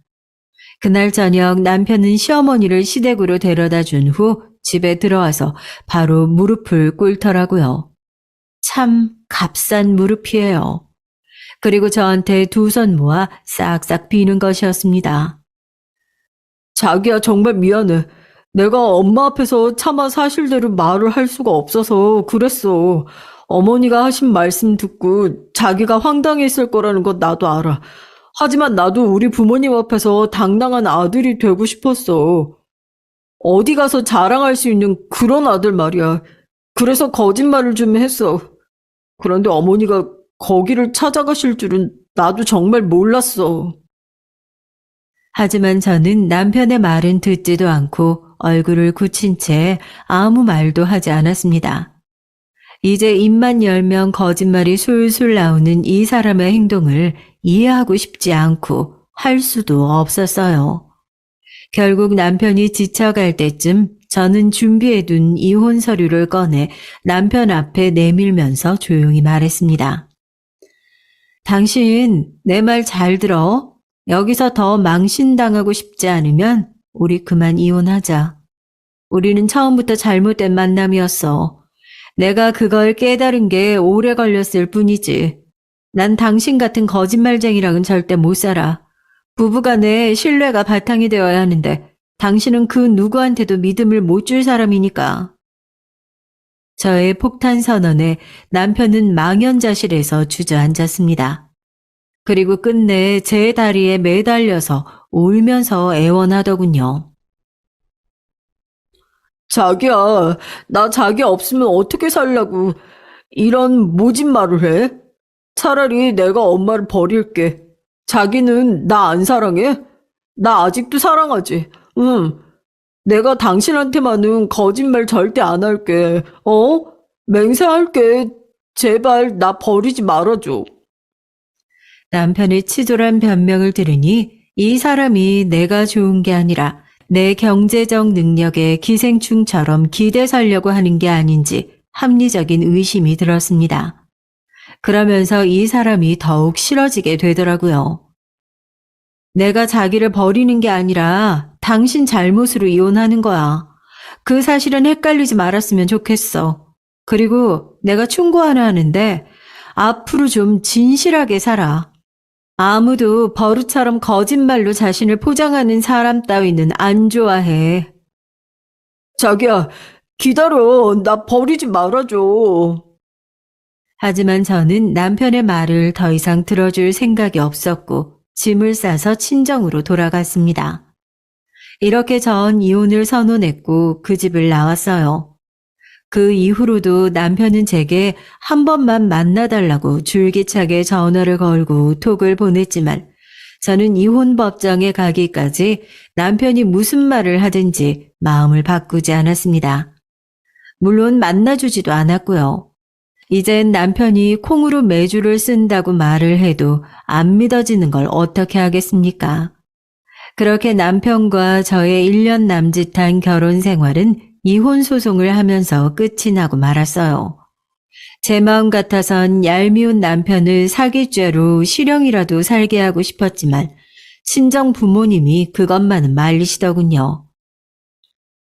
Speaker 1: 그날 저녁 남편은 시어머니를 시댁으로 데려다 준 후 집에 들어와서 바로 무릎을 꿇더라고요. 참 값싼 무릎이에요. 그리고 저한테 두 손 모아 싹싹 비는 것이었습니다. 자기야, 정말 미안해. 내가 엄마 앞에서 차마 사실대로 말을 할 수가 없어서 그랬어. 어머니가 하신 말씀 듣고 자기가 황당했을 거라는 건 나도 알아. 하지만 나도 우리 부모님 앞에서 당당한 아들이 되고 싶었어. 어디 가서 자랑할 수 있는 그런 아들 말이야. 그래서 거짓말을 좀 했어. 그런데 어머니가 거기를 찾아가실 줄은 나도 정말 몰랐어. 하지만 저는 남편의 말은 듣지도 않고 얼굴을 굳힌 채 아무 말도 하지 않았습니다. 이제 입만 열면 거짓말이 술술 나오는 이 사람의 행동을 이해하고 싶지 않고 할 수도 없었어요. 결국 남편이 지쳐갈 때쯤 저는 준비해둔 이혼 서류를 꺼내 남편 앞에 내밀면서 조용히 말했습니다. 당신 내 말 잘 들어. 여기서 더 망신당하고 싶지 않으면 우리 그만 이혼하자. 우리는 처음부터 잘못된 만남이었어. 내가 그걸 깨달은 게 오래 걸렸을 뿐이지. 난 당신 같은 거짓말쟁이랑은 절대 못 살아. 부부간에 신뢰가 바탕이 되어야 하는데 당신은 그 누구한테도 믿음을 못 줄 사람이니까. 저의 폭탄 선언에 남편은 망연자실해서 주저앉았습니다. 그리고 끝내 제 다리에 매달려서 울면서 애원하더군요. 자기야, 나 자기 없으면 어떻게 살라고 이런 모진 말을 해? 차라리 내가 엄마를 버릴게. 자기는 나 안 사랑해? 나 아직도 사랑하지. 응. 내가 당신한테만은 거짓말 절대 안 할게. 맹세할게. 제발 나 버리지 말아줘. 남편의 치졸한 변명을 들으니 이 사람이 내가 좋은 게 아니라 내 경제적 능력에 기생충처럼 기대 살려고 하는 게 아닌지 합리적인 의심이 들었습니다. 그러면서 이 사람이 더욱 싫어지게 되더라고요. 내가 자기를 버리는 게 아니라 당신 잘못으로 이혼하는 거야. 그 사실은 헷갈리지 말았으면 좋겠어. 그리고 내가 충고 하나 하는데 앞으로 좀 진실하게 살아. 아무도 버릇처럼 거짓말로 자신을 포장하는 사람 따위는 안 좋아해. 자기야, 기다려. 나 버리지 말아줘. 하지만 저는 남편의 말을 더 이상 들어줄 생각이 없었고 짐을 싸서 친정으로 돌아갔습니다. 이렇게 전 이혼을 선언했고 그 집을 나왔어요. 그 이후로도 남편은 제게 한 번만 만나달라고 줄기차게 전화를 걸고 톡을 보냈지만 저는 이혼 법정에 가기까지 남편이 무슨 말을 하든지 마음을 바꾸지 않았습니다. 물론 만나주지도 않았고요. 이젠 남편이 콩으로 매주를 쓴다고 말을 해도 안 믿어지는 걸 어떻게 하겠습니까? 그렇게 남편과 저의 1년 남짓한 결혼 생활은 이혼 소송을 하면서 끝이 나고 말았어요. 제 마음 같아선 얄미운 남편을 사기죄로 실형이라도 살게 하고 싶었지만 친정 부모님이 그것만은 말리시더군요.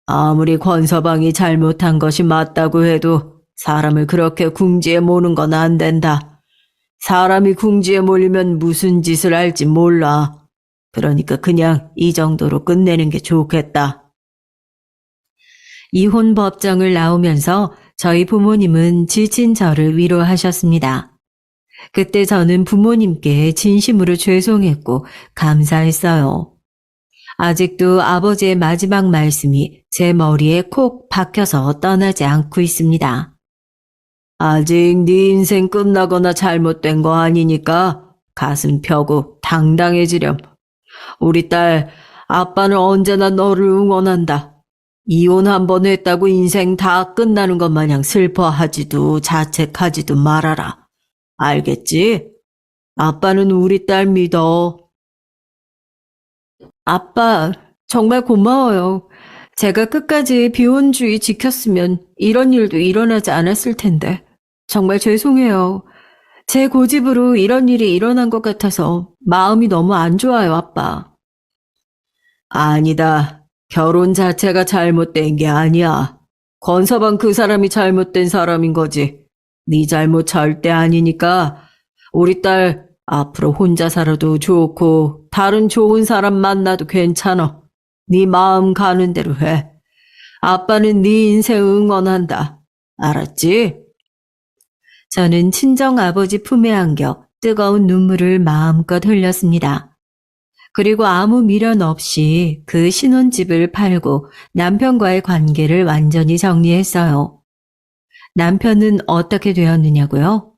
Speaker 1: 아무리 권서방이 잘못한 것이 맞다고 해도 사람을 그렇게 궁지에 모는 건 안 된다. 사람이 궁지에 몰리면 무슨 짓을 할지 몰라. 그러니까 그냥 이 정도로 끝내는 게 좋겠다. 이혼 법정을 나오면서 저희 부모님은 지친 저를 위로하셨습니다. 그때 저는 부모님께 진심으로 죄송했고 감사했어요. 아직도 아버지의 마지막 말씀이 제 머리에 콕 박혀서 떠나지 않고 있습니다. 아직 네 인생 끝나거나 잘못된 거 아니니까 가슴 펴고 당당해지렴. 우리 딸, 아빠는 언제나 너를 응원한다. 이혼 한 번 했다고 인생 다 끝나는 것 마냥 슬퍼하지도 자책하지도 말아라. 알겠지? 아빠는 우리 딸 믿어. 아빠, 정말 고마워요. 제가 끝까지 비혼주의 지켰으면 이런 일도 일어나지 않았을 텐데. 정말 죄송해요. 제 고집으로 이런 일이 일어난 것 같아서 마음이 너무 안 좋아요, 아빠. 아니다. 결혼 자체가 잘못된 게 아니야. 권서방 그 사람이 잘못된 사람인 거지. 네 잘못 절대 아니니까 우리 딸 앞으로 혼자 살아도 좋고 다른 좋은 사람 만나도 괜찮아. 네 마음 가는 대로 해. 아빠는 네 인생 응원한다. 알았지? 저는 친정 아버지 품에 안겨 뜨거운 눈물을 마음껏 흘렸습니다. 그리고 아무 미련 없이 그 신혼집을 팔고 남편과의 관계를 완전히 정리했어요. 남편은 어떻게 되었느냐고요?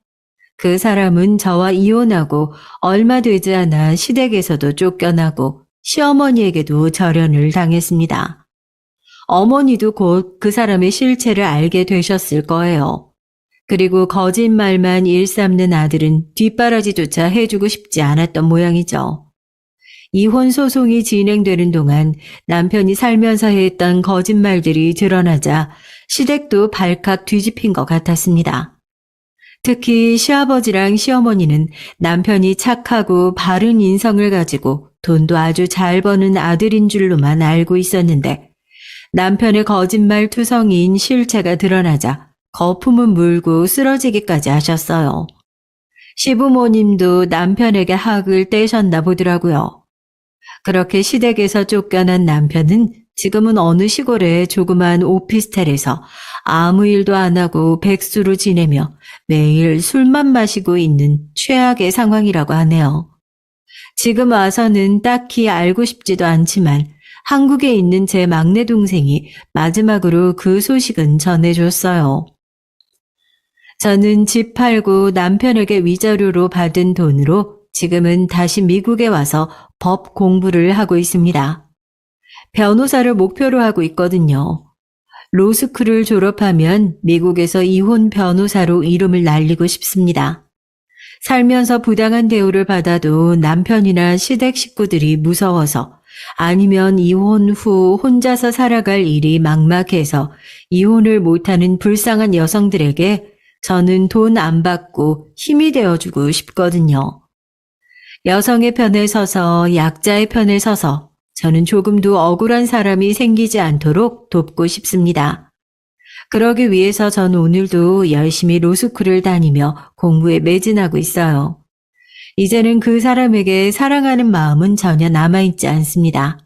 Speaker 1: 그 사람은 저와 이혼하고 얼마 되지 않아 시댁에서도 쫓겨나고 시어머니에게도 절연을 당했습니다. 어머니도 곧 그 사람의 실체를 알게 되셨을 거예요. 그리고 거짓말만 일삼는 아들은 뒷바라지조차 해주고 싶지 않았던 모양이죠. 이혼 소송이 진행되는 동안 남편이 살면서 했던 거짓말들이 드러나자 시댁도 발칵 뒤집힌 것 같았습니다. 특히 시아버지랑 시어머니는 남편이 착하고 바른 인성을 가지고 돈도 아주 잘 버는 아들인 줄로만 알고 있었는데 남편의 거짓말 투성이인 실체가 드러나자 거품은 물고 쓰러지기까지 하셨어요. 시부모님도 남편에게 학을 떼셨나 보더라고요. 그렇게 시댁에서 쫓겨난 남편은 지금은 어느 시골의 조그만 오피스텔에서 아무 일도 안 하고 백수로 지내며 매일 술만 마시고 있는 최악의 상황이라고 하네요. 지금 와서는 딱히 알고 싶지도 않지만 한국에 있는 제 막내 동생이 마지막으로 그 소식은 전해줬어요. 저는 집 팔고 남편에게 위자료로 받은 돈으로 지금은 다시 미국에 와서 법 공부를 하고 있습니다. 변호사를 목표로 하고 있거든요. 로스쿨을 졸업하면 미국에서 이혼 변호사로 이름을 날리고 싶습니다. 살면서 부당한 대우를 받아도 남편이나 시댁 식구들이 무서워서 아니면 이혼 후 혼자서 살아갈 일이 막막해서 이혼을 못하는 불쌍한 여성들에게 저는 돈 안 받고 힘이 되어주고 싶거든요. 여성의 편에 서서 약자의 편에 서서 저는 조금도 억울한 사람이 생기지 않도록 돕고 싶습니다. 그러기 위해서 전 오늘도 열심히 로스쿨을 다니며 공부에 매진하고 있어요. 이제는 그 사람에게 사랑하는 마음은 전혀 남아있지 않습니다.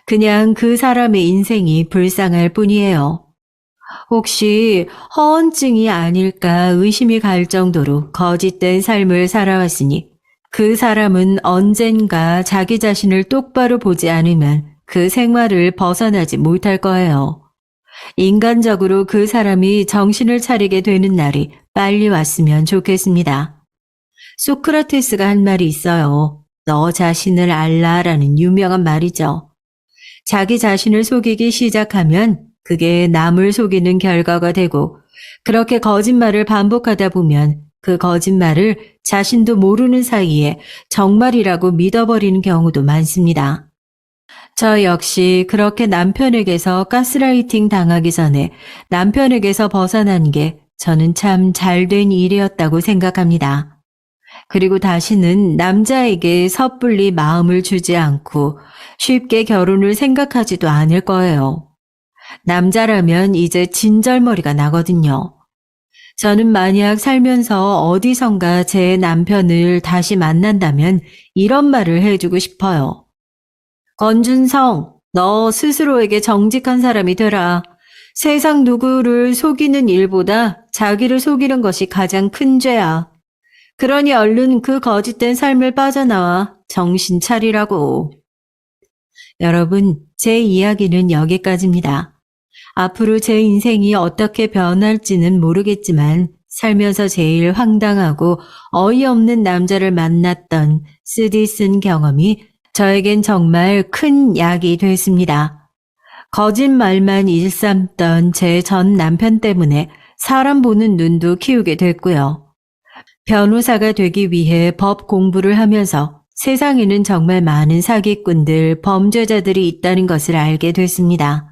Speaker 1: 그냥 그 사람의 인생이 불쌍할 뿐이에요. 혹시 허언증이 아닐까 의심이 갈 정도로 거짓된 삶을 살아왔으니 그 사람은 언젠가 자기 자신을 똑바로 보지 않으면 그 생활을 벗어나지 못할 거예요. 인간적으로 그 사람이 정신을 차리게 되는 날이 빨리 왔으면 좋겠습니다. 소크라테스가 한 말이 있어요. 너 자신을 알라라는 유명한 말이죠. 자기 자신을 속이기 시작하면 그게 남을 속이는 결과가 되고 그렇게 거짓말을 반복하다 보면 그 거짓말을 자신도 모르는 사이에 정말이라고 믿어버리는 경우도 많습니다. 저 역시 그렇게 남편에게서 가스라이팅 당하기 전에 남편에게서 벗어난 게 저는 참 잘된 일이었다고 생각합니다. 그리고 다시는 남자에게 섣불리 마음을 주지 않고 쉽게 결혼을 생각하지도 않을 거예요. 남자라면 이제 진절머리가 나거든요. 저는 만약 살면서 어디선가 제 남편을 다시 만난다면 이런 말을 해주고 싶어요. 권준성, 너 스스로에게 정직한 사람이 되라. 세상 누구를 속이는 일보다 자기를 속이는 것이 가장 큰 죄야. 그러니 얼른 그 거짓된 삶을 빠져나와 정신 차리라고. 여러분, 제 이야기는 여기까지입니다. 앞으로 제 인생이 어떻게 변할지는 모르겠지만 살면서 제일 황당하고 어이없는 남자를 만났던 쓰디 쓴 경험이 저에겐 정말 큰 약이 됐습니다. 거짓말만 일삼던 제 전 남편 때문에 사람 보는 눈도 키우게 됐고요. 변호사가 되기 위해 법 공부를 하면서 세상에는 정말 많은 사기꾼들, 범죄자들이 있다는 것을 알게 됐습니다.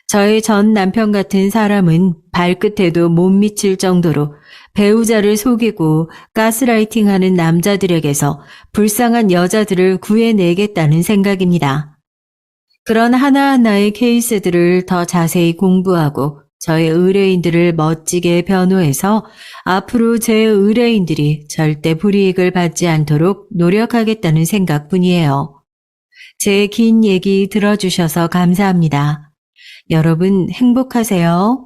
Speaker 1: 저의 전 남편 같은 사람은 발끝에도 못 미칠 정도로 배우자를 속이고 가스라이팅하는 남자들에게서 불쌍한 여자들을 구해내겠다는 생각입니다. 그런 하나하나의 케이스들을 더 자세히 공부하고 저의 의뢰인들을 멋지게 변호해서 앞으로 제 의뢰인들이 절대 불이익을 받지 않도록 노력하겠다는 생각뿐이에요. 제 긴 얘기 들어주셔서 감사합니다. 여러분 행복하세요.